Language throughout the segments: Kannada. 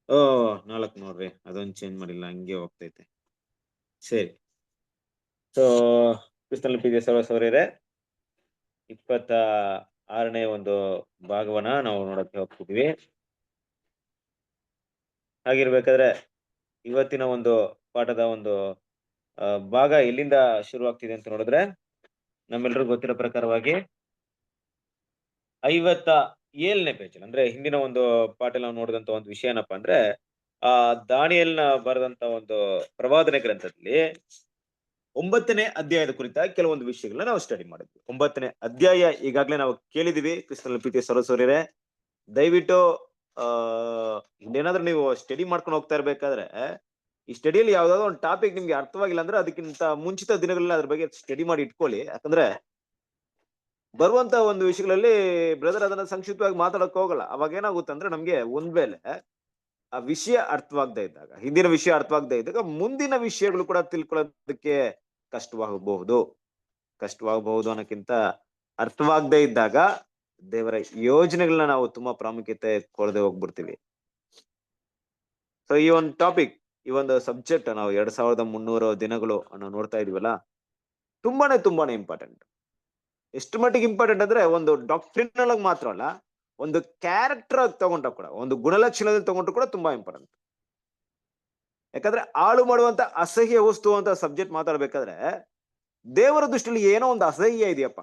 ಓ 4 ನೋಡ್ರಿ ಅದೊಂದು ಚೇಂಜ್ ಮಾಡಿಲ್ಲ ಹಂಗೆ ಹೋಗ್ತೈತೆ. ಸರಿ. ಸೊ ಕ್ರಿಸ್ತನಲ್ಲಿ ಪ್ರೀತಿಯ ಸಹೋದರರೇ 26ನೇ ಒಂದು ಭಾಗವನ್ನ ನಾವು ನೋಡಕ್ಕೆ ಹೋಗ್ತಿದ್ವಿ. ಹಾಗಿರ್ಬೇಕಾದ್ರೆ ಇವತ್ತಿನ ಒಂದು ಪಾಠದ ಒಂದು ಭಾಗ ಎಲ್ಲಿಂದ ಶುರುವಾಗ್ತಿದೆ ಅಂತ ನೋಡಿದ್ರೆ ನಮ್ಮೆಲ್ರಿಗೂ ಗೊತ್ತಿರೋ ಪ್ರಕಾರವಾಗಿ 57ನೇ ಪೇಜ್ ಅಂದ್ರೆ ಹಿಂದಿನ ಒಂದು ಪಾಠದಲ್ಲಿ ನಾವು ನೋಡಿದಂತ ಒಂದು ವಿಷಯ ಏನಪ್ಪಾ ಅಂದ್ರೆ ದಾನಿಯೇಲನ ಬರೆದಂತ ಒಂದು ಪ್ರವಾದನೆ ಗ್ರಂಥದಲ್ಲಿ 9ನೇ ಅಧ್ಯಾಯದ ಕುರಿತಾಗಿ ಕೆಲವೊಂದು ವಿಷಯಗಳನ್ನ ನಾವು ಸ್ಟಡಿ ಮಾಡಿದ್ವಿ. 9ನೇ ಅಧ್ಯಾಯ ಈಗಾಗಲೇ ನಾವು ಕೇಳಿದೀವಿ. ಕ್ರಿಸ್ತನಲ್ಲಿ ಪ್ರೀತಿಯ ಸಹೋದರರೇ ದಯವಿಟ್ಟು ಆ ಇನ್ನೇನಾದ್ರೂ ನೀವು ಸ್ಟಡಿ ಮಾಡ್ಕೊಂಡು ಹೋಗ್ತಾ ಇರ್ಬೇಕಾದ್ರೆ ಈ ಸ್ಟಡಿಯಲ್ಲಿ ಯಾವ್ದಾದ್ರು ಒಂದು ಟಾಪಿಕ್ ನಿಮ್ಗೆ ಅರ್ಥವಾಗಿಲ್ಲ ಅಂದ್ರೆ ಅದಕ್ಕಿಂತ ಮುಂಚಿತ ದಿನಗಳಲ್ಲಿ ಅದ್ರ ಬಗ್ಗೆ ಸ್ಟಡಿ ಮಾಡಿ ಇಟ್ಕೊಳ್ಳಿ. ಯಾಕಂದ್ರೆ ಬರುವಂತ ಒಂದು ವಿಷಯಗಳಲ್ಲಿ ಬ್ರದರ್ ಅದನ್ನ ಸಂಕ್ಷಿಪ್ತವಾಗಿ ಮಾತಾಡಕ್ ಹೋಗಲ್ಲ. ಅವಾಗ ಏನಾಗುತ್ತೆ ಅಂದ್ರೆ ನಮ್ಗೆ ಒಂದ್ ವೇಳೆ ಆ ವಿಷಯ ಅರ್ಥವಾಗದೇ ಇದ್ದಾಗ, ಹಿಂದಿನ ವಿಷಯ ಅರ್ಥವಾಗದೇ ಇದ್ದಾಗ ಮುಂದಿನ ವಿಷಯಗಳು ಕೂಡ ತಿಳ್ಕೊಳ್ಳೋದಕ್ಕೆ ಕಷ್ಟವಾಗಬಹುದು. ಕಷ್ಟವಾಗಬಹುದು ಅನ್ನೋಕ್ಕಿಂತ ಅರ್ಥವಾಗದೇ ಇದ್ದಾಗ ದೇವರ ಯೋಜನೆಗಳನ್ನ ನಾವು ತುಂಬಾ ಪ್ರಾಮುಖ್ಯತೆ ಕೊಡದೆ ಹೋಗ್ಬಿಡ್ತೀವಿ. ಸೊ ಈ ಒಂದು ಟಾಪಿಕ್, ಈ ಒಂದು ಸಬ್ಜೆಕ್ಟ್ ನಾವು 2300 ದಿನಗಳು ನಾವು ನೋಡ್ತಾ ಇದೀವಲ್ಲ, ತುಂಬಾನೇ ಇಂಪಾರ್ಟೆಂಟ್. ಎಷ್ಟು ಮಟ್ಟಿಗೆ ಇಂಪಾರ್ಟೆಂಟ್ ಅಂದ್ರೆ ಒಂದು ಡಾಕ್ಟ್ರಿನಲ್ ಆಗಿ ಮಾತ್ರ ಅಲ್ಲ, ಒಂದು ಕ್ಯಾರೆಕ್ಟರ್ ಆಗಿ ತಗೊಂಡ್ರು ಕೂಡ, ಒಂದು ಗುಣಲಕ್ಷಣದಲ್ಲಿ ತಗೊಂಡ್ರು ಕೂಡ ತುಂಬಾ ಇಂಪಾರ್ಟೆಂಟ್. ಯಾಕಂದ್ರೆ ಹಾಳು ಮಾಡುವಂತ ಅಸಹ್ಯ ವಸ್ತು ಅಂತ ಸಬ್ಜೆಕ್ಟ್ ಮಾತಾಡ್ಬೇಕಾದ್ರೆ ದೇವರ ದೃಷ್ಟಿಯಲ್ಲಿ ಏನೋ ಒಂದು ಅಸಹ್ಯ ಇದೆಯಪ್ಪ.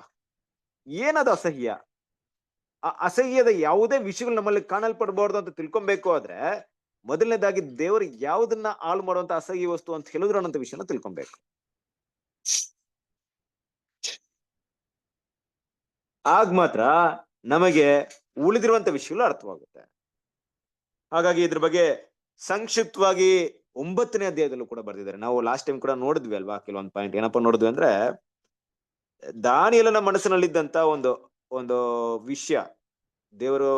ಏನದು ಅಸಹ್ಯ? ಆ ಅಸಹ್ಯದ ಯಾವುದೇ ವಿಷಯಗಳು ನಮ್ಮಲ್ಲಿ ಕಾಣಲ್ಪಡಬಾರ್ದು ಅಂತ ತಿಳ್ಕೊಬೇಕು ಆದ್ರೆ ಮೊದಲನೇದಾಗಿ ದೇವರು ಯಾವುದನ್ನ ಹಾಳು ಮಾಡುವಂತ ಅಸಹ್ಯ ವಸ್ತು ಅಂತ ಹೇಳಿದ್ರು ಅನ್ನೋ ವಿಷಯನ ತಿಳ್ಕೊಬೇಕು. ಆಗ ಮಾತ್ರ ನಮಗೆ ಉಳಿದಿರುವಂತ ವಿಷಯಗಳು ಅರ್ಥವಾಗುತ್ತೆ. ಹಾಗಾಗಿ ಇದ್ರ ಬಗ್ಗೆ ಸಂಕ್ಷಿಪ್ತವಾಗಿ 9ನೇ ಅಧ್ಯಾಯದಲ್ಲೂ ಕೂಡ ಬರ್ದಿದ್ದಾರೆ. ನಾವು ಲಾಸ್ಟ್ ಟೈಮ್ ಕೂಡ ನೋಡಿದ್ವಿ ಅಲ್ವಾ ಕೆಲವೊಂದು ಪಾಯಿಂಟ್. ಏನಪ್ಪಾ ನೋಡಿದ್ವಿ ಅಂದ್ರೆ ದಾನಿಯೇಲನ ಮನಸ್ಸಿನಲ್ಲಿದ್ದಂತ ಒಂದು ಒಂದು ವಿಷಯ, ದೇವರು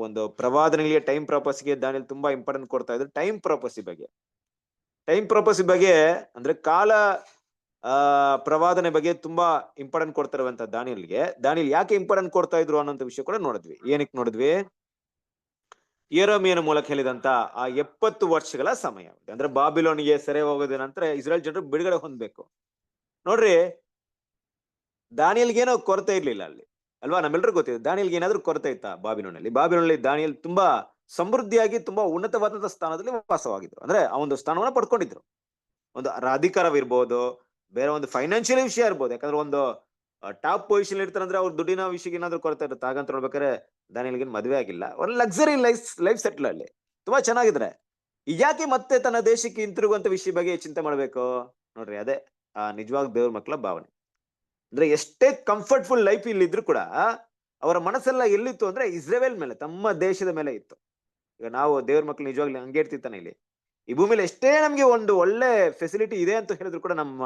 ಒಂದು ಪ್ರವಾದನೆಗಳಿಗೆ ಟೈಮ್ ಪ್ರಾಪಸ್ಗೆ ದಾನಿಯೇಲ್ ತುಂಬಾ ಇಂಪಾರ್ಟೆಂಟ್ ಕೊಡ್ತಾ ಇದ್ರು. ಟೈಮ್ ಪ್ರಾಪಸಿ ಬಗ್ಗೆ ಅಂದ್ರೆ ಕಾಲ ಪ್ರವಾದನೆ ಬಗ್ಗೆ ತುಂಬಾ ಇಂಪಾರ್ಟೆಂಟ್ ಕೊಡ್ತಾ ಇರುವಂತ ದಾನಿಯೇಲ್ ಯಾಕೆ ಇಂಪಾರ್ಟೆಂಟ್ ಕೊಡ್ತಾ ಇದ್ರು ಅನ್ನೋ ವಿಷಯ ಕೂಡ ನೋಡಿದ್ವಿ. ಏನಕ್ಕೆ ನೋಡಿದ್ವಿ? ಯೆರೆಮೀಯನ ಮೂಲಕ ಹೇಳಿದಂತ ಆ 70 ವರ್ಷಗಳ ಸಮಯ, ಅಂದ್ರೆ ಬಾಬಿಲೋನಿಗೆ ಸೆರೆ ಹೋಗೋದ ನಂತರ ಇಸ್ರೇಲ್ ಜನರು ಬಿಡುಗಡೆ ಹೊಂದಬೇಕು. ನೋಡ್ರಿ, ದಾನಿಯೇಲ್ಗೆ ಏನೋ ಕೊರತೆ ಇರ್ಲಿಲ್ಲ ಅಲ್ಲಿ ಅಲ್ವಾ? ನಮ್ಮೆಲ್ಲರಿಗೂ ಗೊತ್ತಿದೆ ದಾನಿಯೇಲ್ಗೆ ಏನಾದ್ರೂ ಕೊರತೆ ಇತ್ತಾ? ಬಾಬಿಲೋನಲ್ಲಿ ದಾನಿಯೇಲ್ ತುಂಬಾ ಸಮೃದ್ಧಿಯಾಗಿ ತುಂಬಾ ಉನ್ನತವಾದಂತಹ ಸ್ಥಾನದಲ್ಲಿ ವಾಸವಾಗಿದ್ರು. ಅಂದ್ರೆ ಆ ಒಂದು ಸ್ಥಾನವನ್ನ ಪಡ್ಕೊಂಡಿದ್ರು. ಒಂದು ಅಧಿಕಾರವಿರ್ಬೋದು, ಬೇರೆ ಒಂದು ಫೈನಾನ್ಷಿಯಲ್ ವಿಷಯ ಇರ್ಬೋದು. ಯಾಕಂದ್ರೆ ಒಂದು ಟಾಪ್ ಪೊಸಿಷನ್ ಇರ್ತಾರಂದ್ರೆ ಅವ್ರ ದುಡ್ಡಿನ ವಿಷಯಕ್ಕೆ ಏನಾದ್ರು ಕೊರತೆ ಇರುತ್ತೆ. ಹಾಗಂತ ನೋಡ್ಬೇಕಾದ್ರೆ ದಾನಿಯೇಲ್ಗೆ ಮದುವೆ ಆಗಿಲ್ಲ, ಒಂದು ಲಕ್ಸರಿ ಲೈಫ್ ಸೆಟ್ಲ್ ಅಲ್ಲಿ ತುಂಬಾ ಚೆನ್ನಾಗಿದ್ರೆ ಯಾಕೆ ಮತ್ತೆ ತನ್ನ ದೇಶಕ್ಕೆ ಹಿಂತಿರುಗುವಂತ ವಿಷಯ ಬಗ್ಗೆ ಚಿಂತೆ ಮಾಡ್ಬೇಕು? ನೋಡ್ರಿ, ಅದೇ ನಿಜವಾಗ್ ದೇವ್ರ ಮಕ್ಕಳ ಭಾವನೆ. ಅಂದ್ರೆ ಎಷ್ಟೇ ಕಂಫರ್ಟ್ಫುಲ್ ಲೈಫ್ ಇಲ್ಲಿ ಇದ್ರು ಕೂಡ ಅವರ ಮನಸ್ಸೆಲ್ಲ ಎಲ್ಲಿತ್ತು ಅಂದ್ರೆ ಇಸ್ರೇಲ್ ಮೇಲೆ, ತಮ್ಮ ದೇಶದ ಮೇಲೆ ಇತ್ತು. ಈಗ ನಾವು ದೇವ್ರ ಮಕ್ಳು ನಿಜವಾಗ್ಲೂ ಹಂಗೆ ಇರ್ತಿತ್ತಾನೆ ಇಲ್ಲಿ ಈ ಭೂಮಿಲಿ ಎಷ್ಟೇ ನಮ್ಗೆ ಒಂದು ಒಳ್ಳೆ ಫೆಸಿಲಿಟಿ ಇದೆ ಅಂತ ಹೇಳಿದ್ರು ಕೂಡ ನಮ್ಮ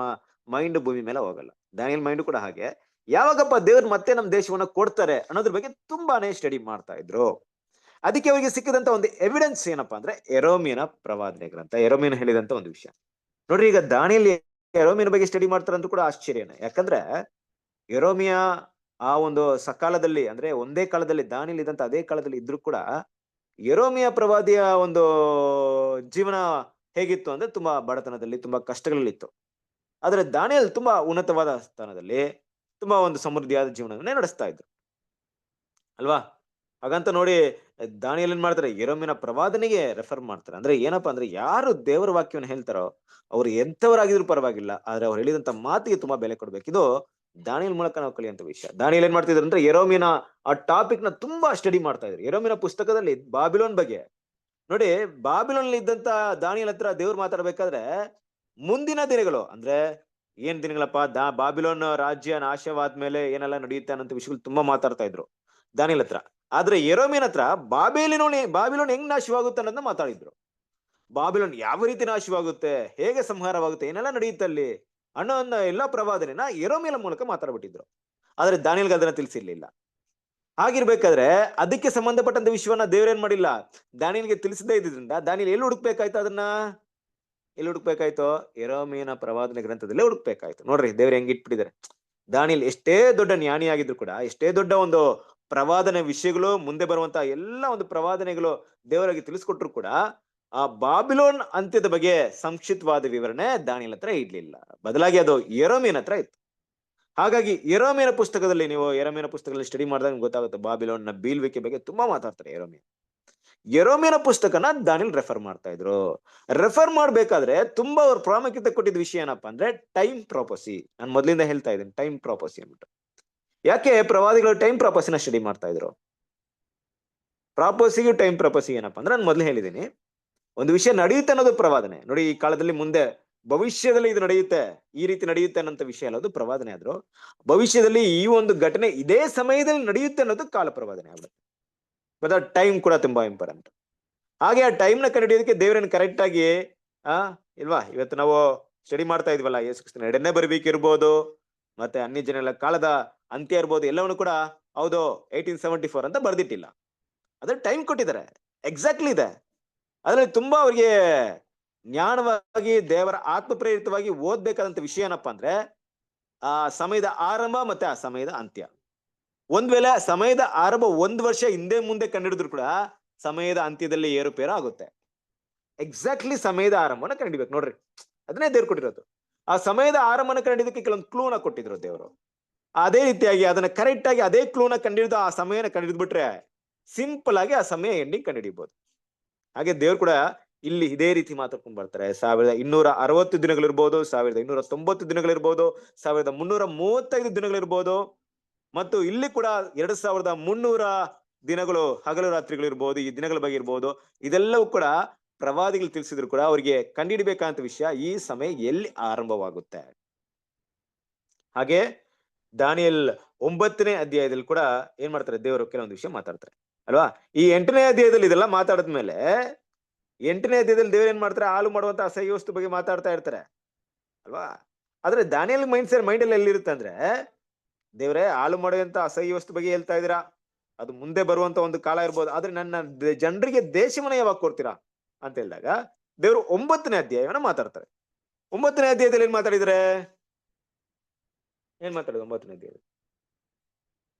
ಮೈಂಡ್ ಭೂಮಿ ಮೇಲೆ ಹೋಗಲ್ಲ. ದಾನಿಯೇಲ್ ಮೈಂಡ್ ಕೂಡ ಹಾಗೆ. ಯಾವಾಗಪ್ಪ ದೇವ್ರು ಮತ್ತೆ ನಮ್ಮ ದೇಶವನ್ನ ಕೊಡ್ತಾರೆ ಅನ್ನೋದ್ರ ಬಗ್ಗೆ ತುಂಬಾನೇ ಸ್ಟಡಿ ಮಾಡ್ತಾ ಇದ್ರು. ಅದಕ್ಕೆ ಅವರಿಗೆ ಸಿಕ್ಕಿದಂತ ಒಂದು ಎವಿಡೆನ್ಸ್ ಏನಪ್ಪಾ ಅಂದ್ರೆ ಯೆರೆಮೀಯನ ಪ್ರವಾದನೆ ಗ್ರಂಥ. ಯೆರೆಮೀಯನ ಹೇಳಿದಂತ ಒಂದು ವಿಷಯ ನೋಡ್ರಿ. ಈಗ ದಾನಿಯೇಲ್ ಯೆರೆಮೀಯನ ಬಗ್ಗೆ ಸ್ಟಡಿ ಮಾಡ್ತಾರಂತ ಕೂಡ ಆಶ್ಚರ್ಯನೇ. ಯಾಕಂದ್ರೆ ಯೆರೆಮೀಯ ಆ ಒಂದು ಸಕಾಲದಲ್ಲಿ, ಅಂದ್ರೆ ಒಂದೇ ಕಾಲದಲ್ಲಿ ದಾನಿಯೇಲ್ ಇದ್ದಂತ ಅದೇ ಕಾಲದಲ್ಲಿ ಇದ್ರು ಕೂಡ ಯೆರೆಮೀಯ ಪ್ರವಾದಿಯ ಒಂದು ಜೀವನ ಹೇಗಿತ್ತು ಅಂದ್ರೆ ತುಂಬಾ ಬಡತನದಲ್ಲಿ, ತುಂಬಾ ಕಷ್ಟಗಳಲ್ಲಿತ್ತು. ಆದ್ರೆ ದಾನಿಯೇಲ್ ತುಂಬಾ ಉನ್ನತವಾದ ಸ್ಥಾನದಲ್ಲಿ, ತುಂಬಾ ಒಂದು ಸಮೃದ್ಧಿಯಾದ ಜೀವನವನ್ನೇ ನಡೆಸ್ತಾ ಇದ್ರು ಅಲ್ವಾ? ಹಾಗಂತ ನೋಡಿ ದಾನಿಯೇಲ್ ಏನ್ ಮಾಡ್ತಾರೆ? ಯೆರೆಮೀಯನ ಪ್ರವಾದನೆಗೆ ರೆಫರ್ ಮಾಡ್ತಾರೆ. ಅಂದ್ರೆ ಏನಪ್ಪಾ ಅಂದ್ರೆ ಯಾರು ದೇವರ ವಾಕ್ಯವನ್ನು ಹೇಳ್ತಾರೋ ಅವ್ರು ಎಂಥವರಾಗಿದ್ರು ಪರವಾಗಿಲ್ಲ, ಆದ್ರೆ ಅವ್ರು ಹೇಳಿದಂತ ಮಾತಿಗೆ ತುಂಬಾ ಬೆಲೆ ಕೊಡ್ಬೇಕು. ಇದು ದಾನಿಯೇಲ್ ಮೂಲಕ ನಾವು ಕಲಿಯುವಂತ ವಿಷಯ. ದಾನಿಯೇಲ್ ಏನ್ ಮಾಡ್ತಿದ್ರು ಅಂದ್ರೆ ಯೆರೆಮೀಯನ ಆ ಟಾಪಿಕ್ ನ ತುಂಬಾ ಸ್ಟಡಿ ಮಾಡ್ತಾ ಇದ್ರು. ಯೆರೆಮೀಯನ ಪುಸ್ತಕದಲ್ಲಿ ಬಾಬಿಲೋನ್ ಬಗ್ಗೆ ನೋಡಿ, ಬಾಬಿಲೋನ್ ಇದ್ದಂತ ದಾನಿಯೇಲ್ ಹತ್ರ ದೇವ್ರು ಮಾತಾಡ್ಬೇಕಾದ್ರೆ ಮುಂದಿನ ದಿನಗಳು ಅಂದ್ರೆ ಏನ್ ದಿನಗಳಪ್ಪ, ಬಾಬಿಲೋನ್ ರಾಜ್ಯ ನಾಶವಾದ್ಮೇಲೆ ಏನೆಲ್ಲ ನಡೆಯುತ್ತೆ ಅನ್ನೋ ವಿಷಯಗಳು ತುಂಬಾ ಮಾತಾಡ್ತಾ ಇದ್ರು ದಾನಿಯೇಲ್ ಹತ್ರ. ಆದ್ರೆ ಯೆರೆಮೀಯನ ಹತ್ರ ಬಾಬಿಲೋನ್ ಹೆಂಗ್ ನಾಶವಾಗುತ್ತೆ ಅನ್ನೋದನ್ನ ಮಾತಾಡಿದ್ರು. ಬಾಬಿಲೋನ್ ಯಾವ ರೀತಿ ನಾಶವಾಗುತ್ತೆ, ಹೇಗೆ ಸಂಹಾರವಾಗುತ್ತೆ, ಏನೆಲ್ಲ ನಡೆಯುತ್ತೆ ಅಲ್ಲಿ ಅನ್ನೋ ಎಲ್ಲಾ ಪ್ರವಾದನೆನ ಯೆರೆಮೀಯನ ಮೂಲಕ ಮಾತಾಡ್ಬಿಟ್ಟಿದ್ರು. ಆದ್ರೆ ದಾನಿಯೇಲ್ಗೆ ಅದನ್ನ ತಿಳಿಸಿರ್ಲಿಲ್ಲ. ಹಾಗಿರ್ಬೇಕಾದ್ರೆ ಅದಕ್ಕೆ ಸಂಬಂಧಪಟ್ಟಂತ ವಿಷಯವನ್ನ ದೇವ್ರೇನ್ ಮಾಡಿಲ್ಲ, ದಾನಿಯೇಲ್ಗೆ ತಿಳಿಸದೇ ಇದ್ರಿಂದ ದಾನಿಯೇಲ್ ಎಲ್ಲಿ ಹುಡುಕ್ಬೇಕಾಯ್ತು? ಅದನ್ನ ಎಲ್ಲಿ ಹುಡುಕ್ಬೇಕಾಯ್ತು? ಯೆರೆಮೀಯನ ಪ್ರವಾದನೆ ಗ್ರಂಥದಲ್ಲೇ ಹುಡುಕ್ಬೇಕಾಯ್ತು. ನೋಡ್ರಿ ದೇವ್ರು ಹೆಂಗ್ ಇಟ್ಬಿಟ್ಟಿದ್ದಾರೆ. ದಾನಿಯೇಲ್ ಎಷ್ಟೇ ದೊಡ್ಡ ಜ್ಞಾನಿ ಆಗಿದ್ರು ಕೂಡ, ಎಷ್ಟೇ ದೊಡ್ಡ ಒಂದು ಪ್ರವಾದನೆ ವಿಷಯಗಳು, ಮುಂದೆ ಬರುವಂತ ಎಲ್ಲ ಒಂದು ಪ್ರವಾದನೆಗಳು ದೇವರಿಗೆ ತಿಳಿಸ್ಕೊಟ್ರು ಕೂಡ ಆ ಬಾಬಿಲೋನ್ ಅಂತ್ಯದ ಬಗ್ಗೆ ಸಂಕ್ಷಿಪ್ತವಾದ ವಿವರಣೆ ದಾನಿಯೇಲ್ ಹತ್ರ ಇರ್ಲಿಲ್ಲ. ಬದಲಾಗಿ ಅದು ಯೆರೆಮೀಯನ ಹತ್ರ ಇತ್ತು. ಹಾಗಾಗಿ ಯೆರೆಮೀಯನ ಪುಸ್ತಕದಲ್ಲಿ, ನೀವು ಯೆರೆಮೀಯನ ಪುಸ್ತಕದಲ್ಲಿ ಸ್ಟಡಿ ಮಾಡಿದಾಗ ಗೊತ್ತಾಗುತ್ತೆ, ಬಾಬಿಲೋನ್ನ ಬೀಳ್ವಿಕೆ ಬಗ್ಗೆ ತುಂಬಾ ಮಾತಾಡ್ತಾರೆ ಯೆರೆಮೀಯನ ಪುಸ್ತಕನ ದಾನಿಯೇಲ್ ರೆಫರ್ ಮಾಡ್ತಾ ಇದ್ರು. ರೆಫರ್ ಮಾಡ್ಬೇಕಾದ್ರೆ ತುಂಬಾ ಅವ್ರ ಪ್ರಾಮುಖ್ಯತೆ ಕೊಟ್ಟಿದ್ದ ವಿಷಯ ಏನಪ್ಪಾ ಅಂದ್ರೆ ಟೈಮ್ ಪ್ರಾಪಸಿ. ನಾನು ಮೊದಲಿಂದ ಹೇಳ್ತಾ ಇದ್ದೀನಿ ಟೈಮ್ ಪ್ರಾಪಸಿ ಅಂದ್ಬಿಟ್ಟು. ಯಾಕೆ ಪ್ರವಾದಿಗಳು ಟೈಮ್ ಪ್ರಾಪಸಿನ ಸ್ಟಡಿ ಮಾಡ್ತಾ ಇದ್ರು? ಪ್ರಾಪಸಿಗೂ ಟೈಮ್ ಪ್ರಾಪಸಿ ಏನಪ್ಪಾ ಅಂದ್ರೆ ನಾನು ಮೊದಲು ಹೇಳಿದ್ದೀನಿ, ಒಂದು ವಿಷಯ ನಡೆಯುತ್ತೆ ಅನ್ನೋದು ಪ್ರವಾದನೆ. ನೋಡಿ, ಈ ಕಾಲದಲ್ಲಿ ಮುಂದೆ ಭವಿಷ್ಯದಲ್ಲಿ ಇದು ನಡೆಯುತ್ತೆ, ಈ ರೀತಿ ನಡೆಯುತ್ತೆ ಅನ್ನೋಂಥ ವಿಷಯ ಅನ್ನೋದು ಪ್ರವಾದನೆ ಆದ್ರು, ಭವಿಷ್ಯದಲ್ಲಿ ಈ ಒಂದು ಘಟನೆ ಇದೇ ಸಮಯದಲ್ಲಿ ನಡೆಯುತ್ತೆ ಅನ್ನೋದು ಕಾಲ ಪ್ರವಾದನೆ ಆಗುತ್ತೆ. ಬಟ್ ಟೈಮ್ ಕೂಡ ತುಂಬಾ ಇಂಪಾರ್ಟೆಂಟ್. ಹಾಗೆ ಆ ಟೈಮ್ ನ ಕಂಡುಹಿಡಿಯೋದಕ್ಕೆ ದೇವರನ್ನ ಕರೆಕ್ಟ್ ಆಗಿ ಇಲ್ವಾ, ಇವತ್ತು ನಾವು ಸ್ಟಡಿ ಮಾಡ್ತಾ ಇದ್ವಲ್ಲ, ಯೇಸು ಕ್ರಿಸ್ತನ ಎರಡನೇ ಬರಬೇಕಿರ್ಬೋದು, ಮತ್ತೆ ಅನ್ಯ ಜನಗಳ ಕಾಲದ ಅಂತ್ಯ ಇರ್ಬೋದು, ಎಲ್ಲವನ್ನು ಕೂಡ ಹೌದು 1874 ಅಂತ ಬರ್ದಿಟ್ಟಿಲ್ಲ. ಅದ್ರ ಟೈಮ್ ಕೊಟ್ಟಿದ್ದಾರೆ, ಎಕ್ಸಾಕ್ಟ್ಲಿ ಇದೆ. ಅದ್ರಲ್ಲಿ ತುಂಬಾ ಅವ್ರಿಗೆ ಜ್ಞಾನವಾಗಿ ದೇವರ ಆತ್ಮ ಪ್ರೇರಿತವಾಗಿ ಓದ್ಬೇಕಾದಂತ ವಿಷಯ ಏನಪ್ಪಾ ಅಂದ್ರೆ ಆ ಸಮಯದ ಆರಂಭ ಮತ್ತೆ ಆ ಸಮಯದ ಅಂತ್ಯ. ಒಂದ್ ವೇಳೆ ಸಮಯದ ಆರಂಭ 1 ವರ್ಷ ಹಿಂದೆ ಮುಂದೆ ಕಂಡಿಡಿದ್ರು ಕೂಡ ಸಮಯದ ಅಂತ್ಯದಲ್ಲಿ ಏರುಪೇರು ಆಗುತ್ತೆ. ಎಕ್ಸಾಕ್ಟ್ಲಿ ಸಮಯದ ಆರಂಭನ ಕಂಡಿಡ್ಬೇಕು ನೋಡ್ರಿ, ಅದನ್ನೇ ದೇವ್ರು ಕೊಟ್ಟಿರೋದು. ಆ ಸಮಯದ ಆರಂಭನ ಕಂಡಿದ್ದಕ್ಕೆ ಕೆಲವೊಂದು ಕ್ಲೂನ ಕೊಟ್ಟಿದ್ರು ದೇವರು. ಅದೇ ರೀತಿಯಾಗಿ ಅದನ್ನ ಕರೆಕ್ಟ್ ಆಗಿ ಅದೇ ಕ್ಲೂನ ಕಂಡಿಡಿದು ಆ ಸಮಯನ ಕಂಡಿಡ್ಬಿಟ್ರೆ ಸಿಂಪಲ್ ಆಗಿ ಆ ಸಮಯ ಎಂಡಿಂಗ್ ಕಂಡುಹಿಡಿಬಹುದು. ಹಾಗೆ ದೇವ್ರು ಕೂಡ ಇಲ್ಲಿ ಇದೇ ರೀತಿ ಮಾತಾಡ್ಕೊಂಡು ಬರ್ತಾರೆ. 1260 ದಿನಗಳಿರ್ಬೋದು, 1290 ದಿನಗಳಿರ್ಬೋದು, 1335 ದಿನಗಳಿರ್ಬೋದು, ಮತ್ತು ಇಲ್ಲಿ ಕೂಡ 2300 ದಿನಗಳು ಹಗಲು ರಾತ್ರಿಗಳಿರ್ಬೋದು, ಈ ದಿನಗಳ ಬಗ್ಗೆ ಇರ್ಬೋದು. ಇದೆಲ್ಲವೂ ಕೂಡ ಪ್ರವಾದಿಗಳು ತಿಳಿಸಿದ್ರು ಕೂಡ ಅವರಿಗೆ ಕಂಡುಹಿಡಬೇಕಂತ ವಿಷಯ ಈ ಸಮಯ ಎಲ್ಲಿ ಆರಂಭವಾಗುತ್ತೆ. ಹಾಗೆ ದಾನಿಯೇಲ್ 9ನೇ ಅಧ್ಯಾಯದಲ್ಲಿ ಕೂಡ ಏನ್ ಮಾಡ್ತಾರೆ, ದೇವರು ಕೆಲವೊಂದು ವಿಷಯ ಮಾತಾಡ್ತಾರೆ ಅಲ್ವಾ. ಈ 8ನೇ ಅಧ್ಯಾಯದಲ್ಲಿ ಇದೆಲ್ಲ ಮಾತಾಡಿದ್ಮೇಲೆ 8ನೇ ಅಧ್ಯಾಯದಲ್ಲಿ ದೇವ್ರು ಏನ್ ಮಾಡ್ತಾರೆ, ಹಾಳು ಮಾಡುವಂತ ಅಸಹ್ಯ ವಸ್ತು ಬಗ್ಗೆ ಮಾತಾಡ್ತಾ ಇರ್ತಾರೆ ಅಲ್ವಾ. ಆದ್ರೆ ದಾನಿಯೇಲ್ ಮೈಂಡ್ ಅಲ್ಲಿ ಎಲ್ಲಿರುತ್ತೆ ಅಂದ್ರೆ, ದೇವ್ರೆ ಹಾಳು ಮಾಡುವಂತ ಅಸಹ್ಯ ವಸ್ತು ಬಗ್ಗೆ ಹೇಳ್ತಾ ಇದೀರಾ, ಅದು ಮುಂದೆ ಬರುವಂತ ಒಂದು ಕಾಲ ಇರ್ಬೋದು, ಆದ್ರೆ ನನ್ನ ಜನರಿಗೆ ದೇಶವನ್ನ ಯಾವಾಗ ಕೊಡ್ತೀರಾ ಅಂತ ಹೇಳಿದಾಗ ದೇವ್ರು 9ನೇ ಅಧ್ಯಾಯವನ್ನ ಮಾತಾಡ್ತಾರೆ. 9ನೇ ಅಧ್ಯಾಯದಲ್ಲಿ ಏನ್ ಮಾತಾಡಿದ್ರೆ, ಏನ್ ಮಾತಾಡೋದು 9ನೇ ಅಧ್ಯಾಯದಲ್ಲಿ?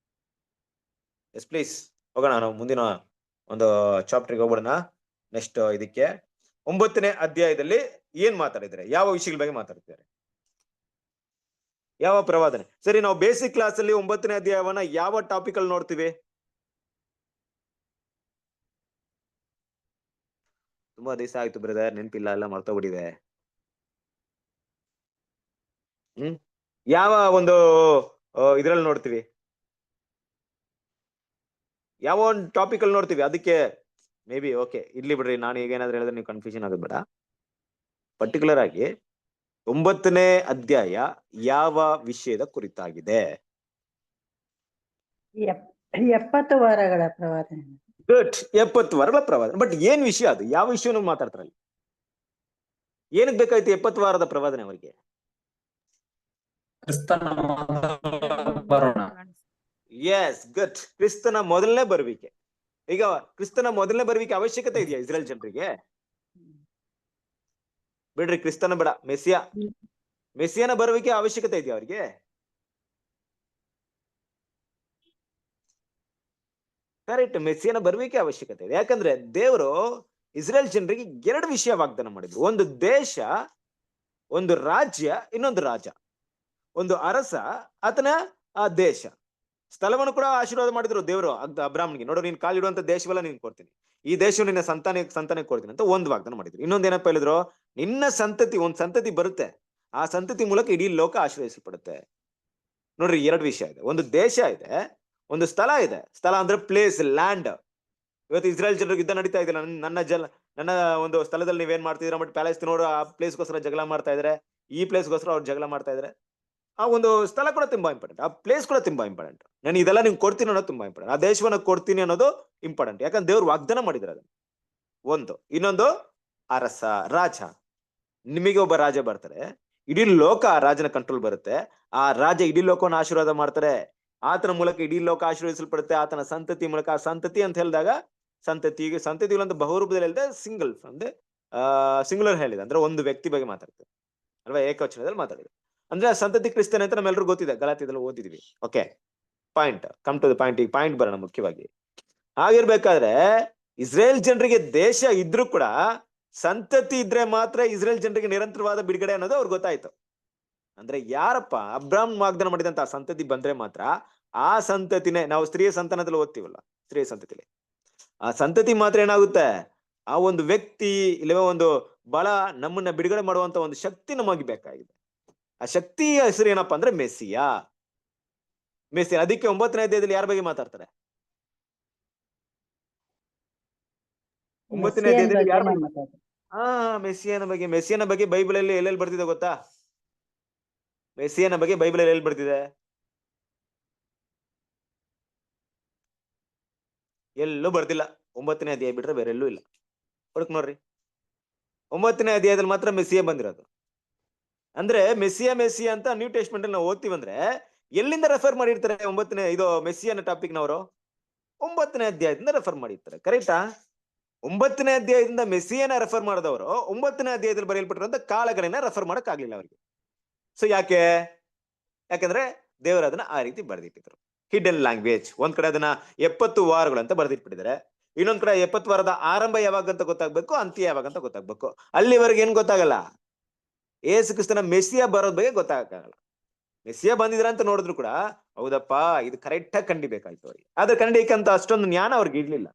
ಎಸ್ ಪ್ಲೀಸ್ ಹೋಗೋಣ, ನಾವು ಮುಂದಿನ ಒಂದು ಚಾಪ್ಟರ್ಗೆ ಹೋಗ್ಬಿಡೋಣ. ನೆಕ್ಸ್ಟ್ ಇದಕ್ಕೆ 9ನೇ ಅಧ್ಯಾಯದಲ್ಲಿ ಏನ್ ಮಾತಾಡಿದ್ರೆ, ಯಾವ ವಿಷಯಗಳ ಬಗ್ಗೆ ಮಾತಾಡ್ತಿದ್ದಾರೆ, ಯಾವ ಪ್ರವಾದನೆ? ಸರಿ, ನಾವು ಬೇಸಿಕ್ ಕ್ಲಾಸ್ ಅಲ್ಲಿ 9ನೇ ಅಧ್ಯಾಯವನ್ನ ಯಾವ ಟಾಪಿಕ್ ಅಲ್ಲಿ ನೋಡ್ತೀವಿ? ತುಂಬಾ ದಿವಸ ಆಯ್ತು ಬ್ರದರ್, ನೆನಪಿಲ್ಲ, ಎಲ್ಲ ಮರ್ತೋಗ್ಬಿಟ್ಟಿದೆ. ಯಾವ ಒಂದು ಇದ್ರಲ್ಲಿ ನೋಡ್ತೀವಿ, ಯಾವ ಒಂದು ಟಾಪಿಕ್ ಅಲ್ಲಿ ನೋಡ್ತೀವಿ? ಅದಕ್ಕೆ ಮೇ ಬಿ ಓಕೆ ಇರ್ಲಿ ಬಿಡ್ರಿ, ನಾನು ಈಗ ಏನಾದ್ರು ಹೇಳಿದ್ರೆ ನೀವು ಕನ್ಫ್ಯೂಷನ್ ಆಗೋದು ಬೇಡ. ಪರ್ಟಿಕ್ಯುಲರ್ ಆಗಿ 9ನೇ ಅಧ್ಯಾಯ ಯಾವ ವಿಷಯದ ಕುರಿತಾಗಿದೆ? 70 ವಾರಗಳ ಪ್ರವಾದನೆ. ಗುಡ್, 70 ವಾರಗಳ ಪ್ರವಾದನೆ. ಬಟ್ ಏನ್ ವಿಷಯ ಅದು? ಯಾವ ವಿಷಯವನ್ನು ಮಾತಾಡ್ತಾರಲ್ಲಿ? ಏನಕ್ಕೆ ಬೇಕಾಯ್ತು 70 ವಾರದ ಪ್ರವಾದನೆ ಅವರಿಗೆ? Yes, good. ಕ್ರಿಸ್ತನ ಮೊದಲನೇ ಬರುವಿಕೆ. ಈಗ ಕ್ರಿಸ್ತನ ಮೊದಲನೇ ಬರುವಿಕೆ ಅವಶ್ಯಕತೆ ಇದೆಯಾ ಇಸ್ರೇಲ್ ಜನರಿಗೆ? ಬಿಡ್ರಿ, ಕ್ರಿಸ್ತನ ಬೇಡ, ಮೆಸ್ಸಿಯನ ಬರುವಿಕೆ ಅವಶ್ಯಕತೆ ಇದೆಯಾ ಅವರಿಗೆ? ಕರೆಕ್ಟ್, ಮೆಸ್ಸಿಯನ ಬರುವಿಕೆ ಅವಶ್ಯಕತೆ ಇದೆ. ಯಾಕಂದ್ರೆ ದೇವರು ಇಸ್ರೇಲ್ ಜನರಿಗೆ 2 ವಿಷಯ ವಾಗ್ದಾನ ಮಾಡಿದ್ರು. ಒಂದು ದೇಶ, ಒಂದು ರಾಜ್ಯ, ಇನ್ನೊಂದು ರಾಜ. ಒಂದು ಅರಸ, ಆತನ ಆ ದೇಶ, ಸ್ಥಳವನ್ನು ಕೂಡ ಆಶೀರ್ವಾದ ಮಾಡಿದ್ರು ದೇವರು ಅಬ್ರಾಹ್ಮನಿಗೆ. ನೋಡು, ನೀನ್ ಕಾಲಿಡುವಂತ ದೇಶವೆಲ್ಲ ನೀನ್ ಕೊಡ್ತೀನಿ, ಈ ದೇಶವನ್ನು ನಿನ್ನ ಸಂತಾನಕ್ಕೆ ಕೊಡ್ತೀನಿ ಅಂತ ಒಂದು ವಾಗ್ದಾನ ಮಾಡಿದ್ರು. ಇನ್ನೊಂದ್ ಏನಪ್ಪ ಹೇಳಿದ್ರು, ನಿನ್ನ ಸಂತತಿ, ಒಂದ್ ಸಂತತಿ ಬರುತ್ತೆ, ಆ ಸಂತತಿ ಮೂಲಕ ಇಡೀ ಲೋಕ ಆಶ್ರಯಿಸಲ್ಪಡುತ್ತೆ. ನೋಡ್ರಿ, 2 ವಿಷಯ ಇದೆ. ಒಂದು ದೇಶ ಇದೆ, ಒಂದು ಸ್ಥಳ ಇದೆ. ಸ್ಥಳ ಅಂದ್ರೆ ಪ್ಲೇಸ್, ಲ್ಯಾಂಡ್. ಇವತ್ತು ಇಸ್ರೇಲ್ ಜನರಿಗೆ ಯುದ್ಧ ನಡೀತಾ ಇದಿಲ್ಲ, ನನ್ನ ಒಂದು ಸ್ಥಳದಲ್ಲಿ ನೀವೇನ್ ಮಾಡ್ತಿದ್ದೀರಾ ಬಟ್ ಪ್ಯಾಲೆಸ್ತೀನವರು ಆ ಪ್ಲೇಸ್ಗೋಸ್ಕರ ಜಗಳ ಮಾಡ್ತಾ ಇದಾರೆ, ಈ ಪ್ಲೇಸ್ಗೋಸ್ಕರ ಅವ್ರು ಜಗಳ ಮಾಡ್ತಾ ಇದಾರೆ. ಆ ಒಂದು ಸ್ಥಳ ಕೂಡ ತುಂಬಾ ಇಂಪಾರ್ಟೆಂಟ್, ಆ ಪ್ಲೇಸ್ ಕೂಡ ತುಂಬಾ ಇಂಪಾರ್ಟೆಂಟ್. ನಾನು ಇದೆಲ್ಲ ನಿಮ್ಗೆ ಕೊಡ್ತೀನಿ ಅನ್ನೋದು ತುಂಬಾ ಇಂಪಾರ್ಟೆಂಟ್, ಆ ದೇಶವನ್ನ ಕೊಡ್ತೀನಿ ಅನ್ನೋದು ಇಂಪಾರ್ಟೆಂಟ್. ಯಾಕಂದ್ರೆ ದೇವ್ರು ವಾಗ್ದಾನ ಮಾಡಿದ್ರು ಅದನ್ನ. ಒಂದು. ಇನ್ನೊಂದು ಅರಸ, ರಾಜ. ನಿಮಗೆ ಒಬ್ಬ ರಾಜ ಬರ್ತಾರೆ, ಇಡೀ ಲೋಕ ಆ ರಾಜನ ಕಂಟ್ರೋಲ್ ಬರುತ್ತೆ. ಆ ರಾಜ ಇಡೀ ಲೋಕವನ್ನು ಆಶೀರ್ವಾದ ಮಾಡ್ತಾರೆ, ಆತನ ಮೂಲಕ ಇಡೀ ಲೋಕ ಆಶೀರ್ವದಿಸಲ್ಪಡುತ್ತೆ. ಆತನ ಸಂತತಿ ಮೂಲಕ, ಆ ಸಂತತಿ ಅಂತ ಹೇಳಿದಾಗ ಸಂತತಿಗಳಂತ ಬಹುರೂಪದಲ್ಲಿ ಹೇಳಿದೆ, ಸಿಂಗಲ್ ಅಂದ್ರೆ ಸಿಂಗುಲರ್ ಹೇಳಿದೆ, ಅಂದ್ರೆ ಒಂದು ವ್ಯಕ್ತಿ ಬಗ್ಗೆ ಮಾತಾಡ್ತಾರೆ ಅಲ್ವಾ, ಏಕವಚನದಲ್ಲಿ ಮಾತಾಡಿದೆ. ಅಂದ್ರೆ ಸಂತತಿ ಕ್ರಿಸ್ತನ ಅಂತ ನಮ್ಮೆಲ್ಲರೂ ಗೊತ್ತಿದೆ, ಗಲಾತ್ಯದಲ್ಲಿ ಓದಿದ್ವಿ. Okay, point, come to the point. ಈಗ ಪಾಯಿಂಟ್ ಬರೋಣ ಮುಖ್ಯವಾಗಿ. ಹಾಗಿರ್ಬೇಕಾದ್ರೆ ಇಸ್ರೇಲ್ ಜನರಿಗೆ ದೇಶ ಇದ್ರೂ ಕೂಡ ಸಂತತಿ ಇದ್ರೆ ಮಾತ್ರ ಇಸ್ರೇಲ್ ಜನರಿಗೆ ನಿರಂತರವಾದ ಬಿಡುಗಡೆ ಅನ್ನೋದು ಅವ್ರಿಗೆ ಗೊತ್ತಾಯ್ತು. ಅಂದ್ರೆ ಯಾರಪ್ಪ ಅಬ್ರಾಹ್ಮ್ ವಾಗ್ದಾನ ಮಾಡಿದಂತ ಸಂತತಿ ಬಂದ್ರೆ ಮಾತ್ರ ಆ ಸಂತತಿನೇ, ನಾವು ಸ್ತ್ರೀಯ ಸಂತಾನದಲ್ಲಿ ಓದ್ತೀವಲ್ಲ, ಸ್ತ್ರೀಯ ಸಂತತಿಲಿ ಆ ಸಂತತಿ ಮಾತ್ರ ಏನಾಗುತ್ತೆ, ಆ ಒಂದು ವ್ಯಕ್ತಿ ಇಲ್ಲವೇ ಒಂದು ಬಲ ನಮ್ಮನ್ನ ಬಿಡುಗಡೆ ಮಾಡುವಂತ ಒಂದು ಶಕ್ತಿ ನಮಗೆ ಬೇಕಾಗಿದೆ. ಆ ಶಕ್ತಿಯ ಹೆಸರು ಏನಪ್ಪಾ ಅಂದ್ರೆ ಮೆಸ್ಸಿಯಾ. ಮೆಸ್ಸಿಯ. ಅದಕ್ಕೆ 9ನೇ ಅಧ್ಯಾಯದಲ್ಲಿ ಯಾರ ಬಗ್ಗೆ ಮಾತಾಡ್ತಾರೆ? 9ನೇ ಅಧ್ಯಾಯದಲ್ಲಿ ಯಾರ ಬಗ್ಗೆ? ಮೆಸ್ಸಿಯನ ಬಗ್ಗೆ. ಮೆಸ್ಸಿಯನ ಬಗ್ಗೆ ಬೈಬಲ್ ಅಲ್ಲಿ ಎಲ್ಲೆಲ್ಲಿ ಬರ್ತಿದೆ ಗೊತ್ತಾ? ಮೆಸ್ಸಿಯನ ಬಗ್ಗೆ ಬೈಬಲ್ ಅಲ್ಲಿ ಎಲ್ಲಿ ಬರ್ತಿದೆ? ಎಲ್ಲೂ ಬರ್ತಿಲ್ಲ. 9ನೇ ಅಧ್ಯಾಯ ಬಿಟ್ರೆ ಬೇರೆ ಎಲ್ಲೂ ಇಲ್ಲ. ಹುಡುಕ್ ನೋಡ್ರಿ, 9ನೇ ಅಧ್ಯಾಯದಲ್ಲಿ ಮಾತ್ರ ಮೆಸ್ಸಿಯ ಬಂದಿರೋದು. ಅಂದ್ರೆ ಮೆಸ್ಸಿಯ ಅಂತ ನ್ಯೂ ಟೆಸ್ಟ್ಮೆಂಟ್ ಅಲ್ಲಿ ನಾವು ಓದ್ತೀವಂದ್ರೆ ಎಲ್ಲಿಂದ ರೆಫರ್ ಮಾಡಿರ್ತಾರೆ? 9ನೇ ಇದು ಮೆಸ್ಸಿಯನ ಟಾಪಿಕ್ ನವರು 9ನೇ ಅಧ್ಯಾಯದಿಂದ ರೆಫರ್ ಮಾಡಿರ್ತಾರೆ. ಕರೆಕ್ಟಾ? 9ನೇ ಅಧ್ಯಾಯದಿಂದ ಮೆಸ್ಸಿಯನ ರೆಫರ್ ಮಾಡಿದವರು 9ನೇ ಅಧ್ಯಾಯದಲ್ಲಿ ಬರೆಯಲ್ಪಟ್ಟಿರುವಂತ ಕಾಲಗಳನ್ನ ರೆಫರ್ ಮಾಡಕ್ ಆಗ್ಲಿಲ್ಲ ಅವರಿಗೆ. ಸೊ ಯಾಕಂದ್ರೆ ದೇವರು ಅದನ್ನ ಆ ರೀತಿ ಬರೆದಿಟ್ಟಿದ್ರು. Hidden language. ಒಂದ್ ಕಡೆ ಅದನ್ನ 70 ವಾರಗಳು ಅಂತ ಬರೆದಿಟ್ಬಿಟ್ಟಿದ್ದಾರೆ. ಇನ್ನೊಂದ್ ಕಡೆ 70 ವಾರದ ಆರಂಭ ಯಾವಾಗ ಅಂತ ಗೊತ್ತಾಗ್ಬೇಕು, ಅಂತ್ಯ ಯಾವಾಗ ಅಂತ ಗೊತ್ತಾಗ್ಬೇಕು. ಅಲ್ಲಿವರೆಗೆ ಏನ್ ಗೊತ್ತಾಗಲ್ಲ, ಏಸು ಕ್ರಿಸ್ತನ ಮೆಸ್ಸಿಯ ಬರೋದ್ ಬಗ್ಗೆ ಗೊತ್ತಾಗಲ್ಲ. ಮೆಸ್ಸಿಯ ಬಂದಿದ್ರ ಅಂತ ನೋಡಿದ್ರು ಕೂಡ ಹೌದಪ್ಪ ಇದು ಕರೆಕ್ಟ್ ಆಗಿ ಕಂಡಿಬೇಕಾಯ್ತು ಅವ್ರಿಗೆ. ಆದ್ರೆ ಕಂಡಿಕಂತ ಅಷ್ಟೊಂದು ಜ್ಞಾನ ಅವ್ರಿಗೆ ಇರ್ಲಿಲ್ಲ,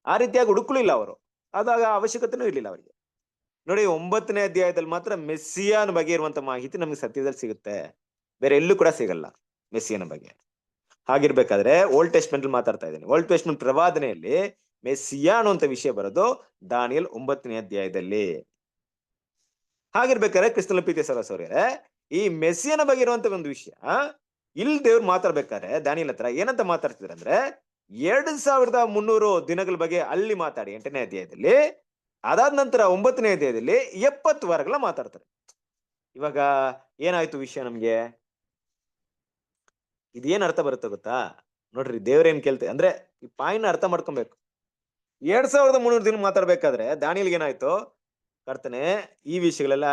ಆ ರೀತಿಯಾಗಿ ಹುಡುಕ್ಲಿಲ್ಲ ಅವರು. ಅದಾಗ ಅವಶ್ಯಕತೆನೂ ಇರ್ಲಿಲ್ಲ ಅವರಿಗೆ. ನೋಡಿ, 9ನೇ ಅಧ್ಯಾಯದಲ್ಲಿ ಮಾತ್ರ ಮೆಸ್ಸಿಯನ ಬಗ್ಗೆ ಇರುವಂತ ಮಾಹಿತಿ ನಮ್ಗೆ ಸತ್ಯದಲ್ಲಿ ಸಿಗುತ್ತೆ, ಬೇರೆ ಎಲ್ಲೂ ಕೂಡ ಸಿಗಲ್ಲ ಮೆಸ್ಸಿಯನ ಬಗ್ಗೆ. ಹಾಗಿರ್ಬೇಕಾದ್ರೆ ಓಲ್ಡ್ ಟೆಸ್ಟ್ಮೆಂಟ್ ಅಲ್ಲಿ ಮಾತಾಡ್ತಾ ಇದ್ದೀನಿ. ಓಲ್ಡ್ ಟೆಸ್ಟ್ಮೆಂಟ್ ಪ್ರವಾದನೆಯಲ್ಲಿ ಮೆಸ್ಸಿಯ ಅನ್ನುವಂತ ವಿಷಯ ಬರೋದು ದಾನಿಯೇಲ್ 9ನೇ ಅಧ್ಯಾಯದಲ್ಲಿ. ಹಾಗಿರ್ಬೇಕಾದ್ರೆ ಕ್ರಿಸ್ತನ ಪ್ರೀತಿಯ ಸಹೋದರರೇ, ಈ ಮೆಸ್ಸಿಯನ ಬಗ್ಗೆ ಇರುವಂತ ಒಂದು ವಿಷಯ ಇಲ್ಲಿ ದೇವ್ರು ಮಾತಾಡ್ಬೇಕಾದ್ರೆ ದಾನಿಯೇಲ್ ಹತ್ರ ಏನಂತ ಮಾತಾಡ್ತಿದ್ರು ಅಂದ್ರೆ 2300 ದಿನಗಳ ಬಗ್ಗೆ ಅಲ್ಲಿ ಮಾತಾಡಿ 8ನೇ ಅಧ್ಯಾಯದಲ್ಲಿ. ಅದಾದ ನಂತರ 9ನೇ ಅಧ್ಯಾಯದಲ್ಲಿ 70 ವಾರಗಳ ಮಾತಾಡ್ತಾರೆ. ಇವಾಗ ಏನಾಯ್ತು ವಿಷಯ ನಮ್ಗೆ? ಇದೇನ್ ಅರ್ಥ ಬರುತ್ತೆ ಗೊತ್ತಾ? ನೋಡ್ರಿ, ದೇವ್ರೇನ್ ಕೇಳ್ತೇವೆ ಅಂದ್ರೆ ಈ ಪಾಯಿಂಟ್ ಅರ್ಥ ಮಾಡ್ಕೊಬೇಕು. 2300 ದಿನ ಮಾತಾಡ್ಬೇಕಾದ್ರೆ ದಾನಿಯೇಲ್ಗೆ ಏನಾಯ್ತು? ಕರ್ತನೆ, ಈ ವಿಷಯಗಳೆಲ್ಲ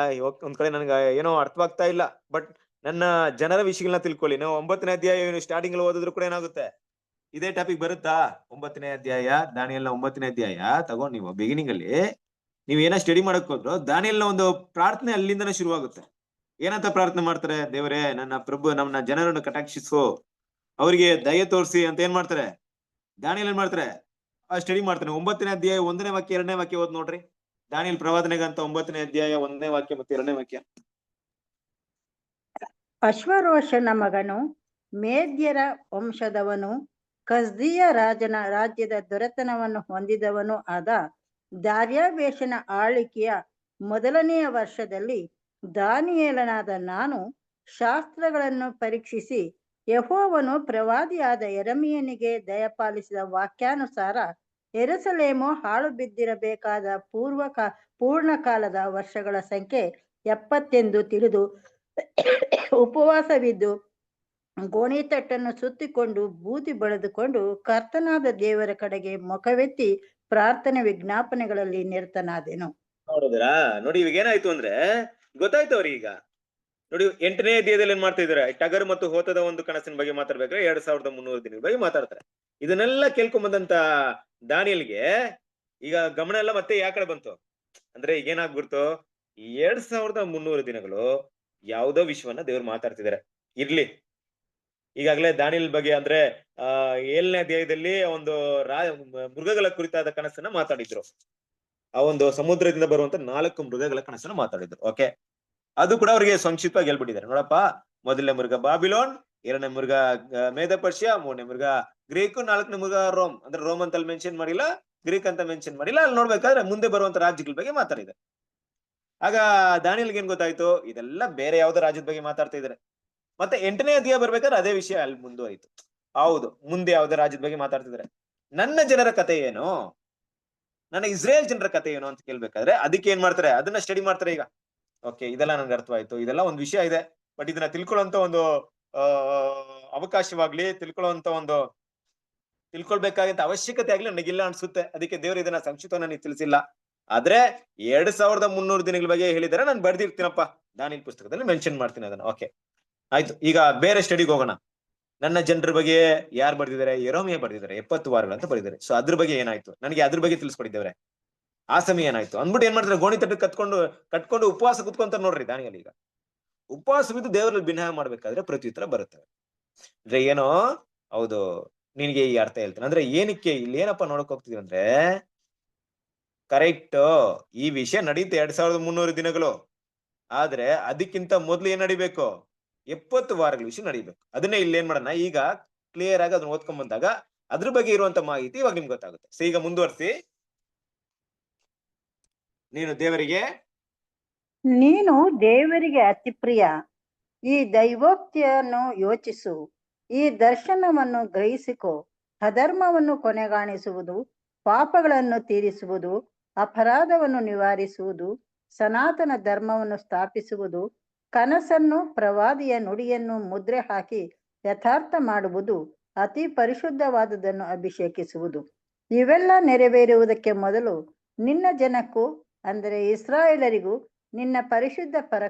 ಒಂದ್ ಕಡೆ ನನ್ಗೆ ಏನೋ ಅರ್ಥವಾಗ್ತಾ ಇಲ್ಲ, ಬಟ್ ನನ್ನ ಜನರ ವಿಷಯಗಳನ್ನ ತಿಳ್ಕೊಳ್ಳಿ. ನಾವು 9ನೇ ಅಧ್ಯಾಯ ಸ್ಟಾರ್ಟಿಂಗ್ ಅಲ್ಲಿ ಓದಿದ್ರು ಕೂಡ ಏನಾಗುತ್ತೆ, ಇದೇ ಟಾಪಿಕ್ ಬರುತ್ತಾ? 9ನೇ ಅಧ್ಯಾಯ, ದಾನಿಯೇಲನ 9ನೇ ಅಧ್ಯಾಯ ತಗೊಂಡ್ ನೀವು ಬಿಗಿನಿಂಗ್ ಅಲ್ಲಿ ನೀವ್ ಏನೋ ಸ್ಟಡಿ ಮಾಡಕ್ ಹೋದ್ರು ದಾನಿಯೇಲನ ಒಂದು ಪ್ರಾರ್ಥನೆ ಅಲ್ಲಿಂದನೇ ಶುರುವಾಗುತ್ತೆ. ಏನಂತ ಪ್ರಾರ್ಥನೆ ಮಾಡ್ತಾರೆ? ದೇವರೇ, ನನ್ನ ಪ್ರಭು ನಮ್ಮ ಜನರನ್ನು ಕಟಾಕ್ಷಿಸು, ಅವರಿಗೆ ದಯೆ ತೋರಿಸಿ ಅಂತ ಏನ್ ಮಾಡ್ತಾರೆ? ದಾನಿಯೇಲ್ ಏನ್ ಮಾಡ್ತಾರೆ? ಸ್ಟಡಿ ಮಾಡ್ತಾನೆ. 9ನೇ ಅಧ್ಯಾಯ 1ನೇ ವಾಕ್ಯ 2ನೇ ವಾಕ್ಯ ಓದ್ ನೋಡ್ರಿ. ದಾನಿಯೇಲ್ ಪ್ರವಾದನೆಗಂತ 9ನೇ ಅಧ್ಯಾಯ 1ನೇ ವಾಕ್ಯ ಮತ್ತೆ 2ನೇ ವಾಕ್ಯ. ಅಶ್ವರೋಷನ ಮಗನು, ಮೇದ್ಯರ ವಂಶದವನು, ಕಸ್ದೀಯ ರಾಜ್ಯದ ದೊರೆತನವನ್ನು ಹೊಂದಿದವನು ಆದ ದಾರ್ಯಾವೇಶನ ಆಳ್ವಿಕೆಯ ಮೊದಲನೆಯ ವರ್ಷದಲ್ಲಿ ದಾನಿಯೇಲನಾದ ನಾನು ಶಾಸ್ತ್ರಗಳನ್ನು ಪರೀಕ್ಷಿಸಿ ಯೆಹೋವನು ಪ್ರವಾದಿಯಾದ ಯೆರೆಮೀಯನಿಗೆ ದಯಪಾಲಿಸಿದ ವಾಕ್ಯಾನುಸಾರ ಯೆರೂಸಲೇಮು ಹಾಳು ಬಿದ್ದಿರಬೇಕಾದ ಪೂರ್ಣಕಾಲದ ವರ್ಷಗಳ ಸಂಖ್ಯೆ 70 ಎಂದು ತಿಳಿದು ಉಪವಾಸವಿದ್ದು ಗೋಣಿತಟ್ಟನ್ನು ಸುತ್ತಿಕೊಂಡು ಬೂದಿ ಬಳಿದುಕೊಂಡು ಕರ್ತನಾದ ದೇವರ ಕಡೆಗೆ ಮುಖವೆತ್ತಿ ಪ್ರಾರ್ಥನೆ ವಿಜ್ಞಾಪನೆಗಳಲ್ಲಿ ನಿರತನಾದೆನು. ನೋಡಿದ್ರಾ? ನೋಡಿ, ಇವಾಗ ಏನಾಯ್ತು ಅಂದ್ರೆ ಗೊತ್ತಾಯ್ತು ಅವ್ರಿಗೆ. ಈಗ ನೋಡಿ, 8ನೇ ಅಧ್ಯಾಯದಲ್ಲಿ ಏನ್ ಮಾಡ್ತಾ ಇದಾರೆ? ಟಗರ್ ಮತ್ತು ಹೋತದ ಒಂದು ಕನಸಿನ ಬಗ್ಗೆ ಮಾತಾಡ್ಬೇಕಾದ್ರೆ 2300 ದಿನದ ಬಗ್ಗೆ ಮಾತಾಡ್ತಾರೆ. ಇದನ್ನೆಲ್ಲ ಕೇಳ್ಕೊಂಬಂದಂತ ದಾನಿಯೇಲ್ಗೆ ಈಗ ಗಮನ ಎಲ್ಲ ಮತ್ತೆ ಯಾ ಕಡೆ ಬಂತು ಅಂದ್ರೆ ಈಗ ಏನಾಗ್ಬಿಡ್ತು, 2300 ದಿನಗಳು ಯಾವುದೋ ವಿಷಯವನ್ನ ದೇವ್ರು ಮಾತಾಡ್ತಿದಾರೆ. ಇರ್ಲಿ, ಈಗಾಗಲೇ ದಾನಿಯೇಲ್ ಬಗ್ಗೆ ಅಂದ್ರೆ 7ನೇ ಅಧ್ಯಾಯದಲ್ಲಿ ಒಂದು ಮೃಗಗಳ ಕುರಿತಾದ ಕನಸನ್ನ ಮಾತಾಡಿದ್ರು. ಆ ಒಂದು ಸಮುದ್ರದಿಂದ ಬರುವಂತ 4 ಮೃಗಗಳ ಕನಸನ್ನ ಮಾತಾಡಿದ್ರು. ಓಕೆ, ಅದು ಕೂಡ ಅವ್ರಿಗೆ ಸಂಕ್ಷಿಪ್ತವಾಗಿ ಹೇಳ್ಬಿಟ್ಟಿದ್ದಾರೆ. ನೋಡಪ್ಪ, ಮೊದಲನೇ ಮೃಗ ಬಾಬಿಲೋನ್, 2ನೇ ಮೃಗ ಮೇಧ ಪರ್ಷಿಯಾ, 3ನೇ ಮೃಗ ಗ್ರೀಕ್, 4ನೇ ಮೃಗ ರೋಮ್. ಅಂದ್ರೆ ರೋಮ್ ಅಂತ ಅಲ್ಲಿ ಮೆನ್ಷನ್ ಮಾಡಿಲ್ಲ, ಗ್ರೀಕ್ ಅಂತ ಮೆನ್ಷನ್ ಮಾಡಿಲ್ಲ. ಅಲ್ಲಿ ನೋಡ್ಬೇಕಾದ್ರೆ ಮುಂದೆ ಬರುವಂತ ರಾಜ್ಯಗಳ ಬಗ್ಗೆ ಮಾತಾಡಿದೆ. ಆಗ ದಾನಿಯೇಲ್ಗೆ ಏನ್ ಗೊತ್ತಾಯ್ತು? ಇದೆಲ್ಲ ಬೇರೆ ಯಾವ್ದೋ ರಾಜ್ಯದ ಬಗ್ಗೆ ಮಾತಾಡ್ತಾ ಇದಾರೆ. ಮತ್ತೆ 8ನೇ ಅಧ್ಯಾಯ ಬರ್ಬೇಕಾದ್ರೆ ಅದೇ ವಿಷಯ ಅಲ್ಲಿ ಮುಂದುವರಿತು. ಹೌದು, ಮುಂದೆ ಯಾವ್ದೋ ರಾಜ್ಯದ ಬಗ್ಗೆ ಮಾತಾಡ್ತಿದ್ದಾರೆ. ನನ್ನ ಜನರ ಕತೆ ಏನು, ನನ್ನ ಇಸ್ರೇಲ್ ಜನರ ಕತೆ ಏನು ಅಂತ ಕೇಳ್ಬೇಕಾದ್ರೆ ಅದಕ್ಕೆ ಏನ್ ಮಾಡ್ತಾರೆ? ಅದನ್ನ ಸ್ಟಡಿ ಮಾಡ್ತಾರೆ. ಈಗ ಓಕೆ, ಇದೆಲ್ಲ ನನ್ಗೆ ಅರ್ಥವಾಯ್ತು, ಇದೆಲ್ಲ ಒಂದು ವಿಷಯ ಇದೆ, ಬಟ್ ಇದನ್ನ ತಿಳ್ಕೊಳ್ಳುವಂತ ಒಂದು ಅವಕಾಶವಾಗ್ಲಿ, ತಿಳ್ಕೊಳ್ಬೇಕಾಗಂತ ಅವಶ್ಯಕತೆ ಆಗ್ಲಿ ನನಗಿಲ್ಲ ಅನ್ಸುತ್ತೆ. ಅದಕ್ಕೆ ದೇವರು ಇದನ್ನ ಸಂಕ್ಷಿಪ್ತ ನನಗೆ ತಿಳಿಸಿಲ್ಲ. ಆದ್ರೆ 2300 ದಿನಗಳ ಬಗ್ಗೆ ಹೇಳಿದರೆ ನಾನು ಬರ್ದಿರ್ತೀನಪ್ಪ, ದಾನಿಯೇಲ್ ಪುಸ್ತಕದಲ್ಲಿ ಮೆನ್ಷನ್ ಮಾಡ್ತೀನಿ ಅದನ್ನ. ಓಕೆ, ಆಯ್ತು. ಈಗ ಬೇರೆ ಸ್ಟಡಿಗೆ ಹೋಗೋಣ. ನನ್ನ ಜನರ ಬಗ್ಗೆ ಯಾರು ಬರ್ದಿದ್ದಾರೆ? ಯೆರೆಮೀಯ ಬರ್ದಿದ್ದಾರೆ, 70 ವಾರಗಳು ಅಂತ ಬರ್ದಿದ್ದಾರೆ. ಸೊ ಅದ್ರ ಬಗ್ಗೆ ಏನಾಯ್ತು, ನನಗೆ ಅದ್ರ ಬಗ್ಗೆ ತಿಳಿಸ್ಕೊಟ್ಟಿದ್ದೇವ್ರೆ. ಆ ಸಮಯ ಏನಾಯ್ತು ಅಂದ್ಬಿಟ್ಟು ಏನ್ ಮಾಡ್ತಾರೆ, ಗೋಣಿ ತಟ್ಟು ಕಟ್ಕೊಂಡು ಉಪವಾಸ ಕುತ್ಕೊಂತಾರೆ ನೋಡ್ರಿ ದಾನಿಯಲ್ಲಿ. ಈಗ ಉಪವಾಸ ಬಿದ್ದು ದೇವರಲ್ಲಿ ಭಿನ್ನ ಮಾಡ್ಬೇಕಾದ್ರೆ ಪ್ರತ್ಯುತ್ತರ ಬರುತ್ತೆ. ಅಂದ್ರೆ ಏನೋ ಹೌದು, ನಿನಗೆ ಈ ಅರ್ಥ ಹೇಳ್ತೇನೆ. ಅಂದ್ರೆ ಏನಕ್ಕೆ ಇಲ್ಲಿ ಏನಪ್ಪ ನೋಡಕ್ ಹೋಗ್ತಿದೀವಿ ಅಂದ್ರೆ, ಕರೆಕ್ಟ್ ಈ ವಿಷಯ ನಡೀತೆ 2300 ದಿನಗಳು, ಆದ್ರೆ ಅದಕ್ಕಿಂತ ಮೊದ್ಲು ಏನ್ ನಡಿಬೇಕು? 70 ವಾರಗಳ ವಿಷಯ ನಡಿಬೇಕು. ಅದನ್ನೇ ಇಲ್ಲಿ ಏನ್ ಮಾಡೋಣ, ಈಗ ಕ್ಲಿಯರ್ ಆಗಿ ಅದನ್ನ ಓದ್ಕೊಂಡ್ ಬಂದಾಗ ಅದ್ರ ಬಗ್ಗೆ ಇರುವಂತ ಮಾಹಿತಿ ಇವಾಗ ನಿಮ್ಗೆ ಗೊತ್ತಾಗುತ್ತೆ. ಸೊ ಈಗ ಮುಂದುವರಿಸಿ, ನೀನು ದೇವರಿಗೆ ಅತಿ ಪ್ರಿಯ, ಈ ದೈವೋಕ್ತಿಯನ್ನು ಯೋಚಿಸು, ಈ ದರ್ಶನವನ್ನು ಗ್ರಹಿಸಿಕೊ. ಅಧರ್ಮವನ್ನು ಕೊನೆಗಾಣಿಸುವುದು, ಪಾಪಗಳನ್ನು ತೀರಿಸುವುದು, ಅಪರಾಧವನ್ನು ನಿವಾರಿಸುವುದು, ಸನಾತನ ಧರ್ಮವನ್ನು ಸ್ಥಾಪಿಸುವುದು, ಕನಸನ್ನು ಪ್ರವಾದಿಯ ನುಡಿಯನ್ನು ಮುದ್ರೆ ಹಾಕಿ ಯಥಾರ್ಥ ಮಾಡುವುದು, ಅತಿ ಪರಿಶುದ್ಧವಾದುದನ್ನು ಅಭಿಷೇಕಿಸುವುದು. ಇವೆಲ್ಲ ನೆರವೇರುವುದಕ್ಕೆ ಮೊದಲು ನಿನ್ನ ಜನಕ್ಕೂ ಅಂದರೆ ಇಸ್ರಾಯೇಲರಿಗೂ ನಿನ್ನ ಪರಿಶುದ್ಧ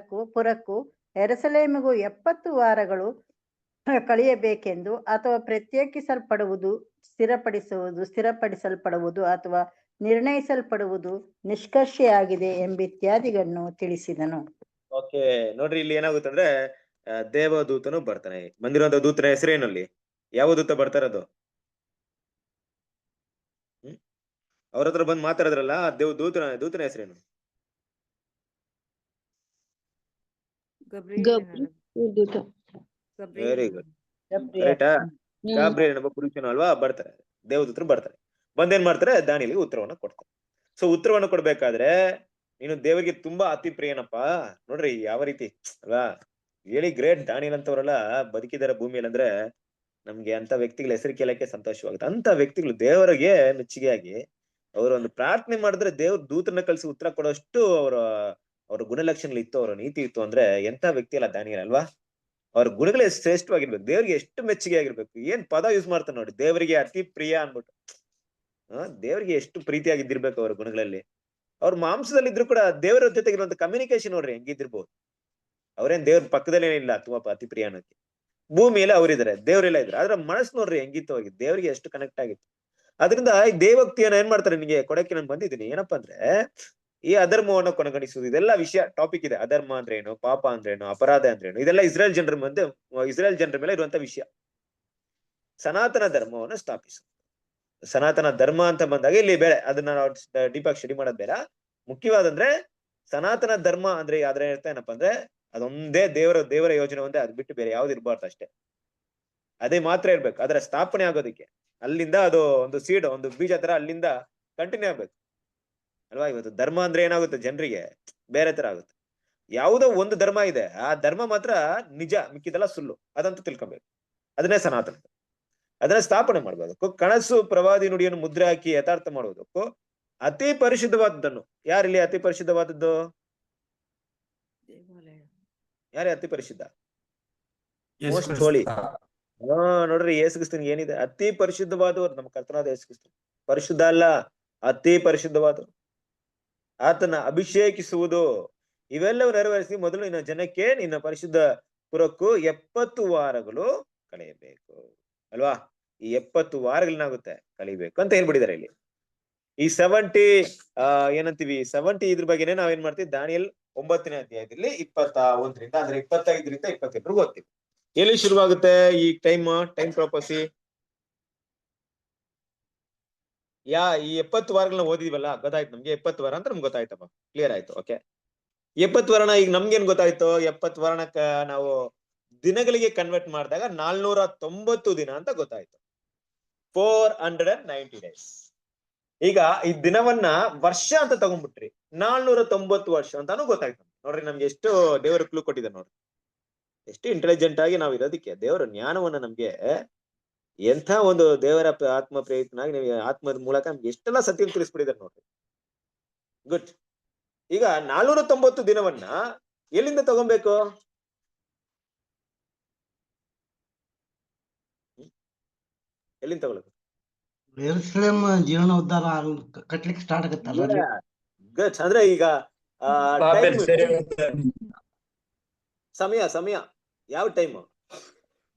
ಪುರಕ್ಕೂ ಯೆರೂಸಲೇಮಿಗೂ 70 ವಾರಗಳು ಕಳೆಯಬೇಕೆಂದು ಅಥವಾ ಪ್ರತ್ಯೇಕಿಸಲ್ಪಡುವುದು, ಸ್ಥಿರಪಡಿಸಲ್ಪಡುವುದು ಅಥವಾ ನಿರ್ಣಯಿಸಲ್ಪಡುವುದು ನಿಷ್ಕರ್ಷೆಯಾಗಿದೆ ಎಂಬಿತ್ಯಾದಿಗಳನ್ನು ತಿಳಿಸಿದನು. ಓಕೆ ನೋಡ್ರಿ, ಇಲ್ಲಿ ಏನಾಗುತ್ತೆ ಅಂದ್ರೆ ದೇವದೂತನು ಬರ್ತಾನೆ. ಬಂದಿರುವಂತ ದೂತನ ಹೆಸರೇನಲ್ಲಿ ಯಾವ ದೂತ ಬರ್ತಾರದು? ಅವ್ರ ಹತ್ರ ಬಂದು ಮಾತಾಡಿದ್ರಲ್ಲ, ದೂತನ ಹೆಸರೇನು? ವೆರಿ ಗುಡ್, ಕರೆಕ್ಟಾ? ಗಾಬ್ರಿಯೇಲ್ ಎಂಬ ಪುರುಷನು ಅಲ್ವಾ ಬರ್ತಾರೆ, ದೇವದೂತರು ಬರ್ತಾರೆ. ಬಂದೇನ್ ಮಾಡ್ತಾರೆ, ದಾನಿಯೇಲನಿಗೆ ಉತ್ತರವನ್ನ ಕೊಡ್ತಾರೆ. ಸೊ ಉತ್ತರವನ್ನು ಕೊಡ್ಬೇಕಾದ್ರೆ, ನೀನು ದೇವರಿಗೆ ತುಂಬಾ ಅತಿ ಪ್ರಿಯನಪ್ಪ. ನೋಡ್ರಿ ಯಾವ ರೀತಿ ಅಲ್ವಾ ಹೇಳಿ, ಗ್ರೇಟ್. ದಾನಿಯೇಲ್ ಅಂತವ್ರೆಲ್ಲ ಬದುಕಿದಾರೆ ಭೂಮಿಯಲ್ಲಿ ಅಂದ್ರೆ ನಮ್ಗೆ ಅಂತ ವ್ಯಕ್ತಿಗಳ ಹೆಸರು ಕೇಳಕ್ಕೆ ಸಂತೋಷವಾಗುತ್ತೆ. ಅಂತ ವ್ಯಕ್ತಿಗಳು ದೇವರಿಗೆ ಮೆಚ್ಚುಗೆಯಾಗಿ ಅವರು ಒಂದು ಪ್ರಾರ್ಥನೆ ಮಾಡಿದ್ರೆ ದೇವ್ರ ದೂತರನ್ನ ಕಳಿಸಿ ಉತ್ತರ ಕೊಡೋಷ್ಟು ಅವ್ರ ಗುಣಲಕ್ಷಣಗಳು ಇತ್ತು, ಅವರ ನೀತಿ ಇತ್ತು. ಅಂದ್ರೆ ಎಂತ ವ್ಯಕ್ತಿ ಅಲ್ಲ ದಾನಿಯೇಲ್ ಅಲ್ವಾ? ಅವ್ರ ಗುಣಗಳು ಎಷ್ಟು ಶ್ರೇಷ್ಠವಾಗಿರ್ಬೇಕು, ದೇವ್ರಿಗೆ ಎಷ್ಟು ಮೆಚ್ಚುಗೆ ಆಗಿರ್ಬೇಕು. ಏನ್ ಪದ ಯೂಸ್ ಮಾಡ್ತಾರೆ ನೋಡಿ, ದೇವರಿಗೆ ಅತಿ ಪ್ರಿಯ ಅನ್ಬಿಟ್ಟು. ದೇವರಿಗೆ ಎಷ್ಟು ಪ್ರೀತಿಯಾಗಿದ್ದಿರ್ಬೇಕು ಅವ್ರ ಗುಣಗಳಲ್ಲಿ. ಅವ್ರ ಮಾಂಸದಲ್ಲಿ ಇದ್ರು ಕೂಡ ದೇವರ ಜೊತೆಗಿರುವಂತ ಕಮ್ಯುನಿಕೇಶನ್ ನೋಡ್ರಿ ಹೆಂಗಿದ್ದಿರ್ಬೋದು. ಅವ್ರೇನ್ ದೇವ್ರ ಪಕ್ಕದಲ್ಲೇ ಇಲ್ಲ ತುಂಬಾ ಅತಿ ಪ್ರಿಯ ಅನ್ನೋಕೆ. ಭೂಮಿಯಲ್ಲಿ ಅವ್ರಿದ್ದಾರೆ, ದೇವ್ರೆಲ್ಲ ಇದ್ರು, ಆದ್ರೆ ಮನಸ್ಸು ನೋಡ್ರಿ ಹೆಂಗಿತ್ತು ಹೋಗಿ, ದೇವರಿಗೆ ಎಷ್ಟು ಕನೆಕ್ಟ್ ಆಗಿತ್ತು. ಅದರಿಂದ ಈ ದೇವೋಕ್ತಿಯನ್ನ ಏನ್ ಮಾಡ್ತಾರೆ, ನಿಮಗೆ ಕೊಡಕ್ಕೆ ನಾನು ಬಂದಿದ್ದೀನಿ. ಏನಪ್ಪಾ ಅಂದ್ರೆ, ಈ ಅಧರ್ಮವನ್ನು ಕೊನೆಗಾಣಿಸುವುದು, ಇದೆಲ್ಲ ವಿಷಯ ಟಾಪಿಕ್ ಇದೆ. ಅಧರ್ಮ ಅಂದ್ರೆ ಏನು, ಪಾಪ ಅಂದ್ರೇನು, ಅಪರಾಧ ಅಂದ್ರೇನು, ಇದೆಲ್ಲ ಇಸ್ರೇಲ್ ಜನರ ಮೇಲೆ ಇರುವಂತ ವಿಷಯ. ಸನಾತನ ಧರ್ಮವನ್ನು ಸ್ಥಾಪಿಸು. ಸನಾತನ ಧರ್ಮ ಅಂತ ಬಂದಾಗ ಇಲ್ಲಿ ಬೇರೆ, ಅದನ್ನ ನಾವು ಡೀಪ್ ಆಗಿ ಸ್ಟಡಿ ಮಾಡೋದ್ ಬೇಡ. ಮುಖ್ಯವಾದಂದ್ರೆ ಸನಾತನ ಧರ್ಮ ಅಂದ್ರೆ ಅದ್ರ ಅರ್ಥ ಏನಪ್ಪಾ ಅಂದ್ರೆ, ಅದೊಂದೇ ದೇವರ ಯೋಜನೆ ಒಂದೇ, ಅದ್ ಬಿಟ್ಟು ಬೇರೆ ಯಾವ್ದು ಇರ್ಬಾರ್ದು ಅಷ್ಟೇ. ಅದೇ ಮಾತ್ರ ಇರ್ಬೇಕು. ಅದರ ಸ್ಥಾಪನೆ ಆಗೋದಕ್ಕೆ ಅಲ್ಲಿಂದ ಅದು ಒಂದು ಸೀಡ್, ಒಂದು ಬೀಜ ತರ ಅಲ್ಲಿಂದ ಕಂಟಿನ್ಯೂ ಆಗ್ಬೇಕು ಅಲ್ವಾ? ಇವತ್ತು ಧರ್ಮ ಅಂದ್ರೆ ಏನಾಗುತ್ತೆ, ಜನರಿಗೆ ಬೇರೆ ತರ ಆಗುತ್ತೆ. ಯಾವುದೋ ಒಂದು ಧರ್ಮ ಇದೆ, ಆ ಧರ್ಮ ಮಾತ್ರ ನಿಜ, ಮಿಕ್ಕಿದೆಲ್ಲ ಸುಳ್ಳು, ಅದಂತೂ ತಿಳ್ಕೊಬೇಕು. ಅದನ್ನೇ ಸನಾತನ. ಅದನ್ನ ಸ್ಥಾಪನೆ ಮಾಡ್ಬೋದಕ್ಕೂ, ಕನಸು ಪ್ರವಾದಿ ನುಡಿಯನ್ನು ಮುದ್ರೆ ಹಾಕಿ ಯಥಾರ್ಥ ಮಾಡುವುದಕ್ಕೂ, ಅತಿ ಪರಿಶುದ್ಧವಾದದ್ದನ್ನು. ಯಾರಿಲ್ಲಿ ಅತಿ ಪರಿಶುದ್ಧವಾದದ್ದು? ಯಾರೇ ಅತಿ ಪರಿಶುದ್ಧ? ಮೋಸ್ಟ್ ಹೋಲಿ. ನೋಡ್ರಿ, ಯೇಸು ಕ್ರಿಸ್ತನಿಗೆ ಏನಿದೆ? ಅತಿ ಪರಿಶುದ್ಧವಾದವರು ನಮ್ಮ ಕರ್ತನಾದ ಯೇಸು ಕ್ರಿಸ್ತ. ಪರಿಶುದ್ಧ ಅಲ್ಲ, ಅತಿ ಪರಿಶುದ್ಧವಾದವರು. ಆತನ ಅಭಿಷೇಕಿಸುವುದು, ಇವೆಲ್ಲವೂ ನೆರವೇರಿಸಿ ಮೊದಲು ನಿನ್ನ ಜನಕ್ಕೆ ನಿನ್ನ ಪರಿಶುದ್ಧ ಪುರಕ್ಕೂ 70 ವಾರಗಳು ಕಳೆಯಬೇಕು ಅಲ್ವಾ? ಈ 70 ವಾರಗಳನ್ನಾಗುತ್ತೆ ಕಳಿಬೇಕು ಅಂತ ಹೇಳ್ಬಿಟ್ಟಿದ್ದಾರೆ ಇಲ್ಲಿ. ಈ 70 ಏನಂತೀವಿ, 70 ಇದ್ರ ಬಗ್ಗೆನೆ ನಾವೇನ್ ಮಾಡ್ತೀವಿ, ದಾನಿಯೇಲ್ 9ನೇ ಅಧ್ಯಾಯದಲ್ಲಿ 21ರಿಂದ ಅಂದ್ರೆ 25ರಿಂದ 28 ಓದ್ತೀವಿ. ಎಲ್ಲಿ ಶುರುವಾಗುತ್ತೆ ಈ ಟೈಮ್ ಪ್ರಾಪಸಿ? ಈ 70 ವಾರಗಳನ್ನ ಓದಿದ್ವಲ್ಲ, ಗೊತ್ತಾಯ್ತು ನಮ್ಗೆ 70 ವಾರ ಅಂತ ನಮ್ಗೆ ಗೊತ್ತಾಯ್ತಪ್ಪ, ಕ್ಲಿಯರ್ ಆಯ್ತು. ಓಕೆ, 70 ವಾರನ ಈಗ ನಮ್ಗೇನ್ ಗೊತ್ತಾಯ್ತು? 70 ವಾರನ ನಾವು ದಿನಗಳಿಗೆ ಕನ್ವರ್ಟ್ ಮಾಡಿದಾಗ 490 ದಿನ ಅಂತ ಗೊತ್ತಾಯ್ತು. 490 ಡೇಸ್. ಈಗ ಈ ದಿನವನ್ನ ವರ್ಷ ಅಂತ ತಗೊಂಡ್ಬಿಟ್ರಿ, 490 ವರ್ಷ ಅಂತಾನು ಗೊತ್ತಾಯ್ತು. ನೋಡ್ರಿ ನಮ್ಗೆ ಎಷ್ಟು ದೇವರು ಕ್ಲೂ ಕೊಟ್ಟಿದ್ದಾರೆ ನೋಡ್ರಿ, ಎಷ್ಟು ಇಂಟೆಲಿಜೆಂಟ್ ಆಗಿ ನಾವು ಇರೋದಕ್ಕೆ ದೇವರ ಜ್ಞಾನವನ್ನ ನಮ್ಗೆ, ಎಂಥ ಒಂದು ದೇವರ ಆತ್ಮ ಪ್ರೇರಿತನಾಗಿ ನೀವು ಆತ್ಮದ ಮೂಲಕ ನಮ್ಗೆ ಎಷ್ಟೆಲ್ಲ ಸತ್ಯ ತಿಳಿಸ್ಬಿಟ್ಟಿದ್ದಾರೆ ನೋಡ್ರಿ. ಗುಡ್. ಈಗ 490 ದಿನವನ್ನ ಎಲ್ಲಿಂದ ತಗೊಬೇಕು? ಎಲ್ಲಿಂದ ತಗೊಳ್ಬೇಕು? ಯೆರೂಸಲೇಮ್ ಜೀರ್ಣೋದ್ಧಾರ ಕಟ್ಲಿಕ್ಕೆ ಸ್ಟಾರ್ಟ್ ಆಗುತ್ತಲ್ಲ. ಗುಡ್. ಅಂದ್ರೆ ಈಗ ಸಮಯ ಯಾವ ಟೈಮ್?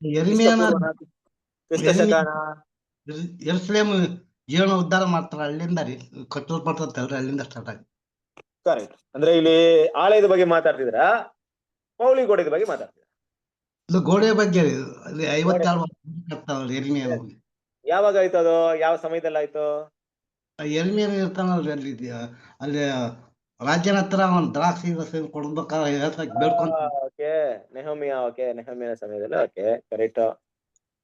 ಎರ್ಮಿಯಾನ ಕ್ರಿಸ್ತ ಶಕಾನ ಯೆರೂಸಲೇಮ್ ಜೀವನ ಉದ್ಧಾರ ಮಾಡ್ತಾರ ಅಲ್ಲಿಂದ ರೀ, ಕಟ್ಟಲ್ಪಡ್ತಲ್ರಿ ಅಲ್ಲಿಂದ ಸ್ಟಾರ್ಟ್ ಆಗಿ. ಕರೆಕ್ಟ್. ಅಂದ್ರೆ ಇಲ್ಲಿ ಆಲಯದ ಬಗ್ಗೆ ಮಾತಾಡ್ತಿದ್ರ, ಪೌಳಿ ಗೋಡೆದ ಬಗ್ಗೆ ಮಾತಾಡ್ತಿದ್ರ? ಇದು ಗೋಡೆ ಬಗ್ಗೆ ರೀ, ಅಲ್ಲಿ 56 ವರ್ಷ ಎರ್ಮಿಯಾನ. ಯಾವಾಗ ಆಯ್ತು ಅದು? ಯಾವ ಸಮಯದಲ್ಲಿ ಆಯ್ತು? ಎರ್ಮಿಯಾನ ಇರ್ತಾನಲ್ರಿ ಅಲ್ಲಿ, ಅಲ್ಲಿ ರಾಜ್ಯನ ಹತ್ರ ಒಂದ್ ದ್ರಾಕ್ಷಿ ರಸ ಕೊಡ್ಬೇಕಾದ್ರೆ ಬೇಡ್ಕೊಂತ. ಓಕೆ, ನೆಹಮ್ಯ. ಓಕೆ, ನೆಹಮ್ಯನ ಸಮಯದಲ್ಲಿ. Okay, correct,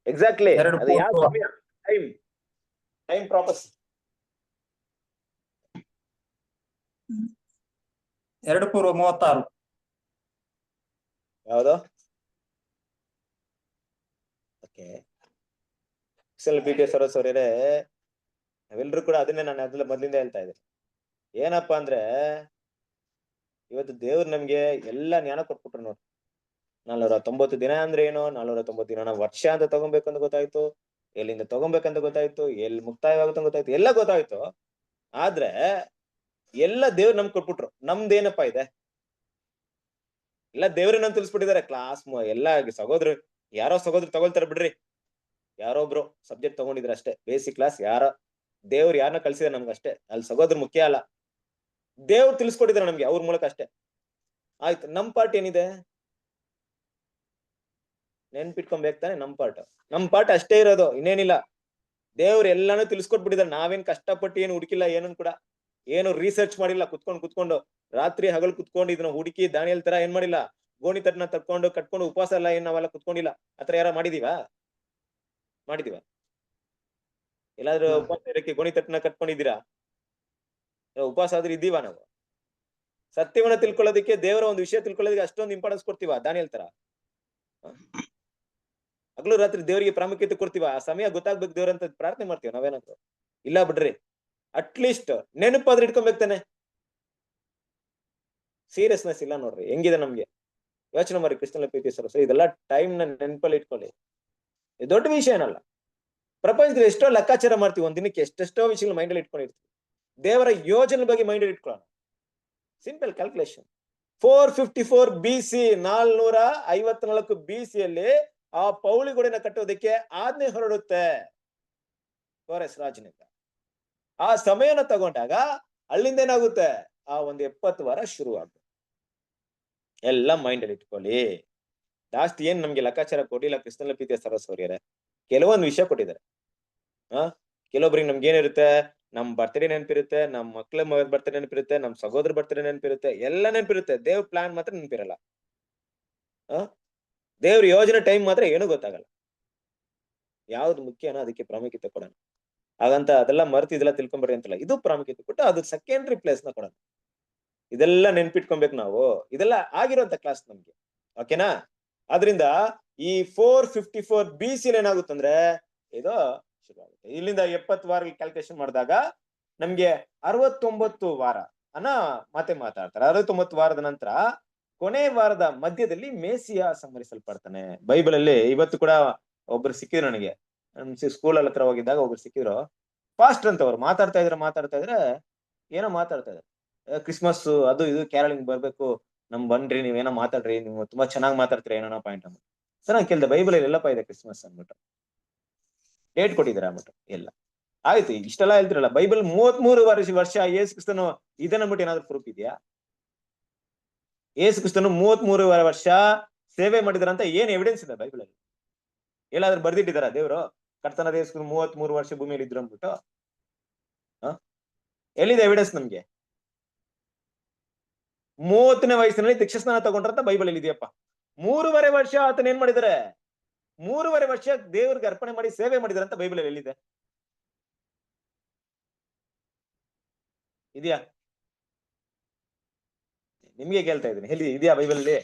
exactly. ಅದು ಯಾವ ಸಮಯ? ಟೈಮ್ ಪ್ರಾಪಸ್ 2:36. ಯಾವುದು? ಓಕೆ, ಸರಸ್ವರೇ, ನಾವೆಲ್ಲರೂ ಕೂಡ ಅದನ್ನೇ ನಾನು ಅದೆಲ್ಲ ಮೊದಲಿಂದ ಹೇಳ್ತಾ ಇದ್ದೆ. ಏನಪ್ಪಾ ಅಂದ್ರೆ, ಇವತ್ತು ದೇವ್ರು ನಮ್ಗೆ ಎಲ್ಲಾ ಜ್ಞಾನ ಕೊಟ್ಬಿಟ್ರು ನೋಡಿ. 490 ದಿನ ಅಂದ್ರೆ ಏನು, 490 ದಿನ ವರ್ಷ ಅಂತ ತಗೊಬೇಕಂತ ಗೊತ್ತಾಯ್ತು, ಎಲ್ಲಿಂದ ತಗೊಬೇಕಂತ ಗೊತ್ತಾಯ್ತು, ಎಲ್ಲಿ ಮುಕ್ತಾಯವಾಗುತ್ತೆ ಗೊತ್ತಾಯ್ತು, ಎಲ್ಲ ಗೊತ್ತಾಯ್ತು. ಆದ್ರೆ ಎಲ್ಲ ದೇವ್ರು ನಮ್ಗೆ ಕೊಟ್ಬಿಟ್ರು. ನಮ್ದೇನಪ್ಪಾ ಇದೆ? ಎಲ್ಲ ದೇವ್ರ ನಮ್ ತಿಳಿಸ್ಬಿಟ್ಟಿದ್ದಾರೆ. ಕ್ಲಾಸ್ ಎಲ್ಲ ಸಹೋದ್ರು, ಯಾರೋ ಸಹೋದ್ರು ತಗೊಳ್ತಾರೆ ಬಿಡ್ರಿ, ಯಾರೋ ಒಬ್ರು ಸಬ್ಜೆಕ್ಟ್ ತಗೊಂಡಿದ್ರೆ ಅಷ್ಟೇ, ಬೇಸಿಕ್ ಕ್ಲಾಸ್. ದೇವ್ರು ಯಾರನ್ನ ಕಳ್ಸಿದಾರೆ ನಮ್ಗೆ ಅಷ್ಟೇ, ಅಲ್ಲಿ ಸಹೋದ್ರ ಮುಖ್ಯ ಅಲ್ಲ, ದೇವ್ರು ತಿಳಿಸ್ಕೊಟ್ಟಿದ್ದಾರೆ ನಮ್ಗೆ ಅವ್ರ ಮೂಲಕ ಅಷ್ಟೇ. ಆಯ್ತು, ನಮ್ ಪಾರ್ಟ್ ಏನಿದೆ ನೆನ್ಪಿಟ್ಕೊಬೇಕು ತಾನೆ. ನಮ್ ಪಾರ್ಟ್ ಅಷ್ಟೇ ಇರೋದು, ಇನ್ನೇನಿಲ್ಲ. ದೇವ್ರು ಎಲ್ಲಾನು ತಿಳಿಸ್ಕೊಟ್ಬಿಟ್ಟಿದ್ದಾರೆ. ನಾವೇನ್ ಕಷ್ಟಪಟ್ಟು ಏನು ಹುಡುಕಿಲ್ಲ, ಏನನ್ ಕೂಡ ಏನು ರಿಸರ್ಚ್ ಮಾಡಿಲ್ಲ. ಕುತ್ಕೊಂಡು ರಾತ್ರಿ ಹಗಲು ಕುತ್ಕೊಂಡು ಇದನ್ನ ಹುಡುಕಿ ದಾನಿಯೇಲ್ ತರ ಏನ್ ಮಾಡಿಲ್ಲ, ಗೋಣಿ ತಟ್ಟನ ಕಟ್ಕೊಂಡು ಉಪವಾಸ ಎಲ್ಲ ಏನ್ ನಾವೆಲ್ಲ ಕುತ್ಕೊಂಡಿಲ್ಲ. ಆತರ ಯಾರ ಮಾಡಿದೀವ? ಎಲ್ಲಾದ್ರೂ ಉಪವಾಸ ಇರಕ್ಕೆ ಗೋಣಿ ತಟ್ಟನ ಕಟ್ಕೊಂಡಿದ್ದೀರಾ? ಉಪವಾಸ ಆದ್ರೂ ಇದ್ದೀವ ನಾವು? ಸತ್ಯವನ್ನ ತಿಳ್ಕೊಳ್ಳೋದಕ್ಕೆ, ದೇವರ ಒಂದು ವಿಷಯ ತಿಳ್ಕೊಳ್ಳೋದಕ್ಕೆ ಅಷ್ಟೊಂದು ಇಂಪಾರ್ಟೆನ್ಸ್ ಕೊಡ್ತೀವ ದಾನಿಯೇಲ್ ತರ? ಹಗಲು ರಾತ್ರಿ ದೇವರಿಗೆ ಪ್ರಾಮುಖ್ಯತೆ ಕೊಡ್ತೀವ? ಆ ಸಮಯ ಗೊತ್ತಾಗ್ಬೇಕು ದೇವ್ರಂತ ಪ್ರಾರ್ಥನೆ ಮಾಡ್ತೀವ ನಾವೇನಾದ್ರು? ಇಲ್ಲ ಬಿಡ್ರಿ. ಅಟ್ಲೀಸ್ಟ್ ನೆನಪಾದ್ರೆ ಇಟ್ಕೊಬೇಕು ತಾನೆ. ಸೀರಿಯಸ್ನೆಸ್ ಇಲ್ಲ ನೋಡ್ರಿ ಹೆಂಗಿದೆ ನಮ್ಗೆ. ಯೋಚನೆ ಮಾಡಿ ಕ್ರಿಸ್ತನ ಪ್ರೀತಿ ಸರ್, ಇದೆಲ್ಲ ಟೈಮ್ ನ ನೆನಪಲ್ಲಿ ಇಟ್ಕೊಳ್ಳಿ. ಇದು ದೊಡ್ಡ ವಿಷಯ ಏನಲ್ಲ. ಪ್ರಪಂಚದಲ್ಲಿ ಎಷ್ಟೋ ಲೆಕ್ಕಾಚಾರ ಮಾಡ್ತೀವಿ, ಒಂದ್ ದಿನಕ್ಕೆ ಎಷ್ಟೆಷ್ಟೋ ವಿಷಯಗಳು ಮೈಂಡಲ್ಲಿ ಇಟ್ಕೊಂಡಿರ್ತೀವಿ. ದೇವರ ಯೋಜನೆ ಬಗ್ಗೆ ಮೈಂಡಲ್ಲಿ ಇಟ್ಕೊಳ್ಳೋಣ. Simple calculation. 454 BC, 454 BC ಯಲ್ಲಿ ಆ ಪೌಳಿಗೋಡೆನ ಕಟ್ಟೋದಕ್ಕೆ ಆಜ್ಞೆ ಹೊರಡುತ್ತೆ ಕೋರೆಸ್ ರಾಜನಿಂದ. ಆ ಸಮಯನ ತಗೊಂಡಾಗ ಅಲ್ಲಿಂದ ಏನಾಗುತ್ತೆ, ಆ ಒಂದು 70 ವಾರ ಶುರುವಾಗುತ್ತೆ. ಎಲ್ಲ ಮೈಂಡ್ ಅಲ್ಲಿ ಇಟ್ಕೊಳ್ಳಿ. ಜಾಸ್ತಿ ಏನ್ ನಮ್ಗೆ ಲೆಕ್ಕಾಚಾರ ಕೊಟ್ಟಿಲ್ಲ ಕ್ರಿಸ್ತನ ಪ್ರೀತಿಯ ಸರಸ್ವರಿಯರೇ. ಕೆಲವೊಂದು ವಿಷಯ ಕೊಟ್ಟಿದ್ದಾರೆ. ಕೆಲವೊಬ್ರಿಗೆ ನಮ್ಗೆ ಏನಿರುತ್ತೆ, ನಮ್ ಬರ್ತಡೇ ನೆನಪಿರುತ್ತೆ, ನಮ್ ಮಕ್ಳ ಬರ್ತಡೇ ನೆನಪಿರುತ್ತೆ, ನಮ್ ಸಹೋದರ ಬರ್ತಡೇ ನೆನಪಿರುತ್ತೆ, ಎಲ್ಲ ನೆನಪಿರುತ್ತೆ. ದೇವ್ರ ಪ್ಲಾನ್ ಮಾತ್ರ ನೆನಪಿರಲ್ಲ. ದೇವ್ರ ಯೋಜನೆ ಟೈಮ್ ಮಾತ್ರ ಏನೂ ಗೊತ್ತಾಗಲ್ಲ. ಯಾವ್ದು ಮುಖ್ಯನೋ ಅದಕ್ಕೆ ಪ್ರಾಮುಖ್ಯತೆ ಕೊಡೋಣ. ಹಾಗಂತ ಅದೆಲ್ಲ ಮರ್ತು ಇದೆಲ್ಲ ತಿಳ್ಕೊಂಬರ್ರಿ ಅಂತಲ್ಲ, ಇದು ಪ್ರಾಮುಖ್ಯತೆ ಕೊಟ್ಟು ಅದು ಸೆಕೆಂಡ್ರಿ ಪ್ಲೇಸ್ ನ ಕೊಡೋಣ. ಇದೆಲ್ಲ ನೆನ್ಪಿಟ್ಕೊಬೇಕು ನಾವು. ಇದೆಲ್ಲ ಆಗಿರುವಂತ ಕ್ಲಾಸ್ ನಮ್ಗೆ, ಓಕೆನಾ? ಆದ್ರಿಂದ ಈ 454 BC ಏನಾಗುತ್ತಂದ್ರೆ ಇದು ಶುರುವಾಗುತ್ತೆ. ಇಲ್ಲಿಂದ 70 ವಾರ ಕ್ಯಾಲ್ಕುಲೇಷನ್ ಮಾಡಿದಾಗ ನಮ್ಗೆ 69 ವಾರ ಅನ್ನ ಮತ್ತೆ ಮಾತಾಡ್ತಾರೆ. 69 ವಾರದ ನಂತರ ಕೊನೆ ವಾರದ ಮಧ್ಯದಲ್ಲಿ ಮೇಸಿಯ ಸಂಹರಿಸಲ್ಪಡ್ತಾನೆ. ಬೈಬಲ್ ಅಲ್ಲಿ ಇವತ್ತು ಕೂಡ ಒಬ್ರು ಸಿಕ್ಕಿದ್ರು ನನಗೆ, ಸ್ಕೂಲ್ ಹತ್ರ ಹೋಗಿದ್ದಾಗ ಒಬ್ರು ಸಿಕ್ಕಿದ್ರು. ಫಾಸ್ಟ್ ಅಂತ ಅವ್ರು ಮಾತಾಡ್ತಾ ಇದ್ರೆ ಏನೋ ಮಾತಾಡ್ತಾ ಇದ್ದಾರೆ, ಕ್ರಿಸ್ಮಸ್ ಅದು ಇದು ಕ್ಯಾರಲಿಂಗ್ ಬರ್ಬೇಕು, ಬನ್ರಿ ನೀವೇನೋ ಮಾತಾಡ್ರಿ, ನೀವು ತುಂಬಾ ಚೆನ್ನಾಗಿ ಮಾತಾಡ್ತೀರಿ ಏನೋ ಪಾಯಿಂಟ್ ಅಂದ್ಬಿಟ್ಟು. ಸರ್ ನಾನು ಕೇಳ್ದೆ, ಬೈಬಲ್ ಎಲ್ಲಪ್ಪ ಇದೆ ಕ್ರಿಸ್ಮಸ್ ಅಂದ್ಬಿಟ್ಟು, ಡೇಟ್ ಕೊಟ್ಟಿದ್ದಾರೆ ಅಂದ್ಬಿಟ್ಟು. ಎಲ್ಲ ಆಯ್ತು, ಇಷ್ಟೆಲ್ಲ ಹೇಳ್ತಿರಲ್ಲ, ಬೈಬಲ್ 33 ವರ್ಷ ಯೇಸು ಕ್ರಿಸ್ತನು ಇದನ್ನಬಿಟ್ಟು ಏನಾದ್ರು ಪ್ರೂಫ್ ಇದೆಯಾ? ಯೇಸು ಕ್ರಿಸ್ತನು 33 ವರ್ಷ ಸೇವೆ ಮಾಡಿದಾರ ಅಂತ ಏನ್ ಎವಿಡೆನ್ಸ್ ಇದೆ ಬೈಬಲ್ ಅಲ್ಲಿ? ಎಲ್ಲಾದ್ರೂ ಬರ್ದಿಟ್ಟಿದಾರ ದೇವ್ರು ಕರ್ತನಾದ ಯೇಸು 33 ವರ್ಷ ಭೂಮಿಯಲ್ಲಿ ಇದ್ರು ಅಂದ್ಬಿಟ್ಟು? ಎಲ್ಲಿದೆ ಎವಿಡೆನ್ಸ್ ನಮ್ಗೆ? 30ನೇ ವಯಸ್ಸಿನಲ್ಲಿ ದೀಕ್ಷಾಸ್ನಾನ ತಗೊಂಡ್ರಂತ ಬೈಬಲ್ ಅಲ್ಲಿ ಇದೆಯಪ್ಪ. 3.5 ವರ್ಷ ಆತನ ಏನ್ ಮಾಡಿದಾರೆ? 3.5 ವರ್ಷ ದೇವ್ರಿಗೆ ಅರ್ಪಣೆ ಮಾಡಿ ಸೇವೆ ಮಾಡಿದಾರಂತ ಬೈಬಲ್ ಅಲ್ಲಿ ಎಲ್ಲಿದೆ? ಇದೆಯಾ? ನಿಮ್ಗೆ ಕೇಳ್ತಾ ಇದ್ದೀನಿ, ಎಲ್ಲಿ ಇದೆಯಾ ಬೈಬಲ್ ಅಲ್ಲಿ?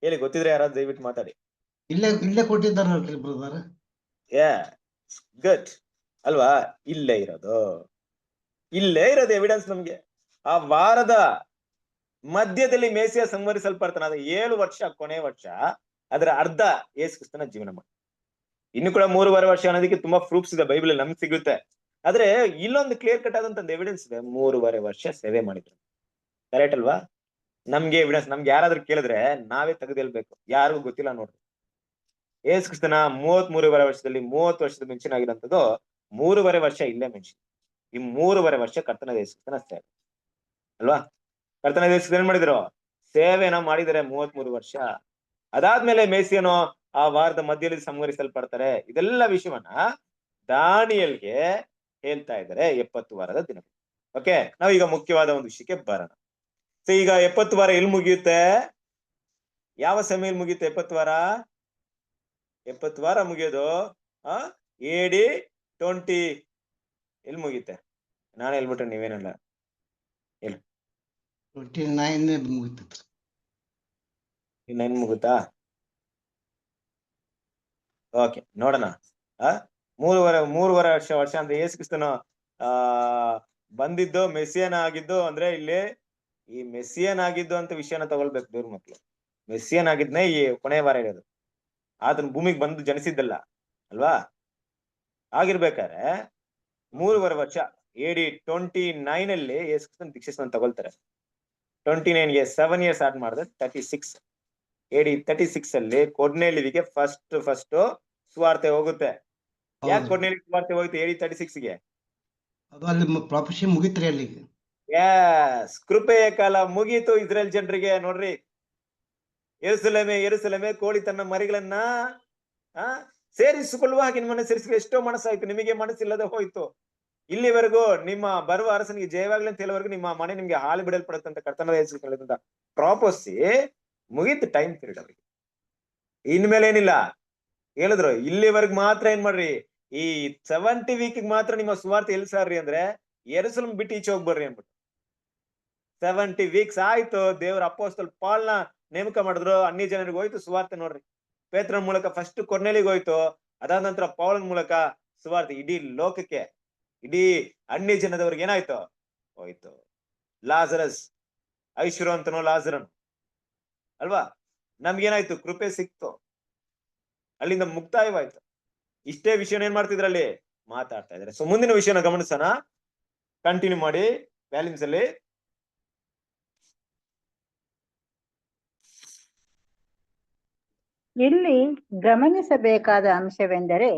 ಹೇಳಿ, ಗೊತ್ತಿದ್ರೆ ಯಾರಾದ್ರೂ ದಯವಿಟ್ಟು ಮಾತಾಡಿ. ಇಲ್ಲೇ ಕೊಟ್ಟಿದ್ದಾರಲ್ರಿ ಬ್ರದರ್. ಗುಡ್ ಅಲ್ವಾ? ಇಲ್ಲೇ ಇರೋದು ಎವಿಡೆನ್ಸ್ ನಮ್ಗೆ. ಆ ವಾರದ ಮಧ್ಯದಲ್ಲಿ ಮೇಸಿಯ ಸಂಹರಿಸಲ್ಪಡ್ತಾನೆ. ಅದು 7 ವರ್ಷ, ಕೊನೆ ವರ್ಷ, ಅದರ ಅರ್ಧ ಯೇಸು ಕ್ರಿಸ್ತನ ಜೀವನ ಮಾಡಿ. ಇನ್ನು ಕೂಡ 3.5 ವರ್ಷ ಅನ್ನೋದಕ್ಕೆ ತುಂಬಾ ಪ್ರೂಫ್ಸ್ ಇದೆ ಬೈಬಲ್ ನಮ್ಗೆ ಸಿಗುತ್ತೆ. ಆದ್ರೆ ಇಲ್ಲೊಂದು ಕ್ಲಿಯರ್ ಕಟ್ ಆದಂತ ಎವಿಡೆನ್ಸ್ ಇದೆ, 3.5 ವರ್ಷ ಸೇವೆ ಮಾಡಿದ್ರು. ಕರೆಕ್ಟ್ ಅಲ್ವಾ? ನಮ್ಗೆ ಎವಿಡೆನ್ಸ್, ನಮ್ಗೆ ಯಾರಾದ್ರೂ ಕೇಳಿದ್ರೆ ನಾವೇ ತೆಗೆದೇಳ್ಬೇಕು, ಯಾರಿಗೂ ಗೊತ್ತಿಲ್ಲ ನೋಡ್ರಿ. ಯೇಸು ಕ್ರಿಸ್ತನ 33.5 ವರ್ಷದಲ್ಲಿ 30 ವರ್ಷದ ಮೆಂಷನಾಗಿರೋಂಥದ್ದು 3.5 ವರ್ಷ ಇಲ್ಲೇ ಮೆನ್ಷನ್. ಈ 3.5 ವರ್ಷ ಕರ್ತನಾದ ಯೇಸು ಕ್ರಿಸ್ತನ ಸೇವೆ ಅಲ್ವಾ? ಕರ್ತನಾದ ಯೇಸು ಕ್ರಿಸ್ತ ಏನ್ ಮಾಡಿದ್ರು? ಸೇವೆನ ಮಾಡಿದರೆ 33 ವರ್ಷ. ಅದಾದ್ಮೇಲೆ ಮೇಸಿಯನು ಆ ವಾರದ ಮಧ್ಯದಲ್ಲಿ ಸಂಹರಿಸಲ್ಪಡ್ತಾರೆ. ಇದೆಲ್ಲ ವಿಷಯವನ್ನ ದಾನಿಯೇಲಗೆ ಹೇಳ್ತಾ ಇದ್ದಾರೆ 70 ವಾರದ ದಿನ. ಓಕೆ, ನಾವೀಗ ಮುಖ್ಯವಾದ ಒಂದು ವಿಷಯಕ್ಕೆ ಬರೋಣ. ಸೊ ಈಗ 70 ವಾರ ಎಲ್ಲಿ ಮುಗಿಯುತ್ತೆ? ಯಾವ ಸಮಯದಲ್ಲಿ ಮುಗಿಯುತ್ತೆ 70 ವಾರ? 70 ವಾರ ಮುಗಿಯೋದು AD 20 ಎಲ್ಲಿ ಮುಗಿಯುತ್ತೆ? ನಾನು ಹೇಳ್ಬಿಟ್ರೆ ನೀವೇನಲ್ಲ 29 ಮುಗಿತೈತಿ. 9 ಮುಗುತ್ತಾ? ಓಕೆ, ನೋಡೋಣ. 3.5 ವರ್ಷ ಅಂದ್ರೆ ಯೇಸು ಕ್ರಿಸ್ತನು ಬಂದಿದ್ದು ಮೆಸ್ಸಿಯನ್ ಆಗಿದ್ದು ಅಂದ್ರೆ ಇಲ್ಲಿ ಈ ಮೆಸ್ಸಿಯನ್ ಆಗಿದ್ದು ಅಂತ ವಿಷಯನ ತಗೊಳ್ಬೇಕು ದೇವ್ರ ಮಕ್ಳು. ಮೆಸ್ಸಿಯನ್ ಆಗಿದ್ನೇ ಈ ಕೊನೆಯ ವಾರ ಇರೋದು. ಆತನ ಭೂಮಿಗೆ ಬಂದು ಜನಿಸಿದ್ದಲ್ಲ ಅಲ್ವಾ? ಆಗಿರ್ಬೇಕಾದ್ರೆ 3.5 ವರ್ಷ AD 29 ಅಲ್ಲಿ ಯೇಸು ಕ್ರಿಸ್ತನ ದೀಕ್ಷೆನ ತಗೊಳ್ತಾರೆ. 29ಗೆ 7 years ಆಡ್ ಮಾಡಿದ್ರೆ 36. AD 36 ಅಲ್ಲಿ ಕೊರ್ನೇಲಿಯನಿಗೆ ಫಸ್ಟ್ ಸುವಾರ್ತೆ ಹೋಗುತ್ತೆ. ಯಾಕೆ ಕೊರ್ನೇಲಿಯನಿಗೆ ಸುವಾರ್ತೆ ಹೋಯ್ತು AD 36ಗೆ? ಅದು ಅಲ್ಲಿ ಪ್ರಾಫೆಸಿ ಮುಗಿತ್ರಿ ಅಲ್ಲಿಗೆ. ಕೃಪೆಯ ಕಾಲ ಮುಗೀತು ಇಸ್ರೇಲ್ ಜನರಿಗೆ. ನೋಡ್ರಿ, ಯೆರೂಸಲೇಮೇ ಕೋಳಿ ತನ್ನ ಮರಿಗಳನ್ನ ಸೇರಿಸಿಕೊಳ್ಳುವ ಹಾಗೆ ನಿಮ್ಮನ್ನ ಸೇರಿಸಿ ಎಷ್ಟೋ ಮನಸ್ಸಾಯ್ತು, ನಿಮಗೆ ಮನಸ್ಸಿಲ್ಲದೆ ಹೋಯ್ತು. ಇಲ್ಲಿವರೆಗೂ ನಿಮ್ಮ ಬರುವ ಅರಸನಿಗೆ ಜಯವಾಗ್ಲಿ ಅಂತ ಹೇಳುವವರೆಗೂ ನಿಮ್ಮ ಮನೆ ನಿಮ್ಗೆ ಹಾಲು ಬಿಡಲ್ಪಡುತ್ತೆ ಅಂತ ಕರ್ತನಾದ ಯೇಸು ಹೇಳಿದಂತ ಪ್ರಾಪಸಿ ಮುಗೀತು. ಟೈಮ್ ಪೀರಿಯಡ್ ಅವರಿಗೆ ಇನ್ಮೇಲೆ ಏನಿಲ್ಲ ಹೇಳಿದ್ರು. ಇಲ್ಲಿವರೆಗೂ ಮಾತ್ರ ಏನ್ ಮಾಡ್ರಿ, ಈ 70 week ಮಾತ್ರ ನಿಮ್ಮ ಸುವಾರ್ತೆ ಎಲ್ಲಿ ಸಾರ್ರಿ ಅಂದ್ರೆ ಯೆರೂಸಲೇಮ್ ಬಿಟ್ಟು ಈಚೆ ಹೋಗ್ಬರ್ರಿ ಅನ್ಬಿಟ್ಟು 70 weeks ಆಯ್ತು. ದೇವ್ರ ಅಪೊಸ್ತಲ ಪಾಲ್ನ ನೇಮಕ ಮಾಡಿದ್ರು. ಅನ್ಯ ಜನರಿಗೆ ಹೋಯ್ತು ಸುವಾರ್ತೆ. ನೋಡ್ರಿ, ಪೇತ್ರನ ಮೂಲಕ ಫಸ್ಟ್ ಕೊರ್ನೇಲಿಗೆ ಹೋಯ್ತು. ಅದಾದ ನಂತರ ಪೌಲನ ಮೂಲಕ ಸುವಾರ್ತೆ ಇಡೀ ಲೋಕಕ್ಕೆ, ಇಡೀ ಅನ್ಯ ಜನದವ್ರಿಗೆ ಏನಾಯ್ತು? ಹೋಯ್ತು. ಲಾಜರಸ್, ಐಶ್ವರ್ಯವಂತನೋ ಲಾಜರನ್ ಅಲ್ವಾ? ನಮ್ಗೇನಾಯ್ತು? ಕೃಪೆ ಸಿಕ್ತು, ಅಲ್ಲಿಂದ ಮುಕ್ತಾಯವಾಯ್ತು. ಇಷ್ಟೇ ವಿಷಯನ ಏನ್ ಮಾಡ್ತಿದ್ರಲ್ಲಿ ಮಾತಾಡ್ತಾ ಇದಾರೆ. ಸೊ ಮುಂದಿನ ವಿಷಯನ ಗಮನಿಸೋಣ. ಕಂಟಿನ್ಯೂ ಮಾಡಿ ವ್ಯಾಲ್ಯೂಮ್ಸ್ ಅಲ್ಲಿ. ಇಲ್ಲಿ ಗಮನಿಸಬೇಕಾದ ಅಂಶವೆಂದರೆ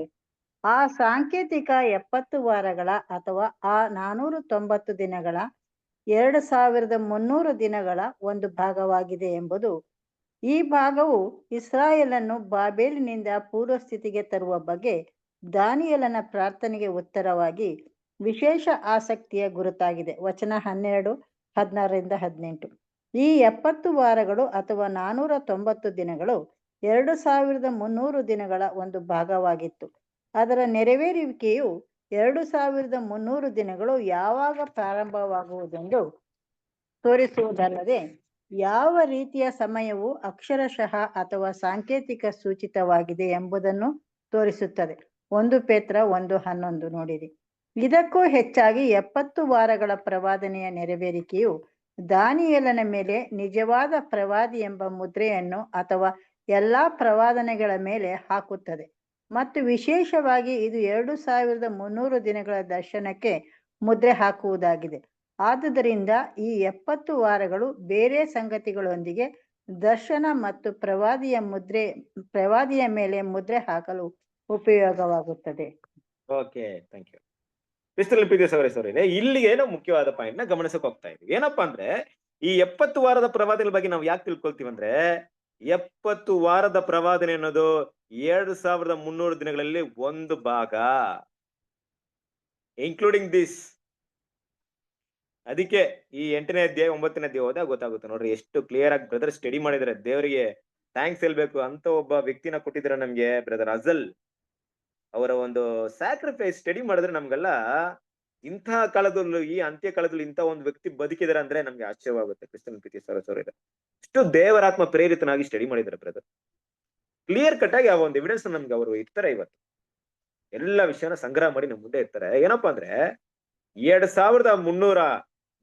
ಆ ಸಾಂಕೇತಿಕ 70 ವಾರಗಳ ಅಥವಾ ಆ 490 ದಿನಗಳ 2300 ದಿನಗಳ ಒಂದು ಭಾಗವಾಗಿದೆ ಎಂಬುದು. ಈ ಭಾಗವು ಇಸ್ರಾಯೇಲನ್ನು ಬಾಬೇಲಿನಿಂದ ಪೂರ್ವಸ್ಥಿತಿಗೆ ತರುವ ಬಗ್ಗೆ ದಾನಿಯೇಲನ ಪ್ರಾರ್ಥನೆಗೆ ಉತ್ತರವಾಗಿ ವಿಶೇಷ ಆಸಕ್ತಿಯ ಗುರುತಾಗಿದೆ. ವಚನ 12, 16-18. ಈ 70 ವಾರಗಳು ಅಥವಾ 490 ದಿನಗಳು 2300 ದಿನಗಳ ಒಂದು ಭಾಗವಾಗಿತ್ತು. ಅದರ ನೆರವೇರುವಿಕೆಯು 2300 ದಿನಗಳು ಯಾವಾಗ ಪ್ರಾರಂಭವಾಗುವುದೆಂದು ತೋರಿಸುವುದಲ್ಲದೆ ಯಾವ ರೀತಿಯ ಸಮಯವು ಅಕ್ಷರಶಃ ಅಥವಾ ಸಾಂಕೇತಿಕ ಸೂಚಿತವಾಗಿದೆ ಎಂಬುದನ್ನು ತೋರಿಸುತ್ತದೆ. 1 ಪೇತ್ರ 1:11 ನೋಡಿರಿ. ಇದಕ್ಕೂ ಹೆಚ್ಚಾಗಿ 70 ವಾರಗಳ ಪ್ರವಾದನೆಯ ನೆರವೇರಿಕೆಯು ದಾನಿಯೇಲನ ಮೇಲೆ ನಿಜವಾದ ಪ್ರವಾದಿ ಎಂಬ ಮುದ್ರೆಯನ್ನು ಅಥವಾ ಎಲ್ಲಾ ಪ್ರವಾದನೆಗಳ ಮೇಲೆ ಹಾಕುತ್ತದೆ ಮತ್ತು ವಿಶೇಷವಾಗಿ ಇದು 2300 ದಿನಗಳ ದರ್ಶನಕ್ಕೆ ಮುದ್ರೆ ಹಾಕುವುದಾಗಿದೆ. ಆದುದರಿಂದ ಈ 70 ವಾರಗಳು ಬೇರೆ ಸಂಗತಿಗಳೊಂದಿಗೆ ದರ್ಶನ ಮತ್ತು ಪ್ರವಾದಿಯ ಮೇಲೆ ಮುದ್ರೆ ಹಾಕಲು ಉಪಯೋಗವಾಗುತ್ತದೆ. Okay, thank you. ಕ್ರಿಸ್ತನಲ್ಲಿ ಪ್ರೀತಿಯ ಸಹೋದರರೇ, ಇಲ್ಲಿಗೆ ಏನೋ ಮುಖ್ಯವಾದ ಪಾಯಿಂಟ್ ನ ಗಮನಿಸಕ್ ಹೋಗ್ತಾ ಇದೀವಿ. ಏನಪ್ಪಾ ಅಂದ್ರೆ ಈ 70 ವಾರದ ಪ್ರವಾದನೆಗಳ ಬಗ್ಗೆ ನಾವು ಯಾಕೆ ತಿಳ್ಕೊಳ್ತೀವಿ ಅಂದ್ರೆ 70 ವಾರದ ಪ್ರವಾದನೆ ಅನ್ನೋದು 2300 ದಿನಗಳಲ್ಲಿ ಒಂದು ಭಾಗ, ಇನ್ಕ್ಲೂಡಿಂಗ್ ದಿಸ್. ಅದಕ್ಕೆ ಈ 8ನೇ ಅಧ್ಯಾಯ 9ನೇ ಅಧ್ಯಾಯ ಹೋದಾಗ ಗೊತ್ತಾಗುತ್ತೆ. ನೋಡ್ರಿ ಎಷ್ಟು ಕ್ಲಿಯರ್ ಆಗಿ ಬ್ರದರ್ ಸ್ಟಡಿ ಮಾಡಿದಾರೆ. ದೇವರಿಗೆ ಥ್ಯಾಂಕ್ಸ್ ಹೇಳ್ಬೇಕು. ಅಂತ ಒಬ್ಬ ವ್ಯಕ್ತಿನ ಕೊಟ್ಟಿದ್ದಾರೆ ನಮ್ಗೆ, ಬ್ರದರ್ ಅಜಲ್. ಅವರ ಒಂದು ಸ್ಯಾಕ್ರಿಫೈಸ್ ಸ್ಟಡಿ ಮಾಡಿದ್ರೆ ನಮ್ಗೆಲ್ಲ ಇಂತಹ ಕಾಲದಲ್ಲೂ, ಈ ಅಂತ್ಯ ಕಾಲದಲ್ಲಿ ಇಂಥ ಒಂದು ವ್ಯಕ್ತಿ ಬದುಕಿದಾರೆ ಅಂದ್ರೆ ನಮ್ಗೆ ಆಶ್ಚರ್ಯವಾಗುತ್ತೆ. ಕ್ರಿಸ್ತನ ಪ್ರೀತಿ ಸರಸವರಿದೆ ಇಷ್ಟು ದೇವರಾತ್ಮ ಪ್ರೇರಿತನಾಗಿ ಸ್ಟಡಿ ಮಾಡಿದ್ದಾರೆ ಬ್ರದರ್. ಕ್ಲಿಯರ್ ಕಟ್ ಆಗಿ ಆ ಒಂದು ಎವಿಡೆನ್ಸ್ ನಮ್ಗೆ ಅವರು ಇರ್ತಾರೆ. ಇವತ್ತು ಎಲ್ಲ ವಿಷಯನ ಸಂಗ್ರಹ ಮಾಡಿ ನಮ್ ಮುಂದೆ ಇರ್ತಾರೆ. ಏನಪ್ಪಾ ಅಂದ್ರೆ 2300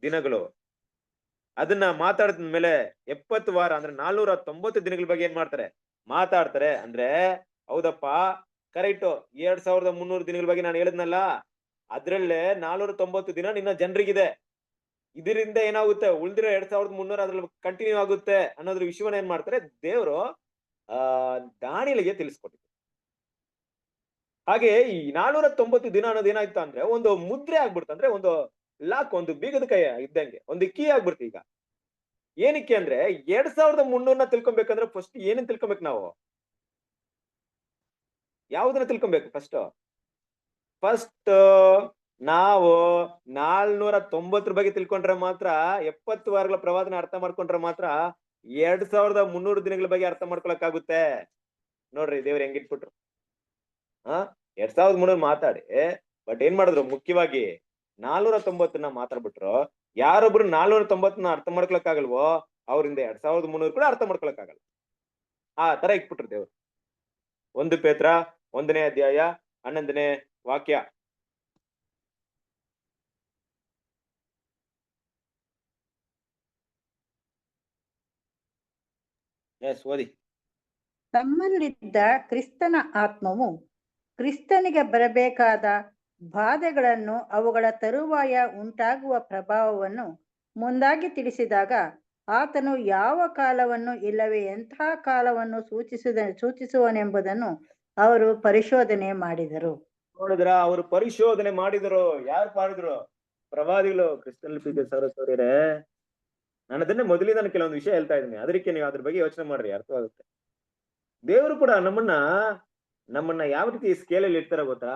ದಿನಗಳು ಅದನ್ನ ಮಾತಾಡಿದ ಮೇಲೆ 70 ವಾರ ಅಂದ್ರೆ 490 ದಿನಗಳ ಬಗ್ಗೆ ಏನ್ ಮಾಡ್ತಾರೆ? ಮಾತಾಡ್ತಾರೆ. ಅಂದ್ರೆ ಹೌದಪ್ಪ, ಕರೆಕ್ಟ್. 2300 ದಿನಗಳ ಬಗ್ಗೆ ನಾನು ಹೇಳಿದ್ನಲ್ಲ, ಅದ್ರಲ್ಲೇ 490 ದಿನ ನಿನ್ನ ಜನರಿಗಿದೆ. ಇದರಿಂದ ಏನಾಗುತ್ತೆ? ಉಳಿದಿರೋ 2300 ಅದ್ರಲ್ಲಿ ಕಂಟಿನ್ಯೂ ಆಗುತ್ತೆ ಅನ್ನೋದ್ರ ವಿಷಯವನ್ನ ಏನ್ ಮಾಡ್ತಾರೆ ದೇವರು ದಾನಿಯೇಲನಿಗೆ ತಿಳಿಸ್ಕೊಟ್ಟಿದ್ರು. ಹಾಗೆ ಈ 490 ದಿನ ಅನ್ನೋದು ಏನಾಯ್ತು ಅಂದ್ರೆ ಒಂದು ಮುದ್ರೆ ಆಗ್ಬಿಡ್ತು, ಅಂದ್ರೆ ಒಂದು ಲಾಕ್, ಒಂದು ಬೀಗದ ಕೈ ಇದ್ದಂಗೆ, ಒಂದು ಕೀ ಆಗ್ಬಿಡ್ತು ಈಗ. ಏನಕ್ಕೆ ಅಂದ್ರೆ 2300 ತಿಳ್ಕೊಬೇಕಂದ್ರೆ ಫಸ್ಟ್ ಏನೇನ್ ತಿಳ್ಕೊಬೇಕು ನಾವು? ಯಾವ್ದನ್ನ ತಿಳ್ಕೊಬೇಕು ಫಸ್ಟ್ ನಾವು 490 ಬಗ್ಗೆ ತಿಳ್ಕೊಂಡ್ರೆ ಮಾತ್ರ, 70 ವಾರಗಳ ಪ್ರವಾದನ ಅರ್ಥ ಮಾಡ್ಕೊಂಡ್ರೆ ಮಾತ್ರ 2300 ದಿನಗಳ ಬಗ್ಗೆ ಅರ್ಥ ಮಾಡ್ಕೊಳಕ್ಕಾಗುತ್ತೆ. ನೋಡ್ರಿ ದೇವ್ರು ಹೆಂಗಿಟ್ಬಿಟ್ರು. 2300 ಮಾತಾಡಿ, ಬಟ್ ಏನ್ ಮಾಡಿದ್ರು? ಮುಖ್ಯವಾಗಿ 490 ಮಾತಾಡ್ಬಿಟ್ರು. ಯಾರೊಬ್ರು 490 ಅರ್ಥ ಮಾಡ್ಕೊಳಕ್ಕಾಗಲ್ವೋ ಅವರಿಂದ 2300 ಕೂಡ ಅರ್ಥ ಮಾಡ್ಕೊಳಕ್ಕಾಗಲ್ಲ. ಆ ತರ ಇಟ್ಬಿಟ್ರು ದೇವ್ರು. 1 ಪೇತ್ರ 1ನೇ ಅಧ್ಯಾಯ 11ನೇ ವಾಕ್ಯ. ಓದಿ. ತಮ್ಮಲ್ಲಿದ್ದ ಕ್ರಿಸ್ತನ ಆತ್ಮವು ಕ್ರಿಸ್ತನಿಗೆ ಬರಬೇಕಾದ ಬಾಧೆಗಳನ್ನು, ಅವುಗಳ ತರುವಾಯ ಉಂಟಾಗುವ ಪ್ರಭಾವವನ್ನು ಮುಂದಾಗಿ ತಿಳಿಸಿದಾಗ ಆತನು ಯಾವ ಕಾಲವನ್ನು ಇಲ್ಲವೇ ಎಂತಹ ಕಾಲವನ್ನು ಸೂಚಿಸುವನೆಂಬುದನ್ನು ಅವರು ಪರಿಶೋಧನೆ ಮಾಡಿದರು. ನೋಡಿದ್ರ? ಅವರು ಪರಿಶೋಧನೆ ಮಾಡಿದರು. ಯಾರು ಮಾಡಿದ್ರು? ಪ್ರವಾದಿಗಳು. ಕ್ರಿಸ್ತನಲ್ಲಿ ಪ್ರೀತಿಯ ಸಹೋದರರೇ, ನಾನು ಅದನ್ನೇ ಮೊದಲಿಂದ ನಾನು ಕೆಲವೊಂದು ವಿಷಯ ಹೇಳ್ತಾ ಇದ್ದೀನಿ, ಅದಕ್ಕೆ ನೀವು ಅದ್ರ ಬಗ್ಗೆ ಯೋಚನೆ ಮಾಡ್ರಿ, ಅರ್ಥವಾಗುತ್ತೆ. ದೇವರು ಕೂಡ ನಮ್ಮನ್ನ ಯಾವ ರೀತಿ ಸ್ಕೇಲಲ್ಲಿ ಇರ್ತಾರೆ ಗೊತ್ತಾ?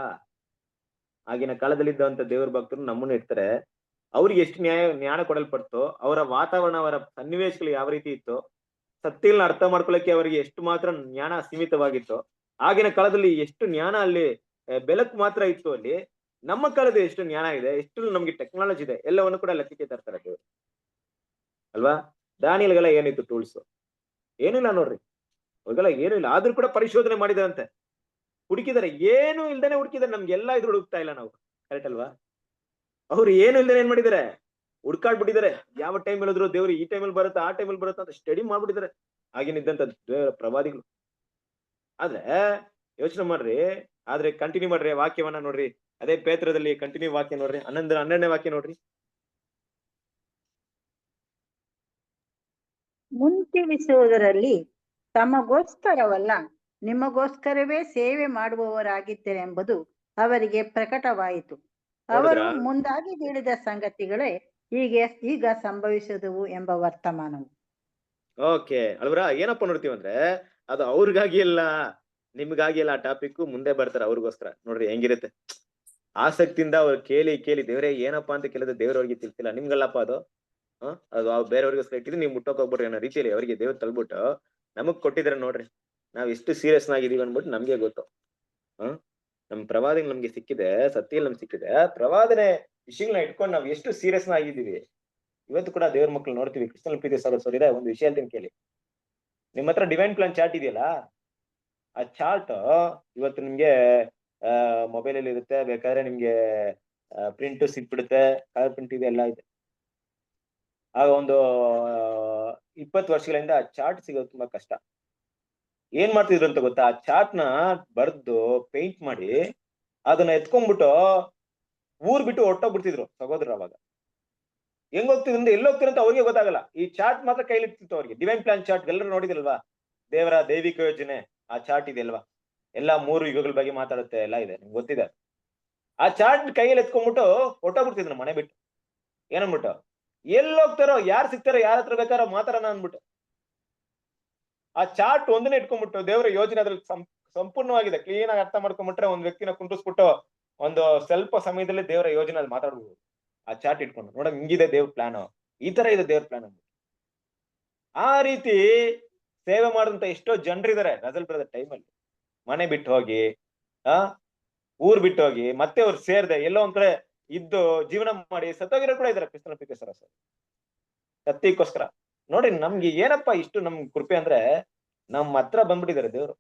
ಆಗಿನ ಕಾಲದಲ್ಲಿದ್ದಂತ ದೇವ್ರ ಭಕ್ತರು ನಮ್ಮನ್ನ ಇರ್ತಾರೆ. ಅವ್ರಿಗೆ ಎಷ್ಟು ಜ್ಞಾನ ಕೊಡಲ್ಪಡ್ತೋ, ಅವರ ವಾತಾವರಣ, ಅವರ ಸನ್ನಿವೇಶಗಳು ಯಾವ ರೀತಿ ಇತ್ತು, ಸತ್ಯಗಳನ್ನ ಅರ್ಥ ಮಾಡ್ಕೊಳ್ಳಕ್ಕೆ ಅವರಿಗೆ ಎಷ್ಟು ಮಾತ್ರ ಜ್ಞಾನ ಸೀಮಿತವಾಗಿತ್ತು, ಆಗಿನ ಕಾಲದಲ್ಲಿ ಎಷ್ಟು ಜ್ಞಾನ ಅಲ್ಲಿ ಬೆಳಕು ಮಾತ್ರ ಇತ್ತು, ಅಲ್ಲಿ ನಮ್ಮ ಕಾಲದ ಎಷ್ಟು ಜ್ಞಾನ ಇದೆ, ಎಷ್ಟು ನಮ್ಗೆ ಟೆಕ್ನಾಲಜಿ ಇದೆ, ಎಲ್ಲವನ್ನು ಕೂಡ ಲೆಕ್ಕಕ್ಕೆ ತರ್ತಾರೆ ದೇವ್ರು, ಅಲ್ವಾ? ದಾನಿಯಲ್ಗೆಲ್ಲ ಏನಿತ್ತು ಟೂಲ್ಸ್? ಏನಿಲ್ಲ ನೋಡ್ರಿ, ಅವಾಗೆಲ್ಲ ಏನೂ ಇಲ್ಲ. ಆದ್ರೂ ಕೂಡ ಪರಿಶೋಧನೆ ಮಾಡಿದಾರಂತೆ, ಹುಡುಕಿದಾರೆ. ಏನು ಇಲ್ದೇನೆ ಹುಡುಕಿದಾರೆ. ನಮ್ಗೆಲ್ಲ ಇದ್ರು ಹುಡುಕ್ತಾ ಇಲ್ಲ ನಾವು, ಕರೆಕ್ಟ್ ಅಲ್ವಾ? ಅವ್ರು ಏನು ಇಲ್ದೇನೆ ಏನ್ ಮಾಡಿದಾರೆ? ಹುಡ್ಕಾಡ್ಬಿಟ್ಟಿದ್ದಾರೆ. ಯಾವ ಟೈಮ್ ಹೇಳಿದ್ರು ದೇವ್ರು ಈ ಟೈಮಲ್ಲಿ ಬರುತ್ತಾ, ಆ ಟೈಮಲ್ಲಿ ಬರುತ್ತಾ ಅಂತ ಸ್ಟಡಿ ಮಾಡ್ಬಿಟ್ಟಿದ್ದಾರೆ ಆಗಿನಿದ್ದಂತ ಪ್ರವಾದಿಗಳು. ಆದ್ರೆ ಯೋಚನೆ ಮಾಡ್ರಿ, ಆದ್ರೆ ಕಂಟಿನ್ಯೂ ಮಾಡ್ರಿ ವಾಕ್ಯವನ್ನ ನೋಡ್ರಿ. ಅದೇ ಪೇತ್ರದಲ್ಲಿ ಕಂಟಿನ್ಯೂ ವಾಕ್ಯ ನೋಡ್ರಿ, 12ನೇ ವಾಕ್ಯ ನೋಡ್ರಿ. ಮುಂತಿಳಿಸುವುದರಲ್ಲಿ ತಮಗೋಸ್ಕರವಲ್ಲ, ನಿಮಗೋಸ್ಕರವೇ ಸೇವೆ ಮಾಡುವವರಾಗಿದ್ದರೆಂಬುದು ಅವರಿಗೆ ಪ್ರಕಟವಾಯಿತು. ಅವರು ಮುಂದಾಗಿ ಹೇಳಿದ ಸಂಗತಿಗಳೇ ಈಗ ಸಂಭವಿಸಿದವು ಎಂಬ ವರ್ತಮಾನವು. ಓಕೆ ಅಲ್ವರ? ಏನಪ್ಪ ನೋಡ್ತೀವಂದ್ರೆ, ಅದು ಅವ್ರಿಗಾಗಿ ಇಲ್ಲ, ನಿಮ್ಗಾಗಿ ಇಲ್ಲ. ಆ ಟಾಪಿಕ್ ಮುಂದೆ ಬರ್ತಾರೆ ಅವ್ರಿಗೋಸ್ಕರ. ನೋಡ್ರಿ ಹೆಂಗಿರುತ್ತೆ ಆಸಕ್ತಿಯಿಂದ ಅವ್ರು ಕೇಳಿ ಕೇಳಿ, ದೇವ್ರೆ ಏನಪ್ಪಾ ಅಂತ ಕೇಳಿದ್ರೆ ದೇವ್ರವ್ರಿಗೆ ತಿಳ್ತಿಲ್ಲ. ನಿಮ್ಗಲ್ಲಪ್ಪ ಅದು. ಅದು ಬೇರೆಯವ್ರಿಗೋಸ್ಕರ ಇಟ್ಟಿದ್ದು, ನೀವು ಮುಟ್ಟೋಕ್ ಹೋಗ್ಬಿಟ್ರಿ ಅನ್ನೋ ರೀತಿಯಲ್ಲಿ ಅವರಿಗೆ ದೇವ್ರು ತಳ್ಬಿಟ್ಟು ನಮಗ್ ಕೊಟ್ಟಿದ್ರೆ ನೋಡ್ರಿ, ನಾವ್ ಎಷ್ಟು ಸೀರಿಯಸ್ ಆಗಿದೀವಿ ಅನ್ಬಿಟ್ಟು ನಮ್ಗೆ ಗೊತ್ತು. ನಮ್ ಪ್ರವಾದನೆ ನಮ್ಗೆ ಸಿಕ್ಕಿದೆ, ಸತ್ಯ ನಮ್ಗೆ ಸಿಕ್ಕಿದೆ. ಪ್ರವಾದನೆ ವಿಷಯಗಳನ್ನ ಇಟ್ಕೊಂಡು ನಾವ್ ಎಷ್ಟು ಸೀರಿಯಸ್ ಆಗಿದ್ದೀವಿ. ಇವತ್ತು ಕೂಡ ದೇವ್ರ ಮಕ್ಳು ನೋಡ್ತೀವಿ. ಕ್ರಿಸ್ತನಲ್ಲಿ ಪ್ರೀತಿಯ ಸಹೋದರರೇ, ಒಂದು ವಿಷಯ ಹೇಳ್ತೀನಿ ಕೇಳಿ. ನಿಮ್ಮ ಹತ್ರ ಡಿವೈನ್ ಪ್ಲಾನ್ ಚಾರ್ಟ್ ಇದೆಯಲ್ಲ, ಆ ಚಾರ್ಟ್ ಇವತ್ತು ನಿಮ್ಗೆ ಮೊಬೈಲ್ ಅಲ್ಲಿ ಇರುತ್ತೆ, ಬೇಕಾದ್ರೆ ನಿಮ್ಗೆ ಪ್ರಿಂಟ್ ಸಿಕ್ಬಿಡುತ್ತೆ, ಕಲರ್ ಪ್ರಿಂಟ್ ಇದೆ, ಎಲ್ಲ ಇದೆ. ಆಗ ಒಂದು 20 ವರ್ಷಗಳಿಂದ ಆ ಚಾರ್ಟ್ ಸಿಗೋದು ತುಂಬಾ ಕಷ್ಟ. ಏನ್ ಮಾಡ್ತಿದ್ರು ಅಂತ ಗೊತ್ತಾ? ಆ ಚಾರ್ಟ್ ನ ಬರ್ದು ಪೇಂಟ್ ಮಾಡಿ ಅದನ್ನ ಎತ್ಕೊಂಡ್ಬಿಟ್ಟು ಊರ್ ಬಿಟ್ಟು ಹೊಟ್ಟೋಗ್ಬಿಡ್ತಿದ್ರು ಸಹೋದರ. ಅವಾಗ ಹೆಂಗ್ ಹೋಗ್ತಿದ್ರು, ಎಲ್ಲಿ ಹೋಗ್ತಿದ್ರು ಅಂತ ಅವ್ರಿಗೆ ಗೊತ್ತಾಗಲ್ಲ. ಈ ಚಾರ್ಟ್ ಮಾತ್ರ ಕೈಲಿ ಇರ್ತಿತ್ತು ಅವ್ರಿಗೆ. ಡಿವೈನ್ ಪ್ಲಾನ್ ಚಾರ್ಟ್ ಎಲ್ಲರೂ ನೋಡಿದಿಲ್ವಾ? ದೇವರ ದೈವಿಕ ಯೋಜನೆ ಆ ಚಾರ್ಟ್ ಇದೆ ಅಲ್ವಾ? ಎಲ್ಲಾ 3 ಯುಗಗಳ ಬಗ್ಗೆ ಮಾತಾಡುತ್ತೆ, ಎಲ್ಲ ಇದೆ, ನಿಮ್ಗೆ ಗೊತ್ತಿದೆ. ಆ ಚಾರ್ಟ್ ಕೈಯಲ್ಲಿ ಎತ್ಕೊಂಡ್ಬಿಟ್ಟು ಹೊಟ್ಟೋಗ್ಬಿಡ್ತಿದ್ರು ಮನೆ ಬಿಟ್ಟು. ಏನನ್ಬಿಟ್ಟು, ಎಲ್ಲಿ ಹೋಗ್ತಾರೋ, ಯಾರು ಸಿಗ್ತಾರೋ, ಯಾರ ಹತ್ರ ಬೇಕಾರೋ ಮಾತಾಡೋಣ ಅನ್ಬಿಟ್ಟು ಆ ಚಾರ್ಟ್ ಒಂದನ್ನೇ ಇಟ್ಕೊಂಡ್ಬಿಟ್ಟು ದೇವರ ಯೋಜನೆ ಅದ್ರಲ್ಲಿ ಸಂಪೂರ್ಣವಾಗಿದೆ. ಕ್ಲೀನ್ ಆಗಿ ಅರ್ಥ ಮಾಡ್ಕೊಂಡ್ಬಿಟ್ರೆ ಒಂದ್ ವ್ಯಕ್ತಿನ ಕುಂಡಿಸ್ಬಿಟ್ಟು ಒಂದು ಸ್ವಲ್ಪ ಸಮಯದಲ್ಲಿ ದೇವರ ಯೋಜನೆ ಅಲ್ಲಿ ಮಾತಾಡ್ಬೋದು. ಆ ಚಾರ್ಟ್ ಇಟ್ಕೊಂಡು ನೋಡ, ಹಿಂಗಿದೆ ದೇವ್ರ ಪ್ಲಾನ್, ಈ ತರ ಇದೆ ದೇವ್ರ ಪ್ಲಾನ್ ಅಂದ್ಬಿಟ್ಟು. ಆ ರೀತಿ ಸೇವೆ ಮಾಡಿದಂತ ಎಷ್ಟೋ ಜನರಿದ್ದಾರೆ ನಜಲ್ ಬ್ರದರ್ ಟೈಮಲ್ಲಿ. ಮನೆ ಬಿಟ್ಟು ಹೋಗಿ, ಊರ್ ಬಿಟ್ಟು ಹೋಗಿ, ಮತ್ತೆ ಅವ್ರು ಸೇರ್ದೆ ಎಲ್ಲೋ ಒಂದ್ ಕಡೆ ಇದ್ದು ಜೀವನ ಮಾಡಿ ಸತ್ತೋಗಿರೋ ಕೂಡ ಇದಾರೆ. ಕ್ರಿಸ್ತನ ಪ್ರೀತಿಯ ಸಹೋದರರೇ, ಸತ್ಯಕ್ಕೋಸ್ಕರ ನೋಡ್ರಿ, ನಮ್ಗೆ ಏನಪ್ಪಾ ಇಷ್ಟು ನಮ್ ಕೃಪೆ ಅಂದ್ರೆ, ನಮ್ ಹತ್ರ ಬಂದ್ಬಿಟ್ಟಿದ್ದಾರೆ ದೇವ್ರು,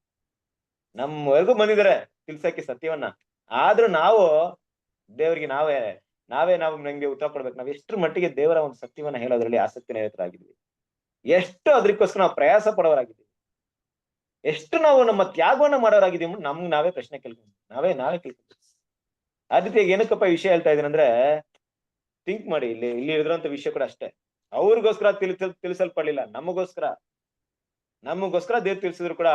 ನಮ್ವರೆಗೂ ಬಂದಿದ್ದಾರೆ ತಿಳ್ಸಕ್ಕೆ ಸತ್ಯವನ್ನ. ಆದ್ರೂ ನಾವು ದೇವ್ರಿಗೆ ನಾವೇ ನಂಗೆ ಉತ್ತರ ಕೊಡ್ಬೇಕು. ನಾವ್ ಎಷ್ಟ್ರ ಮಟ್ಟಿಗೆ ದೇವರ ಒಂದು ಸತ್ಯವನ್ನ ಹೇಳೋದ್ರಲ್ಲಿ ಆಸಕ್ತಿ ನಿರತರಾಗಿದ್ವಿ, ಎಷ್ಟು ಅದಕ್ಕೋಸ್ಕರ ನಾವು ಪ್ರಯಾಸ ಪಡೋರಾಗಿದ್ದೀವಿ, ಎಷ್ಟು ನಾವು ನಮ್ಮ ತ್ಯಾಗವನ್ನ ಮಾಡೋರಾಗಿದ್ದೀವಿ, ನಮ್ಗೆ ನಾವೇ ಪ್ರಶ್ನೆ ಕೇಳ್ಕೊಂಡು ನಾವೇ ಕೇಳ್ಕೊಂಡು. ಆ ರೀತಿಯಾಗಿ ಏನಕ್ಕಪ್ಪ ವಿಷಯ ಹೇಳ್ತಾ ಇದೀನಿ ಅಂದ್ರೆ, ಥಿಂಕ್ ಮಾಡಿ. ಇಲ್ಲಿ ಇದ್ರಂತ ವಿಷಯ ಕೂಡ ಅಷ್ಟೇ. ಅವ್ರಿಗೋಸ್ಕರ ತಿಳಿಸಲ್ಪಡ್ಲಿಲ್ಲ, ನಮಗೋಸ್ಕರ ದೇವ್ರು ತಿಳಿಸಿದ್ರು ಕೂಡ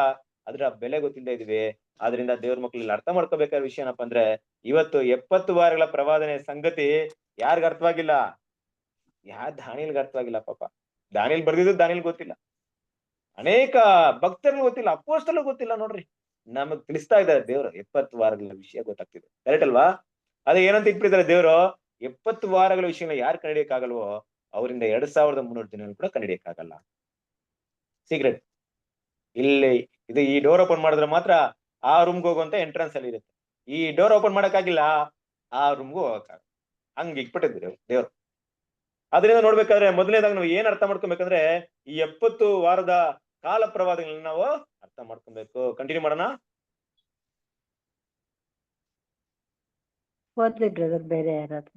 ಅದ್ರ ಬೆಲೆ ಗೊತ್ತಿಲ್ಲದೆ ಇದೀವಿ. ಆದ್ರಿಂದ ದೇವ್ರ ಮಕ್ಳಲ್ಲಿ ಅರ್ಥ ಮಾಡ್ಕೋಬೇಕಾದ ವಿಷಯ ಏನಪ್ಪಾ ಅಂದ್ರೆ, ಇವತ್ತು 70 ವಾರಗಳ ಪ್ರವಾದನೆ ಸಂಗತಿ ಯಾರಿಗ ಅರ್ಥವಾಗಿಲ್ಲ? ದಾನಿಯೇಲ್ಗೆ ಅರ್ಥವಾಗಿಲ್ಲ ಪಾಪ. ದಾನಿಯೇಲ್ ಬರ್ದಿದ್ದು ದಾನಿಯೇಲ್ ಗೊತ್ತಿಲ್ಲ, ಅನೇಕ ಭಕ್ತರಿಗೆ ಗೊತ್ತಿಲ್ಲ, ಅಪೊಸ್ತಲರಿಗೆ ಗೊತ್ತಿಲ್ಲ. ನೋಡ್ರಿ, ನಮಗ್ ತಿಳಿಸ್ತಾ ಇದ್ದಾರೆ ದೇವ್ರು 70 ವಾರಗಳ ವಿಷಯ ಗೊತ್ತಾಗ್ತಿದೆ. ಕರೆಕ್ಟ್ ಅಲ್ವಾ? ಅದೇ ಏನಂತ ಇಟ್ಬಿಟ್ಟಿದ್ದಾರೆ ದೇವ್ರು, 70 ವಾರಗಳ ವಿಷಯನ ಯಾರು ಕಂಡಿಡಿಯಕ್ಕಾಗಲ್ವೋ ಅವರಿಂದ 2300 ದಿನ ಕೂಡ ಕಂಡಿಡಿಯಕ್ಕಾಗಲ್ಲ. ಸೀಕ್ರೆಟ್ ಇಲ್ಲಿ ಇದು. ಈ ಡೋರ್ ಓಪನ್ ಮಾಡಿದ್ರೆ ಮಾತ್ರ ಆ ರೂಮ್ಗೆ ಹೋಗುವಂತ ಎಂಟ್ರೆನ್ಸ್ ಅಲ್ಲಿ ಇರುತ್ತೆ. ಈ ಡೋರ್ ಓಪನ್ ಮಾಡಕ್ಕಾಗಿಲ್ಲ, ಆ ರೂಮ್ಗೂ ಹೋಗಕ್ಕಾಗಲ್ಲ. ಹಂಗೆ ಇಟ್ಬಿಟ್ಟಿದ್ರು ದೇವ್ರು. ಅದರಿಂದ ನೋಡ್ಬೇಕಾದ್ರೆ ಮೊದಲನೇದಾಗ ನಾವು ಏನ್ ಅರ್ಥ ಮಾಡ್ಕೊಬೇಕಂದ್ರೆ, ಈ 70 ವಾರದ ಕಾಲ ಪ್ರವಾದಗಳನ್ನ ನಾವು ಅರ್ಥ ಮಾಡ್ಕೊಬೇಕು. ಕಂಟಿನ್ಯೂ ಮಾಡೋಣ. ಓದ್ಲಿ ಬ್ರದರ್, ಬೇರೆ ಯಾರಾದ್ರು?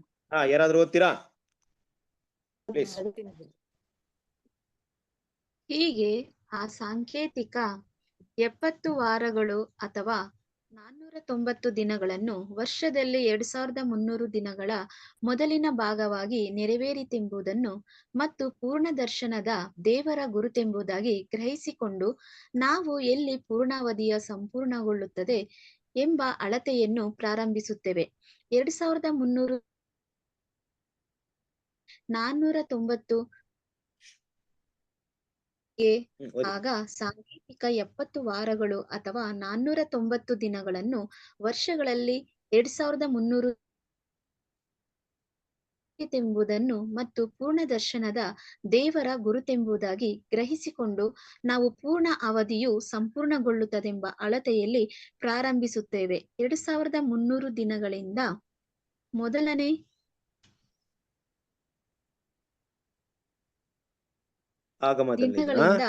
ಯಾರಾದ್ರೂ ಓದ್ತೀರಾ ಪ್ಲೀಸ್? ಹೀಗೆ ಆ ಸಾಂಕೇತಿಕ 70 ವಾರಗಳು ಅಥವಾ 490 ದಿನಗಳನ್ನು ವರ್ಷದಲ್ಲಿ 2300 ದಿನಗಳ ಮೊದಲಿನ ಭಾಗವಾಗಿ ನೆರವೇರಿತೆಂಬುದನ್ನು ಮತ್ತು ಪೂರ್ಣ ದರ್ಶನದ ದೇವರ ಗುರುತೆಂಬುದಾಗಿ ಗ್ರಹಿಸಿಕೊಂಡು ನಾವು ಎಲ್ಲಿ ಪೂರ್ಣಾವಧಿಯ ಸಂಪೂರ್ಣಗೊಳ್ಳುತ್ತದೆ ಎಂಬ ಅಳತೆಯನ್ನು ಪ್ರಾರಂಭಿಸುತ್ತೇವೆ. 2300 490 ಆಗ ಸಾಂಕೇತಿಕ 70 ವಾರಗಳು ಅಥವಾ 490 ದಿನಗಳನ್ನು ವರ್ಷಗಳಲ್ಲಿ 2300 ಎಂಬುದನ್ನು ಮತ್ತು ಪೂರ್ಣ ದರ್ಶನದ ದೇವರ ಗುರುತೆಂಬುದಾಗಿ ಗ್ರಹಿಸಿಕೊಂಡು ನಾವು ಪೂರ್ಣ ಅವಧಿಯು ಸಂಪೂರ್ಣಗೊಳ್ಳುತ್ತದೆಂಬ ಅಳತೆಯಲ್ಲಿ ಪ್ರಾರಂಭಿಸುತ್ತೇವೆ. 2300 ದಿನಗಳಿಂದ ಮೊದಲನೇ ದಿನಗಳಿಂದ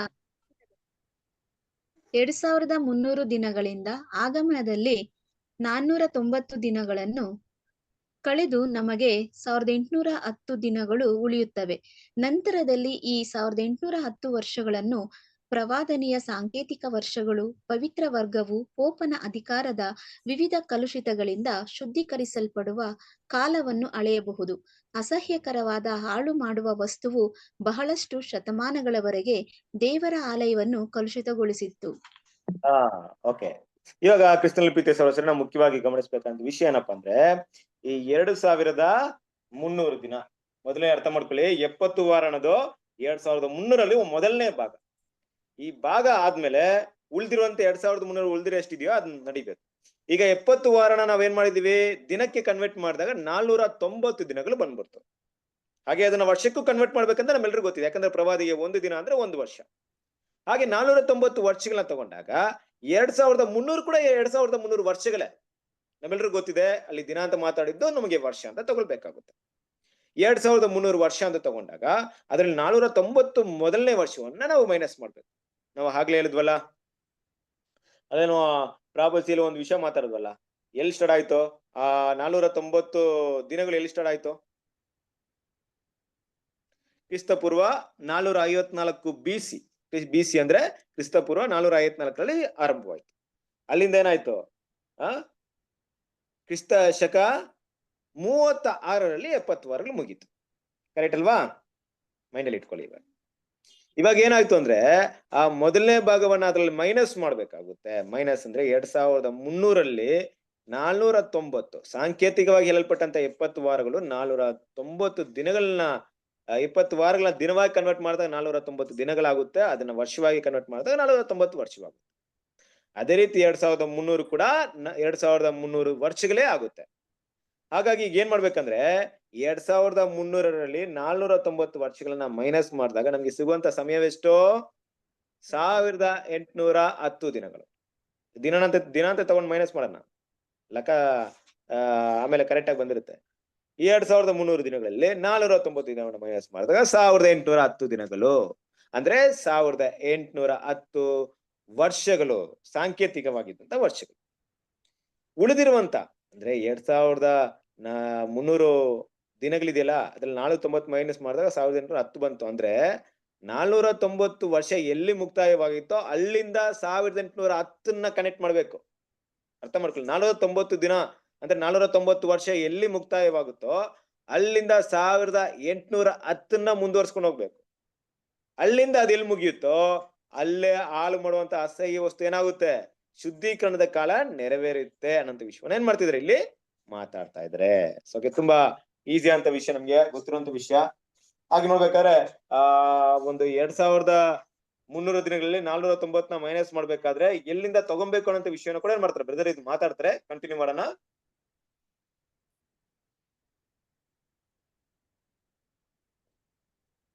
2300 ದಿನಗಳಿಂದ ಆಗಮನದಲ್ಲಿ 490 ದಿನಗಳನ್ನು ಕಳೆದು ನಮಗೆ 1810 ದಿನಗಳು ಉಳಿಯುತ್ತವೆ. ನಂತರದಲ್ಲಿ ಈ 1810 ವರ್ಷಗಳನ್ನು ಪ್ರವಾದನೆಯ ಸಾಂಕೇತಿಕ ವರ್ಷಗಳು, ಪವಿತ್ರ ವರ್ಗವು ಪೋಪನ ಅಧಿಕಾರದ ವಿವಿಧ ಕಲುಷಿತಗಳಿಂದ ಶುದ್ಧೀಕರಿಸಲ್ಪಡುವ ಕಾಲವನ್ನು ಅಳೆಯಬಹುದು. ಅಸಹ್ಯಕರವಾದ ಹಾಳು ಮಾಡುವ ವಸ್ತುವು ಬಹಳಷ್ಟು ಶತಮಾನಗಳವರೆಗೆ ದೇವರ ಆಲಯವನ್ನು ಕಲುಷಿತಗೊಳಿಸಿತ್ತು. ಓಕೆ, ಇವಾಗ ಕ್ರಿಸ್ತನಲ್ಲಿ ಪ್ರೀತಿಯ ಸಹೋದರರೇ, ನಾವು ಮುಖ್ಯವಾಗಿ ಗಮನಿಸಬೇಕಂತ ವಿಷಯ ಏನಪ್ಪಾ ಅಂದ್ರೆ, ಈ 2300 ದಿನ ಮೊದಲನೇ ಅರ್ಥ ಮಾಡ್ಕೊಳ್ಳಿ. 70 ವಾರ ಅನ್ನೋದು 2300 ಮೊದಲನೇ ಭಾಗ. ಈ ಭಾಗ ಆದ್ಮೇಲೆ ಉಳಿದಿರುವಂತ 2300 ಉಳಿದಿರೋ ಎಷ್ಟಿದೆಯೋ ಅದನ್ನ ನಡಿಬೇಕು. ಈಗ 70 ವಾರನ ನಾವೇನ್ ಮಾಡಿದೀವಿ, ದಿನಕ್ಕೆ ಕನ್ವರ್ಟ್ ಮಾಡಿದಾಗ 490 ದಿನಗಳು ಬಂದ್ಬಿಡ್ತು. ಹಾಗೆ ಅದನ್ನ ವರ್ಷಕ್ಕೂ ಕನ್ವರ್ಟ್ ಮಾಡ್ಬೇಕಂತ ನಮ್ಮೆಲ್ಲರಿಗೂ ಗೊತ್ತಿದೆ, ಯಾಕಂದ್ರೆ ಪ್ರವಾದಿಗೆ 1 ದಿನ ಅಂದ್ರೆ 1 ವರ್ಷ. ಹಾಗೆ 490 ವರ್ಷಗಳನ್ನ ತಗೊಂಡಾಗ 2300 ಕೂಡ 2300 ವರ್ಷಗಳೇ. ನಮ್ಮೆಲ್ಲರಿಗೂ ಗೊತ್ತಿದೆ, ಅಲ್ಲಿ ದಿನ ಅಂತ ಮಾತಾಡಿದ್ದು ನಮಗೆ ವರ್ಷ ಅಂತ ತಗೊಳ್ಬೇಕಾಗುತ್ತೆ. 2300 ವರ್ಷ ಅಂತ ತಗೊಂಡಾಗ ಅದ್ರಲ್ಲಿ 490 ಮೊದಲನೇ ವರ್ಷವನ್ನ ನಾವು ಮೈನಸ್ ಮಾಡ್ಬೇಕು. ನಾವು ಆಗ್ಲೇ ಹೇಳಿದ್ವಲ್ಲ, ಅದೇನೋ ಪ್ರಾಬಲ್ಸಿಯಲ್ಲಿ ಒಂದು ವಿಷಯ ಮಾತಾಡಿದ್ವಲ್ಲ, ಎಲ್ಲಿ ಸ್ಟಾರ್ಟ್ ಆಯ್ತು ಆ 490 ದಿನಗಳು? ಎಲ್ಲಿ ಸ್ಟಾರ್ಟ್ ಆಯ್ತು? ಕ್ರಿಸ್ತಪೂರ್ವ 454 BC. BC ಅಂದ್ರೆ ಕ್ರಿಸ್ತಪೂರ್ವ 454ರಲ್ಲಿ ಆರಂಭವಾಯ್ತು. ಅಲ್ಲಿಂದ ಏನಾಯ್ತು, ಕ್ರಿಸ್ತ ಶಕ 36ರಲ್ಲಿ 70 ವಾರಗಳು ಮುಗೀತು. ಕರೆಕ್ಟ್ ಅಲ್ವಾ? ಮೈಂಡಲ್ಲಿ ಇಟ್ಕೊಳ್ಳಿ. ಇವಾಗ ಏನಾಯ್ತು ಅಂದ್ರೆ, ಆ ಮೊದಲನೇ ಭಾಗವನ್ನ ಅದ್ರಲ್ಲಿ ಮೈನಸ್ ಮಾಡ್ಬೇಕಾಗುತ್ತೆ. ಮೈನಸ್ ಅಂದ್ರೆ 2300ರಲ್ಲಿ 490 ಸಾಂಕೇತಿಕವಾಗಿ ಹೇಳಲ್ಪಟ್ಟಂತ 70 ವಾರಗಳು 490 ದಿನಗಳನ್ನ 20 ವಾರಗಳನ್ನ ದಿನವಾಗಿ ಕನ್ವರ್ಟ್ ಮಾಡಿದಾಗ 490 ದಿನಗಳಾಗುತ್ತೆ. ಅದನ್ನ ವರ್ಷವಾಗಿ ಕನ್ವರ್ಟ್ ಮಾಡಿದಾಗ 490 ವರ್ಷವಾಗುತ್ತೆ. ಅದೇ ರೀತಿ 2300 ಕೂಡ 2300 ವರ್ಷಗಳೇ ಆಗುತ್ತೆ. ಹಾಗಾಗಿ ಈಗ ಏನ್ ಮಾಡ್ಬೇಕಂದ್ರೆ, 2300ರಲ್ಲಿ 490 ವರ್ಷಗಳನ್ನ ಮೈನಸ್ ಮಾಡಿದಾಗ ನಮ್ಗೆ ಸಿಗುವಂತ ಸಮಯವೆಷ್ಟು? 1810 ದಿನಗಳು. ದಿನಾಂತ ತಗೊಂಡು ಮೈನಸ್ ಮಾಡೋಣ, ಲೆಕ್ಕ ಆಮೇಲೆ ಕರೆಕ್ಟ್ ಆಗಿ ಬಂದಿರುತ್ತೆ. 2300 ದಿನಗಳಲ್ಲಿ 490 ದಿನವನ್ನು ಮೈನಸ್ ಮಾಡಿದಾಗ 1810 ದಿನಗಳು, ಅಂದ್ರೆ 1810 ವರ್ಷಗಳು ಸಾಂಕೇತಿಕವಾಗಿದ್ದಂತ ವರ್ಷಗಳು. ಉಳಿದಿರುವಂತ ಅಂದ್ರೆ 2300 ದಿನಗಳಿದೆಯಲ್ಲ, ಅದ್ರಲ್ಲಿ 490 ಮೈನಸ್ ಮಾಡಿದಾಗ 1810 ಬಂತು. ಅಂದ್ರೆ 490 ವರ್ಷ ಎಲ್ಲಿ ಮುಕ್ತಾಯವಾಗಿತ್ತೋ ಅಲ್ಲಿಂದ 1810ನ್ನ ಕನೆಕ್ಟ್ ಮಾಡ್ಬೇಕು. ಅರ್ಥ ಮಾಡ್ಕೊಳ್ಳಿ. 490 ದಿನ ಅಂದ್ರೆ 490 ವರ್ಷ ಎಲ್ಲಿ ಮುಕ್ತಾಯವಾಗುತ್ತೋ ಅಲ್ಲಿಂದ 1810ನ್ನ ಮುಂದುವರ್ಸ್ಕೊಂಡು ಹೋಗ್ಬೇಕು. ಅಲ್ಲಿಂದ ಅದು ಎಲ್ಲಿ ಮುಗಿಯುತ್ತೋ ಅಲ್ಲೇ ಹಾಳು ಮಾಡುವಂತ ಅಸಹ್ಯ ವಸ್ತು ಏನಾಗುತ್ತೆ, ಶುದ್ಧೀಕರಣದ ಕಾಲ ನೆರವೇರುತ್ತೆ ಅನ್ನೋಂಥ ವಿಷಯವನ್ನ ಏನ್ ಮಾಡ್ತಿದ್ರೆ ಇಲ್ಲಿ ಮಾತಾಡ್ತಾ ಇದ್ರೆ. ಸೊ ತುಂಬಾ ಈಸಿ ಅಂತ ವಿಷಯ, ನಮ್ಗೆ ಗೊತ್ತಿರುವಂತ ವಿಷಯ. ಹಾಗೆ ನೋಡ್ಬೇಕಾದ್ರೆ ಒಂದು 2300 ದಿನಗಳಲ್ಲಿ 490 ಮೈನಸ್ ಮಾಡ್ಬೇಕಾದ್ರೆ ಎಲ್ಲಿಂದ ತಗೊಬೇಕು ಅನ್ನೋ ವಿಷಯನ ಕೂಡ ಏನ್ ಮಾಡ್ತಾರೆ ಬ್ರದರ್ ಇದು ಮಾತಾಡ್ತಾರೆ. ಕಂಟಿನ್ಯೂ ಮಾಡೋಣ.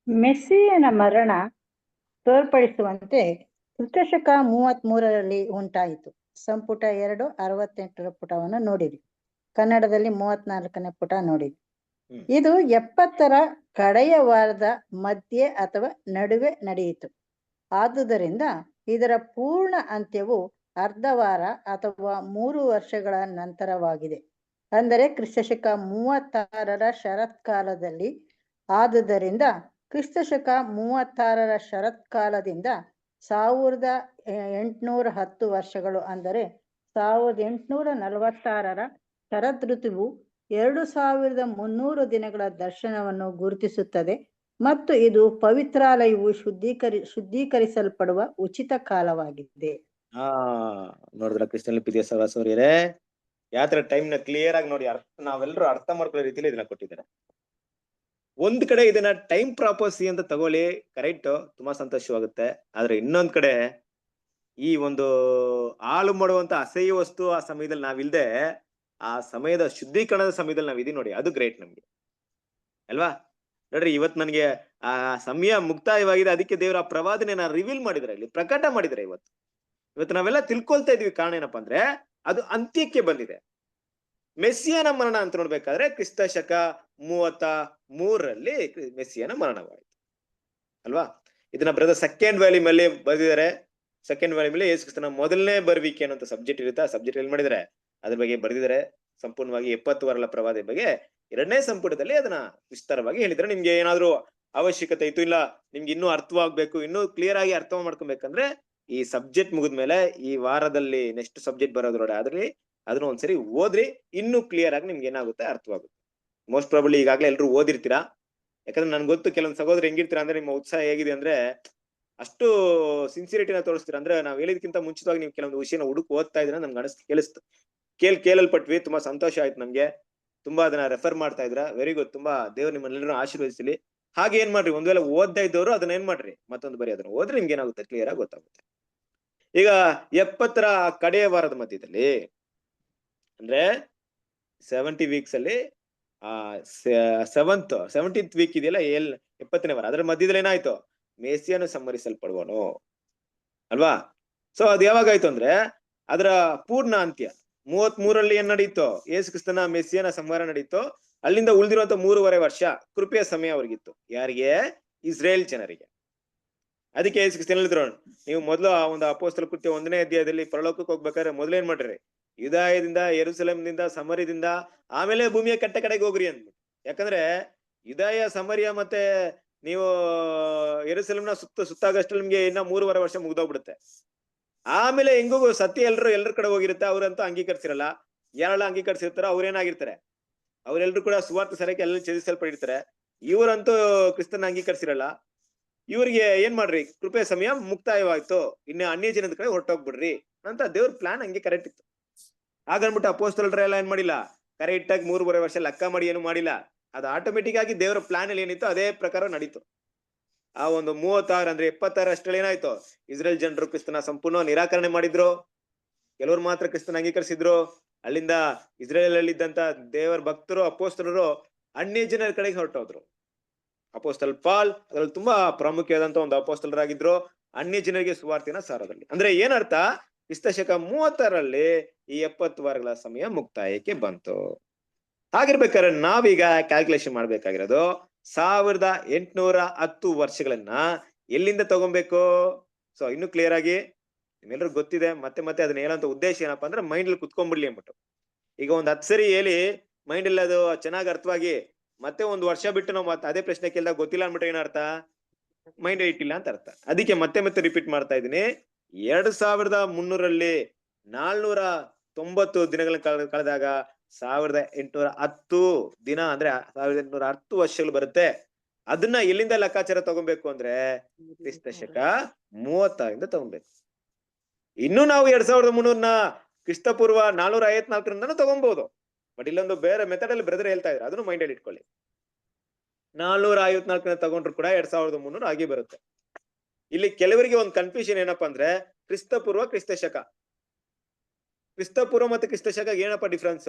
ಮೆಸ್ಸಿಯನ ಮರಣ ತೋರ್ಪಡಿಸುವಂತೆ ಕ್ರಿಸ್ತಶಕ 33ರಲ್ಲಿ ಉಂಟಾಯಿತು. ಸಂಪುಟ 2 68ರ ಪುಟವನ್ನು ನೋಡಿರಿ. ಕನ್ನಡದಲ್ಲಿ 34ನೇ ಪುಟ ನೋಡಿರಿ. ಇದು 70ರ ಕಡೆಯ ವಾರದ ಮಧ್ಯೆ ಅಥವಾ ನಡುವೆ ನಡೆಯಿತು. ಆದುದರಿಂದ ಇದರ ಪೂರ್ಣ ಅಂತ್ಯವು ಅರ್ಧ ವಾರ ಅಥವಾ 3 ವರ್ಷಗಳ ನಂತರವಾಗಿದೆ, ಅಂದರೆ ಕ್ರಿಸ್ತಶಕ 36ರ ಶರತ್ಕಾಲದಲ್ಲಿ. ಆದುದರಿಂದ ಕ್ರಿಸ್ತಶಕ 36ರ ಶರತ್ಕಾಲದಿಂದ 1810 ವರ್ಷಗಳು, ಅಂದರೆ 1846ರ ಶರತ್ ಋತುವು 2300 ದಿನಗಳ ದರ್ಶನವನ್ನು ಗುರುತಿಸುತ್ತದೆ ಮತ್ತು ಇದು ಪವಿತ್ರಾಲಯವು ಶುದ್ಧೀಕರಿಸಲ್ಪಡುವ ಉಚಿತ ಕಾಲವಾಗಿದೆ. ನೋಡಿದ್ರ ಕ್ರಿಸ್ತನಲ್ಲಿ ಪ್ರೀತಿಯ ಸಹೋದರರೇ, ಯಾವ ತರ ಟೈಮ್ ನ ಕ್ಲಿಯರ್ ಆಗಿ ನೋಡಿ ನಾವೆಲ್ಲರೂ ಅರ್ಥ ಮಾಡ್ಕೊಳ್ಳೋ ರೀತಿಯಲ್ಲಿ ಇದನ್ನ ಕೊಟ್ಟಿದ್ದಾರೆ. ಒಂದ್ ಕಡೆ ಇದನ್ನ ಟೈಮ್ ಪ್ರಾಪರ್ಸಿ ಅಂತ ತಗೊಳ್ಳಿ, ಕರೆಕ್ಟ್, ತುಂಬಾ ಸಂತೋಷವಾಗುತ್ತೆ. ಆದ್ರೆ ಇನ್ನೊಂದ್ ಕಡೆ ಈ ಒಂದು ಹಾಳು ಮಾಡುವಂತ ಅಸಹ್ಯ ವಸ್ತು ಆ ಸಮಯದಲ್ಲಿ ನಾವಿಲ್ದೆ ಆ ಸಮಯದ ಶುದ್ಧೀಕರಣದ ಸಮಯದಲ್ಲಿ ನಾವ್ ಇದೀವಿ ನೋಡಿ, ಅದು ಗ್ರೇಟ್ ನಮ್ಗೆ ಅಲ್ವಾ. ನೋಡ್ರಿ, ಇವತ್ ನನ್ಗೆ ಆ ಸಮಯ ಮುಕ್ತಾಯವಾಗಿದೆ, ಅದಕ್ಕೆ ದೇವರ ಆ ಪ್ರವಾದನೆನ ರಿವೀಲ್ ಮಾಡಿದ್ರೆ, ಇಲ್ಲಿ ಪ್ರಕಟ ಮಾಡಿದ್ರೆ. ಇವತ್ತು ನಾವೆಲ್ಲ ತಿಳ್ಕೊಳ್ತಾ ಇದೀವಿ. ಕಾರಣ ಏನಪ್ಪಾ ಅಂದ್ರೆ ಅದು ಅಂತ್ಯಕ್ಕೆ ಬಂದಿದೆ. ಮೆಸ್ಸಿಯನ ಮರಣ ಅಂತ ನೋಡ್ಬೇಕಾದ್ರೆ ಕ್ರಿಸ್ತಶಕ 33ರಲ್ಲಿ ಮೆಸ್ಸಿಯನ ಮರಣವಾಯಿತು ಅಲ್ವಾ. ಇದನ್ನ ಬ್ರದರ್ ಸೆಕೆಂಡ್ ವ್ಯಾಲ್ಯೂಮ್ ಅಲ್ಲಿ ಬರೆದಿದ್ದಾರೆ. ಸೆಕೆಂಡ್ ವ್ಯಾಲ್ಯೂಮ್ ಅಲ್ಲಿ ಯೇಸು ಕ್ರಿಸ್ತನ ಮೊದಲನೇ ಬರುವಿಕೆ ಅನ್ನೋ ಸಬ್ಜೆಕ್ಟ್ ಇರುತ್ತೆ. ಆ ಸಬ್ಜೆಕ್ಟ್ ಎಲ್ಲಿ ಮಾಡಿದ್ದಾರೆ, ಅದ್ರ ಬಗ್ಗೆ ಬರೆದಿದ್ದಾರೆ ಸಂಪೂರ್ಣವಾಗಿ. 70 ವಾರಗಳ ಪ್ರವಾದ ಬಗ್ಗೆ 2ನೇ ಸಂಪುಟದಲ್ಲಿ ಅದನ್ನ ವಿಸ್ತಾರವಾಗಿ ಹೇಳಿದ್ರೆ. ನಿಮ್ಗೆ ಏನಾದ್ರು ಅವಶ್ಯಕತೆ ಇತ್ತು, ಇಲ್ಲ ನಿಮ್ಗೆ ಇನ್ನೂ ಅರ್ಥವಾಗ್ಬೇಕು, ಇನ್ನೂ ಕ್ಲಿಯರ್ ಆಗಿ ಅರ್ಥ ಮಾಡ್ಕೊಬೇಕಂದ್ರೆ ಈ ಸಬ್ಜೆಕ್ಟ್ ಮುಗಿದ್ಮೇಲೆ ಈ ವಾರದಲ್ಲಿ ನೆಕ್ಸ್ಟ್ ಸಬ್ಜೆಕ್ಟ್ ಬರೋದ್ರೊಡೆ ಅದ್ರಲ್ಲಿ ಅದನ್ನ ಒಂದ್ಸರಿ ಓದ್ರಿ, ಇನ್ನೂ ಕ್ಲಿಯರ್ ಆಗಿ ನಿಮ್ಗೆ ಏನಾಗುತ್ತೆ ಅರ್ಥವಾಗುತ್ತೆ. ಮೋಸ್ಟ್ ಪ್ರಾಬಬ್ಲಿ ಈಗಾಗಲೇ ಎಲ್ರು ಓದಿರ್ತೀರಾ. ಯಾಕಂದ್ರೆ ನನ್ಗೆ ಗೊತ್ತು ಕೆಲವೊಂದು ಸಹೋದರ ಹೆಂಗಿರ್ತೀರಾ ಅಂದ್ರೆ, ನಿಮ್ಮ ಉತ್ಸಾಹ ಹೇಗಿದೆ ಅಂದ್ರೆ ಅಷ್ಟು ಸಿನ್ಸಿರಿಟಿನ ತೋರಿಸ್ತೀರಾ. ಅಂದ್ರೆ ನಾವ್ ಹೇಳಿದ್ಕಿಂತ ಮುಂಚಿತವಾಗಿ ನೀವು ಕೆಲವೊಂದು ವಿಷಯನ ಓದ್ತಾ ಇದ್ರೆ ನಮ್ಗೆ ಕೇಳಲ್ಪಟ್ವಿ. ತುಂಬಾ ಸಂತೋಷ ಆಯ್ತು ನಮ್ಗೆ. ತುಂಬಾ ಅದನ್ನ ರೆಫರ್ ಮಾಡ್ತಾ ಇದ್ರ. Very good. ತುಂಬಾ ದೇವ್ರು ನಿಮ್ಮನ್ನೆಲ್ಲರೂ ಆಶೀರ್ವದಿಸಲಿ. ಹಾಗೆ ಏನ್ ಮಾಡ್ರಿ, ಒಂದ್ ವೇಳೆ ಓದ್ತಾ ಇದ್ದವರು ಅದನ್ನ ಏನ್ ಮಾಡ್ರಿ, ಮತ್ತೊಂದು ಬರೀ ಅದನ್ನ ಓದ್ರಿ, ನಿಮ್ಗೆ ಏನಾಗುತ್ತೆ ಕ್ಲಿಯರ್ ಆಗಿ ಗೊತ್ತಾಗುತ್ತೆ. ಈಗ 70ರ ಕಡೆಯ ವಾರದ ಮಧ್ಯದಲ್ಲಿ ಅಂದ್ರೆ 70 ವೀಕ್ಸ್ ಅಲ್ಲಿ 17th ವೀಕ್ ಇದೆಯಲ್ಲ, 70ನೇ ವಾರ, ಅದ್ರ ಮಧ್ಯದಲ್ಲಿ ಏನಾಯ್ತು, ಮೇಸಿಯನು ಸಂಹರಿಸಲ್ಪಡುವನು ಅಲ್ವಾ. ಸೊ ಅದ್ ಯಾವಾಗಾಯ್ತು ಅಂದ್ರೆ ಅದರ ಪೂರ್ಣ ಅಂತ್ಯ 33ರಲ್ಲಿ ಏನ್ ನಡೀತು, ಯೇಸು ಕ್ರಿಸ್ತನ ಮೆಸ್ಸಿಯನ ಸಂಹಾರ ನಡೀತು. ಅಲ್ಲಿಂದ ಉಳಿದಿರುವಂತ 3.5 ವರ್ಷ ಕೃಪೆಯ ಸಮಯ ಅವ್ರಿಗಿತ್ತು. ಯಾರಿಗೆ? ಇಸ್ರೇಲ್ ಜನರಿಗೆ. ಅದಕ್ಕೆ ಯೇಸು ಕ್ರಿಸ್ತನ ಹೇಳಿದ್ರು, ನೀವು ಮೊದಲು ಆ ಒಂದು ಅಪೊಸ್ತಲ ಕೃತ್ಯ 1ನೇ ಅಧ್ಯಾಯದಲ್ಲಿ ಪರಲೋಕಕ್ಕೆ ಹೋಗ್ಬೇಕಾದ್ರೆ ಮೊದಲೇನ್ ಮಾಡ್ರಿ, ಯುದಾಯದಿಂದ, ಯೆರೂಸಲೇಮ್ನಿಂದ, ಸಮರ್ಯದಿಂದ, ಆಮೇಲೆ ಭೂಮಿಯ ಕಟ್ಟ ಕಡೆಗೆ ಹೋಗ್ರಿ ಅಂದ್ಬಿಟ್ಟು. ಯಾಕಂದ್ರೆ ಯುದಾಯ, ಸಮರ್ಯ ಮತ್ತೆ ನೀವು ಯೆರೂಸಲೇಮ್ನ ಸುತ್ತಾಗಷ್ಟು ನಿಮ್ಗೆ ಇನ್ನ 3.5 ವರ್ಷ ಮುಗ್ದೋಗ್ಬಿಡುತ್ತೆ. ಆಮೇಲೆ ಹೆಂಗೂ ಸತ್ಯ ಎಲ್ಲರ ಕಡೆ ಹೋಗಿರುತ್ತೆ. ಅವ್ರಂತೂ ಅಂಗೀಕರಿಸಿರಲ್ಲ. ಯಾರೆಲ್ಲ ಅಂಗೀಕರಿಸಿರ್ತಾರೋ ಅವ್ರೇನಾಗಿರ್ತಾರೆ, ಅವರೆಲ್ಲರೂ ಕೂಡ ಸುವಾರ್ಥ ಸರಕ್ಕೆ ಎಲ್ಲ ಛೇದಿಸಲ್ಪಟ್ಟಿರ್ತಾರೆ. ಇವರಂತೂ ಕ್ರಿಸ್ತನ ಅಂಗೀಕರಿಸಿರಲ್ಲ. ಇವ್ರಿಗೆ ಏನ್ ಮಾಡ್ರಿ, ಕೃಪೆ ಸಮಯ ಮುಕ್ತಾಯವಾಯ್ತು, ಇನ್ನು ಅನ್ಯ ಜನದ ಕಡೆ ಹೊರಟೋಗ್ಬಿಡ್ರಿ ಅಂತ ದೇವ್ರ ಪ್ಲಾನ್ ಹಂಗೆ ಕರೆಕ್ಟ್ ಇತ್ತು. ಹಾಗನ್ಬಿಟ್ಟು ಅಪೊಸ್ತಲರೆಲ್ಲ ಏನ್ ಮಾಡಿಲ್ಲ, ಕರೆಕ್ಟ್ ಆಗಿ 3.5 ವರ್ಷ ಲೆಕ್ಕ ಮಾಡಿ ಏನು ಮಾಡಿಲ್ಲ. ಅದು ಆಟೋಮೆಟಿಕ್ ಆಗಿ ದೇವರ ಪ್ಲಾನ್ ಅಲ್ಲಿ ಏನಿತ್ತು ಅದೇ ಪ್ರಕಾರ ನಡೀತು. ಆ ಒಂದು 36 ಅಂದ್ರೆ 76 ಅಷ್ಟರಲ್ಲಿ ಏನಾಯ್ತು, ಇಸ್ರೇಲ್ ಜನರು ಕ್ರಿಸ್ತನ ಸಂಪೂರ್ಣ ನಿರಾಕರಣೆ ಮಾಡಿದ್ರು. ಕೆಲವರು ಮಾತ್ರ ಕ್ರಿಸ್ತನ ಅಂಗೀಕರಿಸಿದ್ರು. ಅಲ್ಲಿಂದ ಇಸ್ರೇಲ್ ಅಲ್ಲಿ ಇದ್ದಂತ ದೇವರ ಭಕ್ತರು, ಅಪೋಸ್ತಲರು ಅನ್ಯ ಜನರ ಕಡೆಗೆ ಹೊರಟೋದ್ರು. ಅಪೋಸ್ತಲ್ ಪಾಲ್ ಅದ್ರಲ್ಲಿ ತುಂಬಾ ಪ್ರಾಮುಖ್ಯವಾದಂತ ಒಂದು ಅಪೋಸ್ತಲರಾಗಿದ್ರು. ಅನ್ಯ ಜನರಿಗೆ ಸುವಾರ್ತಿನ ಸಾರದಲ್ಲಿ. ಅಂದ್ರೆ ಏನರ್ಥ, ಕ್ರಿಸ್ತಶಕ 36ರಲ್ಲಿ ಈ 70 ವಾರಗಳ ಸಮಯ ಮುಕ್ತಾಯಕ್ಕೆ ಬಂತು. ಹಾಗಿರ್ಬೇಕಾದ್ರೆ ನಾವೀಗ ಕ್ಯಾಲ್ಕುಲೇಷನ್ ಮಾಡ್ಬೇಕಾಗಿರೋದು 1810 ವರ್ಷಗಳನ್ನ ಎಲ್ಲಿಂದ ತಗೊಬೇಕು. ಸೊ ಇನ್ನು ಕ್ಲಿಯರ್ ಆಗಿ ನಿಮ್ಮೆಲ್ಲರಿಗೂ ಗೊತ್ತಿದೆ. ಮತ್ತೆ ಅದನ್ನ ಹೇಳೋಂತ ಉದ್ದೇಶ ಏನಪ್ಪಾ ಅಂದ್ರೆ ಮೈಂಡ್ ಅಲ್ಲಿ ಕುತ್ಕೊಂಡ್ಬಿಡ್ಲಿ ಅಂದ್ಬಿಟ್ಟು. ಈಗ ಒಂದ್ 10 ಸರಿ ಹೇಳಿ ಮೈಂಡ್ ಅಲ್ಲಿ ಅದು ಚೆನ್ನಾಗಿ ಅರ್ಥವಾಗಿ ಮತ್ತೆ 1 ವರ್ಷ ಬಿಟ್ಟು ನಾವು ಮತ್ತೆ ಅದೇ ಪ್ರಶ್ನೆ ಕೇಳಿದಾಗ ಗೊತ್ತಿಲ್ಲ ಅಂದ್ಬಿಟ್ಟು ಏನರ್ಥ, ಮೈಂಡ್ ಇಟ್ಟಿಲ್ಲ ಅಂತ ಅರ್ಥ. ಅದಕ್ಕೆ ಮತ್ತೆ ರಿಪೀಟ್ ಮಾಡ್ತಾ ಇದ್ದೀನಿ. 2300ರಲ್ಲಿ 490 ದಿನಗಳನ್ನ ಕಳೆದಾಗ 1810 ದಿನ ಅಂದ್ರೆ 1810 ವರ್ಷಗಳು ಬರುತ್ತೆ. ಅದನ್ನ ಎಲ್ಲಿಂದ ಲೆಕ್ಕಾಚಾರ ತಗೊಬೇಕು ಅಂದ್ರೆ ಕ್ರಿಸ್ತ ಶಕ 36 ತಗೊಬೇಕು. ಇನ್ನು ನಾವು 2300ನ ಕ್ರಿಸ್ತ ಪೂರ್ವ 454ರಿಂದನೂ ತಗೊಬಹುದು. ಬಟ್ ಇಲ್ಲೊಂದು ಬೇರೆ ಮೆಥಡ್ ಅಲ್ಲಿ ಬ್ರದರ್ ಹೇಳ್ತಾ ಇದ್ರು, ಅದನ್ನು ಮೈಂಡ್ ಅಲ್ಲಿ ಇಟ್ಕೊಳ್ಳಿ. 454ನ ತಗೊಂಡ್ರು ಕೂಡ 2300 ಆಗಿ ಬರುತ್ತೆ. ಇಲ್ಲಿ ಕೆಲವರಿಗೆ ಒಂದು ಕನ್ಫ್ಯೂಷನ್ ಏನಪ್ಪಾ ಅಂದ್ರೆ ಕ್ರಿಸ್ತ ಪೂರ್ವ ಕ್ರಿಸ್ತ ಶಕ. ಕ್ರಿಸ್ತ ಪೂರ್ವ ಮತ್ತು ಕ್ರಿಸ್ತ ಶಕ ಏನಪ್ಪಾ ಡಿಫ್ರೆನ್ಸ್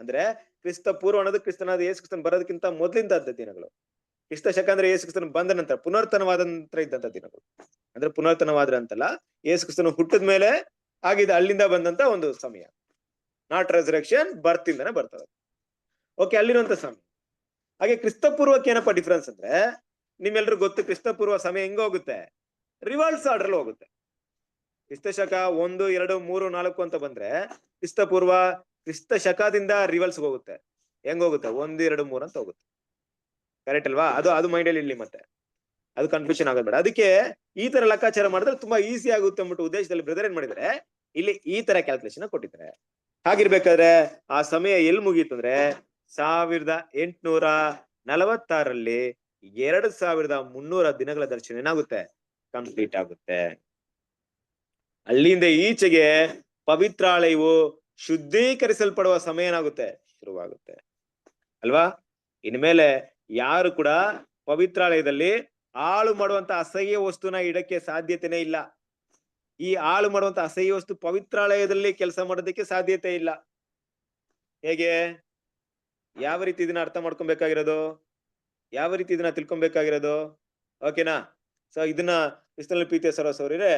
ಅಂದ್ರೆ, ಕ್ರಿಸ್ತ ಪೂರ್ವ ಅನ್ನೋದು ಕ್ರಿಸ್ತನಾದ ಯೇಸು ಕ್ರಿಸ್ತನ್ ಬರೋದಕ್ಕಿಂತ ಮೊದಲಿಂದ ದಿನಗಳು. ಕ್ರಿಸ್ತ ಶಕ ಅಂದ್ರೆ ಯೇಸು ಕ್ರಿಸ್ತನ್ ಬಂದ ನಂತರ, ಪುನರ್ತನವಾದ ನಂತರ ಇದ್ದಂತ ದಿನಗಳು. ಅಂದ್ರೆ ಪುನರ್ತನವಾದ್ರೆ ಅಂತಲ್ಲ, ಯೇಸು ಕ್ರಿಸ್ತನು ಹುಟ್ಟಿದ ಮೇಲೆ ಆಗಿದ್ದ ಅಲ್ಲಿಂದ ಬಂದಂತ ಒಂದು ಸಮಯ. ನಾಟ್ ರೆಸರೆಕ್ಷನ್, ಬರ್ತ್ ಇಂದಾನೆ ಬರ್ತದೆ. ಓಕೆ, ಅಲ್ಲಿರುವಂತ ಸಮಯ. ಹಾಗೆ ಕ್ರಿಸ್ತ ಪೂರ್ವಕ್ಕೆ ಏನಪ್ಪಾ ಡಿಫ್ರೆನ್ಸ್ ಅಂದ್ರೆ, ನಿಮ್ಮೆಲ್ರಿಗೂ ಗೊತ್ತು ಕ್ರಿಸ್ತ ಪೂರ್ವ ಸಮಯ ಹೆಂಗ ಹೋಗುತ್ತೆ, ರಿವರ್ಸ್ ಆರ್ಡರ್ ಹೋಗುತ್ತೆ. ಕ್ರಿಸ್ತ ಶಕ 1, 2, 3, 4 ಅಂತ ಬಂದ್ರೆ, ಕ್ರಿಸ್ತ ಪೂರ್ವ ಕ್ರಿಸ್ತ ಶಕದಿಂದ ರಿವರ್ಸ್ ಹೋಗುತ್ತೆ. ಹೆಂಗ್ ಹೋಗುತ್ತೆ? 1, 2, 3 ಅಂತ ಹೋಗುತ್ತೆ. ಕರೆಕ್ಟ್ ಅಲ್ವಾ? ಅದು ಮೈಂಡ್ ಅಲ್ಲಿ ಇರ್ಲಿ, ಮತ್ತೆ ಅದು ಕನ್ಫ್ಯೂಷನ್ ಆಗೋದ್ ಬೇಡ. ಅದಕ್ಕೆ ಈ ತರ ಲೆಕ್ಕಾಚಾರ ಮಾಡಿದ್ರೆ ತುಂಬಾ ಈಸಿ ಆಗುತ್ತೆ ಅಂದ್ಬಿಟ್ಟು ಉದ್ದೇಶದಲ್ಲಿ ಬ್ರದರ್ ಏನ್ ಮಾಡಿದ್ರೆ, ಇಲ್ಲಿ ಈ ತರ ಕ್ಯಾಲ್ಕುಲೇಷನ್ ಕೊಟ್ಟಿದ್ದಾರೆ. ಹಾಗಿರ್ಬೇಕಾದ್ರೆ ಆ ಸಮಯ ಎಲ್ಲಿ ಮುಗೀತು ಅಂದ್ರೆ 1846ರಲ್ಲಿ 2300 ದಿನಗಳ ದರ್ಶನ ಏನಾಗುತ್ತೆ, ಕಂಪ್ಲೀಟ್ ಆಗುತ್ತೆ. ಅಲ್ಲಿಂದ ಈಚೆಗೆ ಪವಿತ್ರಾಲಯವು ಶುದ್ಧೀಕರಿಸಲ್ಪಡುವ ಸಮಯ ಏನಾಗುತ್ತೆ, ಶುರುವಾಗುತ್ತೆ ಅಲ್ವಾ? ಇನ್ಮೇಲೆ ಯಾರು ಕೂಡ ಪವಿತ್ರಾಲಯದಲ್ಲಿ ಹಾಳು ಮಾಡುವಂತ ಅಸಹ್ಯ ವಸ್ತುನ ಇಡಕ್ಕೆ ಸಾಧ್ಯತೆನೇ ಇಲ್ಲ. ಈ ಹಾಳು ಮಾಡುವಂತ ಅಸಹ್ಯ ವಸ್ತು ಪವಿತ್ರಾಲಯದಲ್ಲಿ ಕೆಲಸ ಮಾಡೋದಕ್ಕೆ ಸಾಧ್ಯತೆ ಇಲ್ಲ. ಹೇಗೆ, ಯಾವ ರೀತಿ ಇದನ್ನ ಅರ್ಥ ಮಾಡ್ಕೊಬೇಕಾಗಿರೋದು, ಯಾವ ರೀತಿ ಇದನ್ನ ತಿಳ್ಕೊಬೇಕಾಗಿರೋದು? ಓಕೆನಾ? ಸೊ ಇದನ್ನ ಕ್ರಿಸ್ತನಲ್ಲಿ ಪ್ರೀತಿಯ ಸಹೋದರರೇ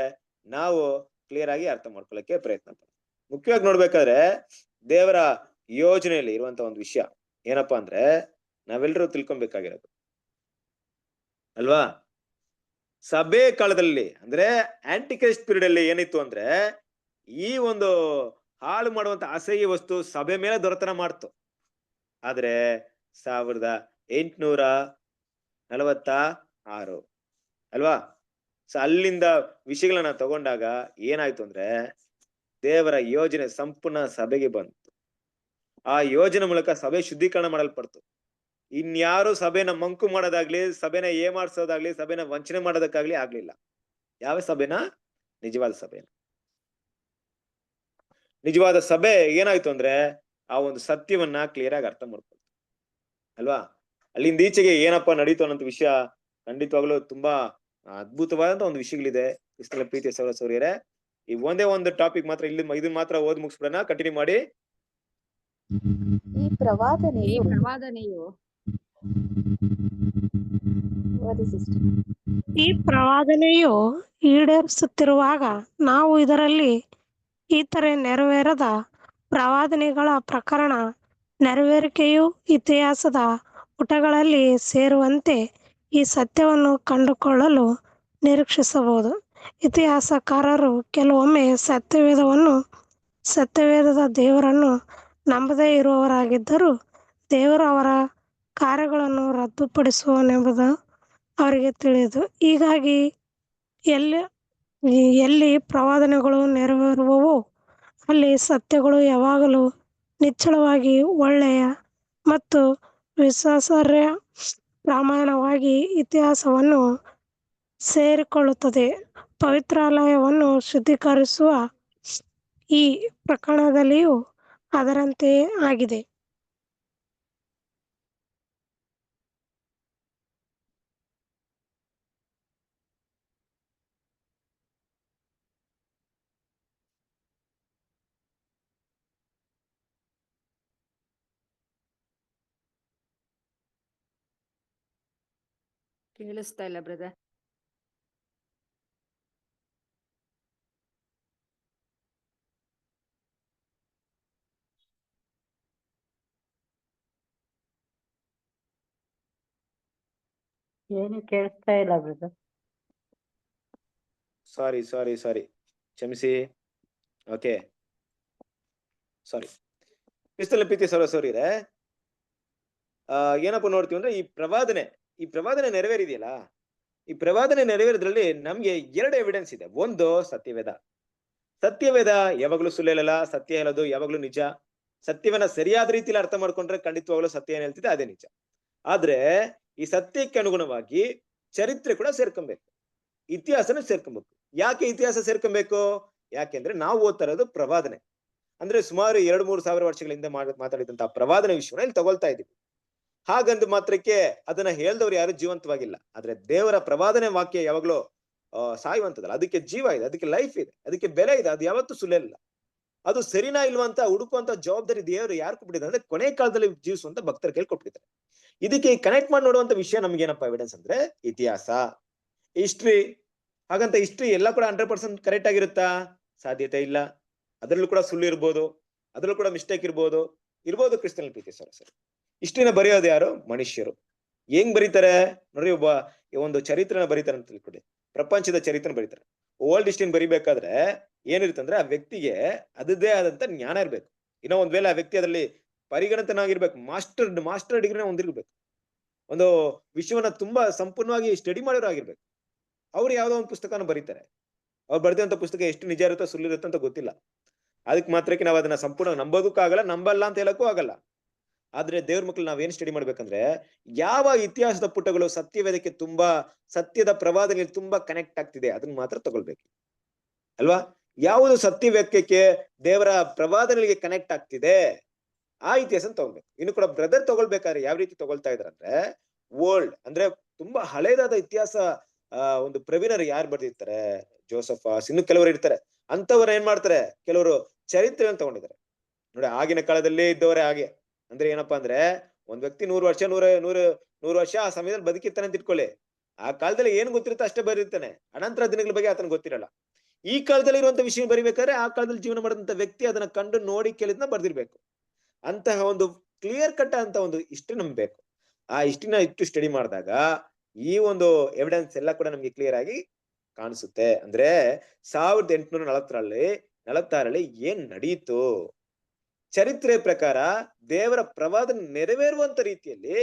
ನಾವು ಕ್ಲಿಯರ್ ಆಗಿ ಅರ್ಥ ಮಾಡ್ಕೊಳ್ಳಕ್ಕೆ ಪ್ರಯತ್ನ ಪಡ್ತೀವಿ. ಮುಖ್ಯವಾಗಿ ನೋಡ್ಬೇಕಾದ್ರೆ ದೇವರ ಯೋಜನೆಯಲ್ಲಿ ಇರುವಂತ ಒಂದು ವಿಷಯ ಏನಪ್ಪಾ ಅಂದ್ರೆ, ನಾವೆಲ್ಲರೂ ತಿಳ್ಕೊಬೇಕಾಗಿರೋದು ಅಲ್ವಾ, ಸಭೆ ಕಾಲದಲ್ಲಿ ಅಂದ್ರೆ ಆಂಟಿಕ್ರೈಸ್ಟ್ ಪೀರಿಯಡ್ ಅಲ್ಲಿ ಏನಿತ್ತು ಅಂದ್ರೆ, ಈ ಒಂದು ಹಾಳು ಮಾಡುವಂತ ಅಸಹ್ಯ ವಸ್ತು ಸಭೆ ಮೇಲೆ ದೊರೆತನ ಮಾಡ್ತು. ಆದ್ರೆ 1846 ಅಲ್ವಾ? ಸೊ ಅಲ್ಲಿಂದ ವಿಷಯಗಳನ್ನ ತಗೊಂಡಾಗ ಏನಾಯ್ತು ಅಂದ್ರೆ, ದೇವರ ಯೋಜನೆ ಸಂಪೂರ್ಣ ಸಭೆಗೆ ಬಂತು. ಆ ಯೋಜನೆ ಮೂಲಕ ಸಭೆ ಶುದ್ಧೀಕರಣ ಮಾಡಲ್ಪಡ್ತು. ಇನ್ಯಾರು ಸಭೆನ ಮಂಕು ಮಾಡೋದಾಗ್ಲಿ, ಸಭೆನ ಏಮಾರ್ಸೋದಾಗ್ಲಿ, ಸಭೆನ ವಂಚನೆ ಮಾಡೋದಕ್ಕಾಗ್ಲಿ ಆಗ್ಲಿಲ್ಲ. ಯಾವ ಸಭೆನ? ನಿಜವಾದ ಸಭೆನ. ನಿಜವಾದ ಸಭೆ ಏನಾಯ್ತು ಅಂದ್ರೆ, ಆ ಒಂದು ಸತ್ಯವನ್ನ ಕ್ಲಿಯರ್ ಆಗಿ ಅರ್ಥ ಮಾಡ್ಕೊಳ್ತು ಅಲ್ವಾ? ಅಲ್ಲಿಂದ ಈಚೆಗೆ ಏನಪ್ಪಾ ನಡೀತು ಅನ್ನೋ ವಿಷಯ ಖಂಡಿತವಾಗ್ಲೂ ತುಂಬಾ ಅದ್ಭುತವಾದಂತ ಒಂದು ವಿಷಯಗಳಿದೆ. ಕ್ರಿಸ್ತನ ಪ್ರೀತಿಯ ಸಹೋದರರೇ, ಈ ಒಂದೇ ಒಂದು ಟಾಪಿಕ್ ಮಾತ್ರ ಇಲ್ಲಿ ಇದನ್ನ ಮಾತ್ರ ಓದ್ ಮುಗಿಸ್ಬಿಡೋಣ. ಕಂಟಿನ್ಯೂ ಮಾಡಿ. ಈ ಪ್ರವಾದನೆಯು ಈ ಪ್ರವಾದನೆಯು ಈಡೇರಿಸುತ್ತಿರುವಾಗ ನಾವು ಇದರಲ್ಲಿ ಇತರೆ ನೆರವೇರದ ಪ್ರವಾದನೆಗಳ ಪ್ರಕರಣ ನೆರವೇರಿಕೆಯು ಇತಿಹಾಸದ ಪುಟಗಳಲ್ಲಿ ಸೇರುವಂತೆ ಈ ಸತ್ಯವನ್ನು ಕಂಡುಕೊಳ್ಳಲು ನಿರೀಕ್ಷಿಸಬಹುದು. ಇತಿಹಾಸಕಾರರು ಕೆಲವೊಮ್ಮೆ ಸತ್ಯವೇದದ ದೇವರನ್ನು ನಂಬದೇ ಇರುವವರಾಗಿದ್ದರೂ, ದೇವರು ಅವರ ಕಾರ್ಯಗಳನ್ನು ರದ್ದುಪಡಿಸುವನೆಂಬುದು ಅವರಿಗೆ ತಿಳಿದು, ಹೀಗಾಗಿ ಎಲ್ಲಿ ಪ್ರವಾದನೆಗಳು ನೆರವೇರುವವೋ ಅಲ್ಲಿ ಸತ್ಯಗಳು ಯಾವಾಗಲೂ ನಿಚ್ಚಳವಾಗಿ ಒಳ್ಳೆಯ ಮತ್ತು ವಿಶ್ವಾಸಾರ್ಹ ಪ್ರಮಾಣವಾಗಿ ಇತಿಹಾಸವನ್ನು ಸೇರಿಕೊಳ್ಳುತ್ತದೆ. ಪವಿತ್ರಾಲಯವನ್ನು ಶುದ್ಧೀಕರಿಸುವ ಈ ಪ್ರಕರಣದಲ್ಲಿಯೂ ಅದರಂತೆಯೇ ಆಗಿದೆ. ಕೇಳಿಸ್ತಾ ಇಲ್ಲ ಬ್ರದರ್. ಏನು ಕೇಳಿಸ್ತಾ ಇಲ್ಲ ಬ್ರದರ್. ಸಾರಿ ಕ್ಷಮಿಸಿ. ಓಕೆ, ಸಾರಿ. ಕ್ರಿಸ್ತನ ಪ್ರೀತಿಯ ಸಹೋದರರೇ, ಏನಪ್ಪ ನೋಡ್ತೀವಿ ಅಂದ್ರೆ, ಈ ಪ್ರವಾದನೆ ನೆರವೇರಿದೆಯಲ್ಲ, ಈ ಪ್ರವಾದನೆ ನೆರವೇರಿದ್ರಲ್ಲಿ ನಮ್ಗೆ 2 ಎವಿಡೆನ್ಸ್ ಇದೆ. ಒಂದು ಸತ್ಯವೇದ ಯಾವಾಗ್ಲೂ ಸುಳ್ಳೇಳಲ್ಲ, ಸತ್ಯ ಹೇಳೋದು ಯಾವಾಗ್ಲೂ ನಿಜ. ಸತ್ಯವನ್ನ ಸರಿಯಾದ ರೀತಿಯಲ್ಲಿ ಅರ್ಥ ಮಾಡ್ಕೊಂಡ್ರೆ ಖಂಡಿತವಾಗ್ಲೂ ಸತ್ಯ ಏನ್ ಹೇಳ್ತಿದೆ ಅದೇ ನಿಜ. ಆದ್ರೆ ಈ ಸತ್ಯಕ್ಕೆ ಅನುಗುಣವಾಗಿ ಚರಿತ್ರೆ ಕೂಡ ಸೇರ್ಕೊಬೇಕು, ಇತಿಹಾಸನ ಸೇರ್ಕೊಬೇಕು. ಯಾಕೆ ಇತಿಹಾಸ ಸೇರ್ಕೊಬೇಕು? ಯಾಕೆಂದ್ರೆ ನಾವು ಓದ್ತಾ ಇರೋದು ಪ್ರವಾದನೆ, ಅಂದ್ರೆ ಸುಮಾರು 2-3 ಸಾವಿರ ವರ್ಷಗಳಿಂದ ಮಾತಾಡಿದಂತಹ ಪ್ರವಾದನೆ ವಿಷಯನ ಇಲ್ಲಿ ತಗೊಳ್ತಾ ಇದೀವಿ. ಹಾಗಂದು ಮಾತ್ರಕ್ಕೆ ಅದನ್ನ ಹೇಳ್ದವ್ರು ಯಾರು ಜೀವಂತವಾಗಿಲ್ಲ. ಆದ್ರೆ ದೇವರ ಪ್ರವಾದನೆ ವಾಕ್ಯ ಯಾವಾಗ್ಲೂ ಸಾಯುವಂತದಲ್ಲ, ಅದಕ್ಕೆ ಜೀವ ಇದೆ, ಅದಕ್ಕೆ ಲೈಫ್ ಇದೆ, ಅದಕ್ಕೆ ಬೆಲೆ ಇದೆ, ಅದು ಯಾವತ್ತೂ ಸುಳ್ಳಿಲ್ಲ. ಅದು ಸರಿನಾ ಇಲ್ವಾ ಅಂತ ಹುಡುಕುವಂತ ಜವಾಬ್ದಾರಿ ದೇವರು ಯಾರು ಕೊಟ್ಬಿಟ್ಟಿದ್ದಾರೆ ಅಂದ್ರೆ ಕೊನೆ ಕಾಲದಲ್ಲಿ ಜೀವಿಸುವಂತ ಭಕ್ತರ ಕೈಲಿ ಕೊಟ್ಬಿಟ್ಟಿದ್ದಾರೆ. ಇದಕ್ಕೆ ಕನೆಕ್ಟ್ ಮಾಡಿ ನೋಡುವಂತ ವಿಷಯ ನಮ್ಗೆ ಏನಪ್ಪಾ ಎವಿಡೆನ್ಸ್ ಅಂದ್ರೆ ಇತಿಹಾಸ, ಹಿಸ್ಟ್ರಿ. ಹಾಗಂತ ಹಿಸ್ಟ್ರಿ ಎಲ್ಲ ಕೂಡ 100% ಕರೆಕ್ಟ್ ಆಗಿರುತ್ತಾ? ಸಾಧ್ಯತೆ ಇಲ್ಲ. ಅದ್ರಲ್ಲೂ ಕೂಡ ಸುಳ್ಳು ಇರ್ಬೋದು, ಅದ್ರಲ್ಲೂ ಕೂಡ ಮಿಸ್ಟೇಕ್ ಇರ್ಬೋದು ಕ್ರಿಸ್ತನ ಪ್ರೀತಿ ಸರ್. ಹಿಸ್ಟ್ರಿನ ಬರೆಯೋದು ಯಾರು? ಮನುಷ್ಯರು. ಹೆಂಗ್ ಬರೀತಾರೆ ನೋಡ್ರಿ, ಒಂದು ಚರಿತ್ರೆನ ಬರೀತಾರೆ ಅಂತ ತಿಳ್ಕೊಳ್ಳಿ, ಪ್ರಪಂಚದ ಚರಿತ್ರೆ ಬರೀತಾರೆ. ಓಲ್ಡ್ ಹಿಸ್ಟ್ರಿನ ಬರಿಬೇಕಾದ್ರೆ ಏನಿರುತ್ತಂದ್ರೆ ಆ ವ್ಯಕ್ತಿಗೆ ಅದದೇ ಆದಂತ ಜ್ಞಾನ ಇರ್ಬೇಕು. ಇನ್ನೂ ಒಂದ್ ವೇಳೆ ಆ ವ್ಯಕ್ತಿ ಅದರಲ್ಲಿ ಪರಿಗಣಿತನಾಗಿರ್ಬೇಕು, ಮಾಸ್ಟರ್ ಡಿಗ್ರಿನ ಹೊಂದಿರ್ಬೇಕು, ಒಂದು ವಿಷಯವನ್ನ ತುಂಬಾ ಸಂಪೂರ್ಣವಾಗಿ ಸ್ಟಡಿ ಮಾಡಿರೋ ಆಗಿರ್ಬೇಕು. ಅವ್ರು ಯಾವ್ದೋ ಒಂದು ಪುಸ್ತಕನ ಬರೀತಾರೆ, ಅವ್ರು ಬರೆದಂತ ಪುಸ್ತಕ ಎಷ್ಟು ನಿಜ ಇರುತ್ತೋ ಸುಳ್ಳು ಇರುತ್ತೋ ಅಂತ ಗೊತ್ತಿಲ್ಲ. ಅದಕ್ಕೆ ಮಾತ್ರಕ್ಕೆ ನಾವು ಅದನ್ನ ಸಂಪೂರ್ಣ ನಂಬೋದಕ್ಕೂ ಆಗಲ್ಲ, ನಂಬಲ್ಲ ಅಂತ ಹೇಳಕ್ಕೂ ಆಗಲ್ಲ. ಆದ್ರೆ ದೇವ್ರ ಮಕ್ಳು ನಾವೇನ್ ಸ್ಟಡಿ ಮಾಡ್ಬೇಕಂದ್ರೆ ಯಾವ ಇತಿಹಾಸದ ಪುಟಗಳು ಸತ್ಯವೇದಕ್ಕೆ ತುಂಬಾ ಸತ್ಯದ ಪ್ರವಾದನೆಗೆ ತುಂಬಾ ಕನೆಕ್ಟ್ ಆಗ್ತಿದೆ ಅದನ್ನ ಮಾತ್ರ ತಗೊಳ್ಬೇಕು ಅಲ್ವಾ. ಯಾವುದು ಸತ್ಯ ವಾಕ್ಯಕ್ಕೆ ದೇವರ ಪ್ರವಾದನೆಗಳಿಗೆ ಕನೆಕ್ಟ್ ಆಗ್ತಿದೆ ಆ ಇತಿಹಾಸ ತಗೊಳ್ಬೇಕು. ಇನ್ನು ಕೂಡ ಬ್ರದರ್ ತಗೊಳ್ಬೇಕಾದ್ರೆ ಯಾವ ರೀತಿ ತಗೊಳ್ತಾ ಇದಾರೆ ಅಂದ್ರೆ ಓಲ್ಡ್ ಅಂದ್ರೆ ತುಂಬಾ ಹಳೇದಾದ ಇತಿಹಾಸ ಒಂದು ಪ್ರವೀಣರು ಯಾರು ಬರ್ದಿರ್ತಾರೆ, ಜೋಸಫಾಸ್, ಇನ್ನು ಕೆಲವರು ಇರ್ತಾರೆ, ಅಂತವ್ರು ಏನ್ ಮಾಡ್ತಾರೆ, ಕೆಲವರು ಚರಿತ್ರೆಯನ್ನು ತಗೊಂಡಿದ್ದಾರೆ ನೋಡಿ. ಆಗಿನ ಕಾಲದಲ್ಲಿ ಇದ್ದವರೇ ಹಾಗೆ ಅಂದ್ರೆ ಏನಪ್ಪಾ ಅಂದ್ರೆ ಒಂದ್ ವ್ಯಕ್ತಿ 100 ವರ್ಷ ಆ ಸಮಯದಲ್ಲಿ ಬದುಕಿರ್ತಾನೆ ಅಂತ ಇಟ್ಕೊಳ್ಳಿ. ಆ ಕಾಲದಲ್ಲಿ ಏನ್ ಗೊತ್ತಿರುತ್ತೆ ಅಷ್ಟೇ ಬರೀರ್ತಾನೆ, ಅನಂತರ ದಿನಗಳ ಬಗ್ಗೆ ಆತನ ಗೊತ್ತಿರಲ್ಲ. ಈ ಕಾಲದಲ್ಲಿ ಇರುವಂತ ವಿಷಯ ಬರಿಬೇಕಾದ್ರೆ ಆ ಕಾಲದಲ್ಲಿ ಜೀವನ ಮಾಡಿದಂತ ವ್ಯಕ್ತಿ ಅದನ್ನ ಕಂಡು ನೋಡಿ ಕೇಳಿದ್ನ ಬರ್ದಿರ್ಬೇಕು. ಅಂತಹ ಒಂದು ಕ್ಲಿಯರ್ ಕಟ್ ಅಂತ ಒಂದು ಹಿಸ್ಟ್ರಿ ನಮ್ಗೆ ಬೇಕು. ಆ ಹಿಸ್ಟ್ರಿನ ಇಟ್ಟು ಸ್ಟಡಿ ಮಾಡಿದಾಗ ಈ ಒಂದು ಎವಿಡೆನ್ಸ್ ಎಲ್ಲ ಕೂಡ ನಮ್ಗೆ ಕ್ಲಿಯರ್ ಆಗಿ ಕಾಣಿಸುತ್ತೆ. ಅಂದ್ರೆ 1846ರಲ್ಲಿ ಏನ್ ನಡೀತು, ಚರಿತ್ರೆ ಪ್ರಕಾರ ದೇವರ ಪ್ರವಾದನೆ ನೆರವೇರುವಂತ ರೀತಿಯಲ್ಲಿ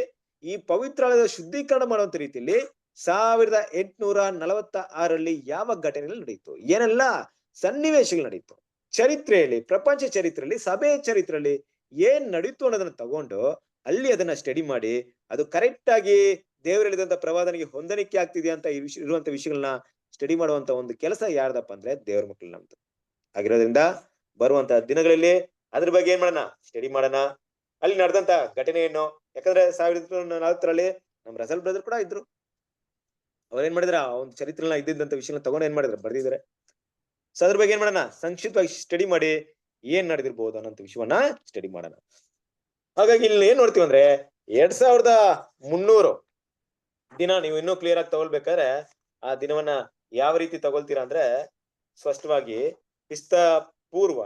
ಈ ಪವಿತ್ರಾಲಯದ ಶುದ್ಧೀಕರಣ ಮಾಡುವಂತ ರೀತಿಯಲ್ಲಿ 1846ರಲ್ಲಿ ಯಾವ ಘಟನೆಗಳು ನಡೆಯಿತು, ಏನೆಲ್ಲ ಸನ್ನಿವೇಶಗಳು ನಡೀತು, ಚರಿತ್ರೆಯಲ್ಲಿ, ಪ್ರಪಂಚ ಚರಿತ್ರೆಯಲ್ಲಿ, ಸಭೆಯ ಚರಿತ್ರೆಯಲ್ಲಿ ಏನ್ ನಡೀತು ಅನ್ನೋದನ್ನ ತಗೊಂಡು ಅಲ್ಲಿ ಅದನ್ನ ಸ್ಟಡಿ ಮಾಡಿ ಅದು ಕರೆಕ್ಟ್ ಆಗಿ ದೇವರು ಹೇಳಿದಂತ ಪ್ರವಾದನೆಗೆ ಹೊಂದಾಣಿಕೆ ಆಗ್ತಿದೆಯಾ ಅಂತ ಇರುವಂತ ವಿಷಯಗಳನ್ನ ಸ್ಟಡಿ ಮಾಡುವಂತ ಒಂದು ಕೆಲಸ ಯಾರ್ದಪ್ಪ ಅಂದ್ರೆ ದೇವ್ರ ಮಕ್ಕಳು ನಮ್ದು ಆಗಿರೋದ್ರಿಂದ ಬರುವಂತ ದಿನಗಳಲ್ಲಿ ಅದ್ರ ಬಗ್ಗೆ ಏನ್ ಮಾಡೋಣ, ಸ್ಟಡಿ ಮಾಡೋಣ. ಅಲ್ಲಿ ನಡೆದಂತ ಘಟನೆ ಏನು, ಯಾಕಂದ್ರೆ 1940ರಲ್ಲಿ ನಮ್ ರಸಲ್ ಬ್ರದರ್ ಕೂಡ ಇದ್ರು. ಅವ್ರ ಏನ್ ಮಾಡಿದ್ರ ಆ ಒಂದು ಚರಿತ್ರೆನ ಇದ್ದಿದ್ದಂತ ವಿಷಯನ ತಗೊಂಡು ಏನ್ ಮಾಡಿದ್ರು, ಬರ್ದಿದ್ದಾರೆ. ಸೊ ಅದ್ರ ಬಗ್ಗೆ ಏನ್ ಮಾಡೋಣ, ಸಂಕ್ಷಿಪ್ತವಾಗಿ ಸ್ಟಡಿ ಮಾಡಿ ಏನ್ ನಡೆದಿರ್ಬೋದು ಅನ್ನೋಂಥ ವಿಷಯವನ್ನ ಸ್ಟಡಿ ಮಾಡೋಣ. ಹಾಗಾಗಿ ಇಲ್ಲಿ ಏನ್ ನೋಡ್ತೀವಿ ಅಂದ್ರೆ 2300 ದಿನ ನೀವು ಇನ್ನೂ ಕ್ಲಿಯರ್ ಆಗಿ ತಗೊಳ್ಬೇಕಾದ್ರೆ ಆ ದಿನವನ್ನ ಯಾವ ರೀತಿ ತಗೊಳ್ತೀರಾ ಅಂದ್ರೆ ಸ್ಪಷ್ಟವಾಗಿ ಕ್ರಿಸ್ತ ಪೂರ್ವ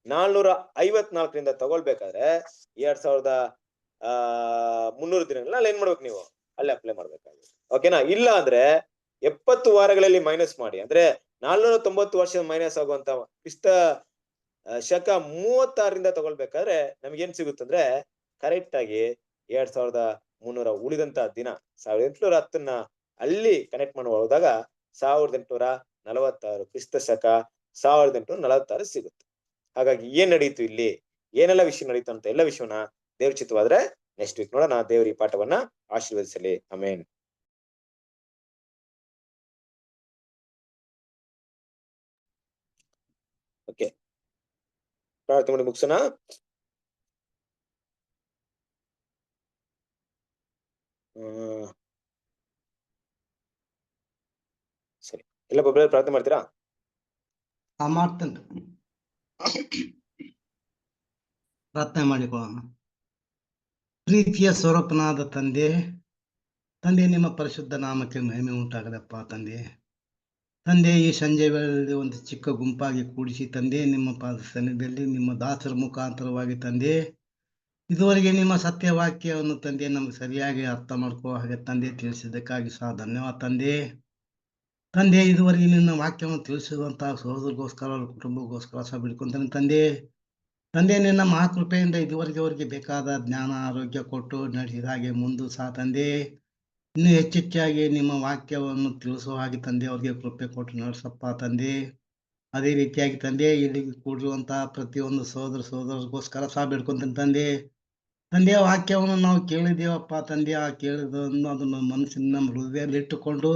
454ರಿಂದ ತಗೊಳ್ಬೇಕಾದ್ರೆ 2300 ದಿನಗಳನ್ನ ಅಲ್ಲಿ ಏನ್ ಮಾಡ್ಬೇಕು, ನೀವು ಅಲ್ಲಿ ಅಪ್ಲೈ ಮಾಡ್ಬೇಕಾಗುತ್ತೆ. ಓಕೆನಾ? ಇಲ್ಲ ಅಂದ್ರೆ 70 ವಾರಗಳಲ್ಲಿ ಮೈನಸ್ ಮಾಡಿ, ಅಂದ್ರೆ 490 ವರ್ಷ ಮೈನಸ್ ಆಗುವಂತ ಕ್ರಿಸ್ತ ಶಕ 36ರಿಂದ ತಗೊಳ್ಬೇಕಾದ್ರೆ ನಮ್ಗೇನ್ ಸಿಗುತ್ತಂದ್ರೆ ಕರೆಕ್ಟ್ ಆಗಿ 2300 ಉಳಿದಂತ ದಿನ 1810ನ್ನ ಅಲ್ಲಿ ಕನೆಕ್ಟ್ ಮಾಡಿ ಹೋದಾಗ 1846 ಕ್ರಿಸ್ತ ಶಕ 1846 ಸಿಗುತ್ತೆ. ಹಾಗಾಗಿ ಏನ್ ನಡೀತು, ಇಲ್ಲಿ ಏನೆಲ್ಲ ವಿಷಯ ನಡೀತು ಅಂತ ಎಲ್ಲ ವಿಷಯವನ್ನ ದೇವ್ರ ಚಿತ್ತವಾದ್ರೆ ನೆಕ್ಸ್ಟ್ ವೀಕ್ ನೋಡೋಣ. ದೇವ್ರ ಈ ಪಾಠವನ್ನ ಆಶೀರ್ವದಿಸಲಿ. ಆಮೇನ್. ಓಕೆ, ಪ್ರಾರ್ಥನೆ ಮಾಡಿ ಮುಗಿಸೋಣ. ಸರಿ, ಎಲ್ಲ ಪ್ರಾರ್ಥನೆ ಮಾಡ್ತೀರಾ? ಮಾಡ್ತೇನೆ. ಪ್ರಾರ್ಥನೆ ಮಾಡಿಕೊಳ್ಳೋಣ. ಪ್ರೀತಿಯ ಸ್ವರೂಪನಾದ ತಂದೆ, ನಿಮ್ಮ ಪರಿಶುದ್ಧ ನಾಮಕ್ಕೆ ಮಹಿಮೆ ಉಂಟಾಗದಪ್ಪ ತಂದೆ. ಈ ಸಂಜೆ ವೇಳೆಯಲ್ಲಿ ಒಂದು ಚಿಕ್ಕ ಗುಂಪಾಗಿ ಕೂಡಿಸಿ ತಂದೆ, ನಿಮ್ಮ ಪಾದ ಸನ್ನಿಧಿಯಲ್ಲಿ ನಿಮ್ಮ ದಾಸರ ಮುಖಾಂತರವಾಗಿ ತಂದೆ, ಇದುವರೆಗೆ ನಿಮ್ಮ ಸತ್ಯವಾಕ್ಯವನ್ನು ತಂದೆ ನಮ್ಗೆ ಸರಿಯಾಗಿ ಅರ್ಥ ಮಾಡ್ಕೋ ಹಾಗೆ ತಂದೆ ತಿಳಿಸಿದ್ದಕ್ಕಾಗಿ ಸಹ ಧನ್ಯವಾದ ತಂದೆ. ಇದುವರೆಗೆ ನಿನ್ನ ವಾಕ್ಯವನ್ನು ತಿಳಿಸಿರುವಂತಹ ಸಹೋದರಗೋಸ್ಕರ, ಅವ್ರ ಕುಟುಂಬಕ್ಕೋಸ್ಕರ ಸಹ ಬಿಡ್ಕೊಂತಾನೆ ತಂದೆ. ನಿನ್ನ ಮಹಾಕೃಪೆಯಿಂದ ಇದುವರೆಗೆ ಅವರಿಗೆ ಬೇಕಾದ ಜ್ಞಾನ, ಆರೋಗ್ಯ ಕೊಟ್ಟು ನಡೆಸಿದ ಹಾಗೆ ಮುಂದೆ ಸಹ ತಂದೆ ಇನ್ನೂ ಹೆಚ್ಚೆಚ್ಚಾಗಿ ನಿಮ್ಮ ವಾಕ್ಯವನ್ನು ತಿಳಿಸುವ ಹಾಗೆ ತಂದೆ ಅವ್ರಿಗೆ ಕೃಪೆ ಕೊಟ್ಟು ನಡೆಸಪ್ಪ ತಂದೆ. ಅದೇ ರೀತಿಯಾಗಿ ತಂದೆ ಇಲ್ಲಿಗೆ ಕೂಡಿರುವಂತಹ ಪ್ರತಿಯೊಂದು ಸಹೋದರರಿಗೋಸ್ಕರ ಸಹ ಬಿಡ್ಕೊಂತಾನೆ ತಂದೆ. ತಂದೆಯ ವಾಕ್ಯವನ್ನು ನಾವು ಕೇಳಿದೇವಪ್ಪ ತಂದೆ. ಆ ಕೇಳಿದನ್ನು ಅದನ್ನು ಮನಸ್ಸಿನ ನಮ್ಮ ಹೃದಯದಲ್ಲಿ ಇಟ್ಟುಕೊಂಡು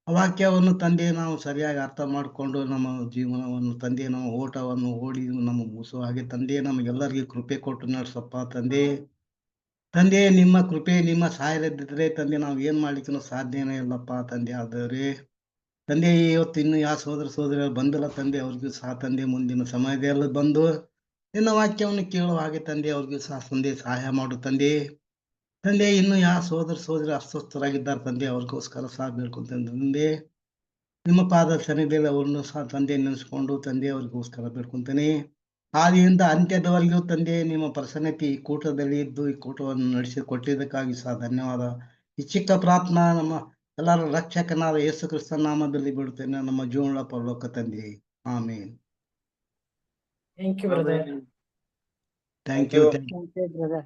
ಆ ವಾಕ್ಯವನ್ನು ತಂದೆ ನಾವು ಸರಿಯಾಗಿ ಅರ್ಥ ಮಾಡಿಕೊಂಡು ನಮ್ಮ ಜೀವನವನ್ನು ತಂದೆ ನಾವು ಓಟವನ್ನು ಓಡಿ ನಮ್ಮ ಮುಗಿಸುವ ಹಾಗೆ ತಂದೆ ನಮಗೆಲ್ಲರಿಗೂ ಕೃಪೆ ಕೊಟ್ಟು ನಡೆಸಪ್ಪ ತಂದೆ. ತಂದೆ ನಿಮ್ಮ ಕೃಪೆ ನಿಮ್ಮ ಸಹಾಯ ಇದ್ದಿದ್ರೆ ತಂದೆ ನಾವು ಏನ್ ಮಾಡ್ಲಿಕ್ಕೂ ಸಾಧ್ಯನೇ ಇಲ್ಲಪ್ಪ ತಂದೆ. ಆದ್ರೆ ತಂದೆ ಇವತ್ತು ಇನ್ನು ಯಾವ ಸೋದರ ಬಂದಿಲ್ಲ ತಂದೆ, ಅವ್ರಿಗೂ ಸಹ ತಂದೆ ಮುಂದಿನ ಸಮಯದಲ್ಲಿ ಬಂದು ನಿನ್ನ ವಾಕ್ಯವನ್ನು ಕೇಳುವ ಹಾಗೆ ತಂದೆ ಅವ್ರಿಗೂ ಸಹ ತಂದೆ ಸಹಾಯ ಮಾಡು ತಂದೆ. ತಂದೆ ಇನ್ನು ಯಾವ ಸೋದರ ಅಸ್ವಸ್ಥರಾಗಿದ್ದಾರೆ ತಂದೆ, ಅವ್ರಿಗೋಸ್ಕರ ಸಹ ಬೇಡ್ಕೊಂತಂದೆ ತಂದೆ. ನಿಮ್ಮ ಪಾದ ಸನ್ನಿಧಿಯಲ್ಲಿ ಅವ್ರನ್ನು ಸಹ ತಂದೆ ನೆನೆಸ್ಕೊಂಡು ತಂದೆ ಅವ್ರಿಗೋಸ್ಕರ ಬೇಡ್ಕೊಂತಾನೆ. ಆದಿಯಿಂದ ಅಂತ್ಯದವರೆಗೂ ತಂದೆ ನಿಮ್ಮ ಪ್ರಸನ್ನತೆ ಈ ಕೂಟದಲ್ಲಿ ಇದ್ದು ಈ ಕೂಟವನ್ನು ನಡೆಸಿ ಕೊಟ್ಟಿದ್ದಕ್ಕಾಗಿ ಸಹ ಧನ್ಯವಾದ. ಈ ಚಿಕ್ಕ ಪ್ರಾರ್ಥನಾ ನಮ್ಮ ಎಲ್ಲರ ರಕ್ಷಕನಾದ ಯೇಸು ಕ್ರಿಸ್ತನ ನಾಮದಲ್ಲಿ ಬಿಡುತ್ತೇನೆ, ನಮ್ಮ ಜೀವನ ಪರಲೋಕ ತಂದೆ. ಆಮೇನ್. Thank you brother. Thank you. Brother.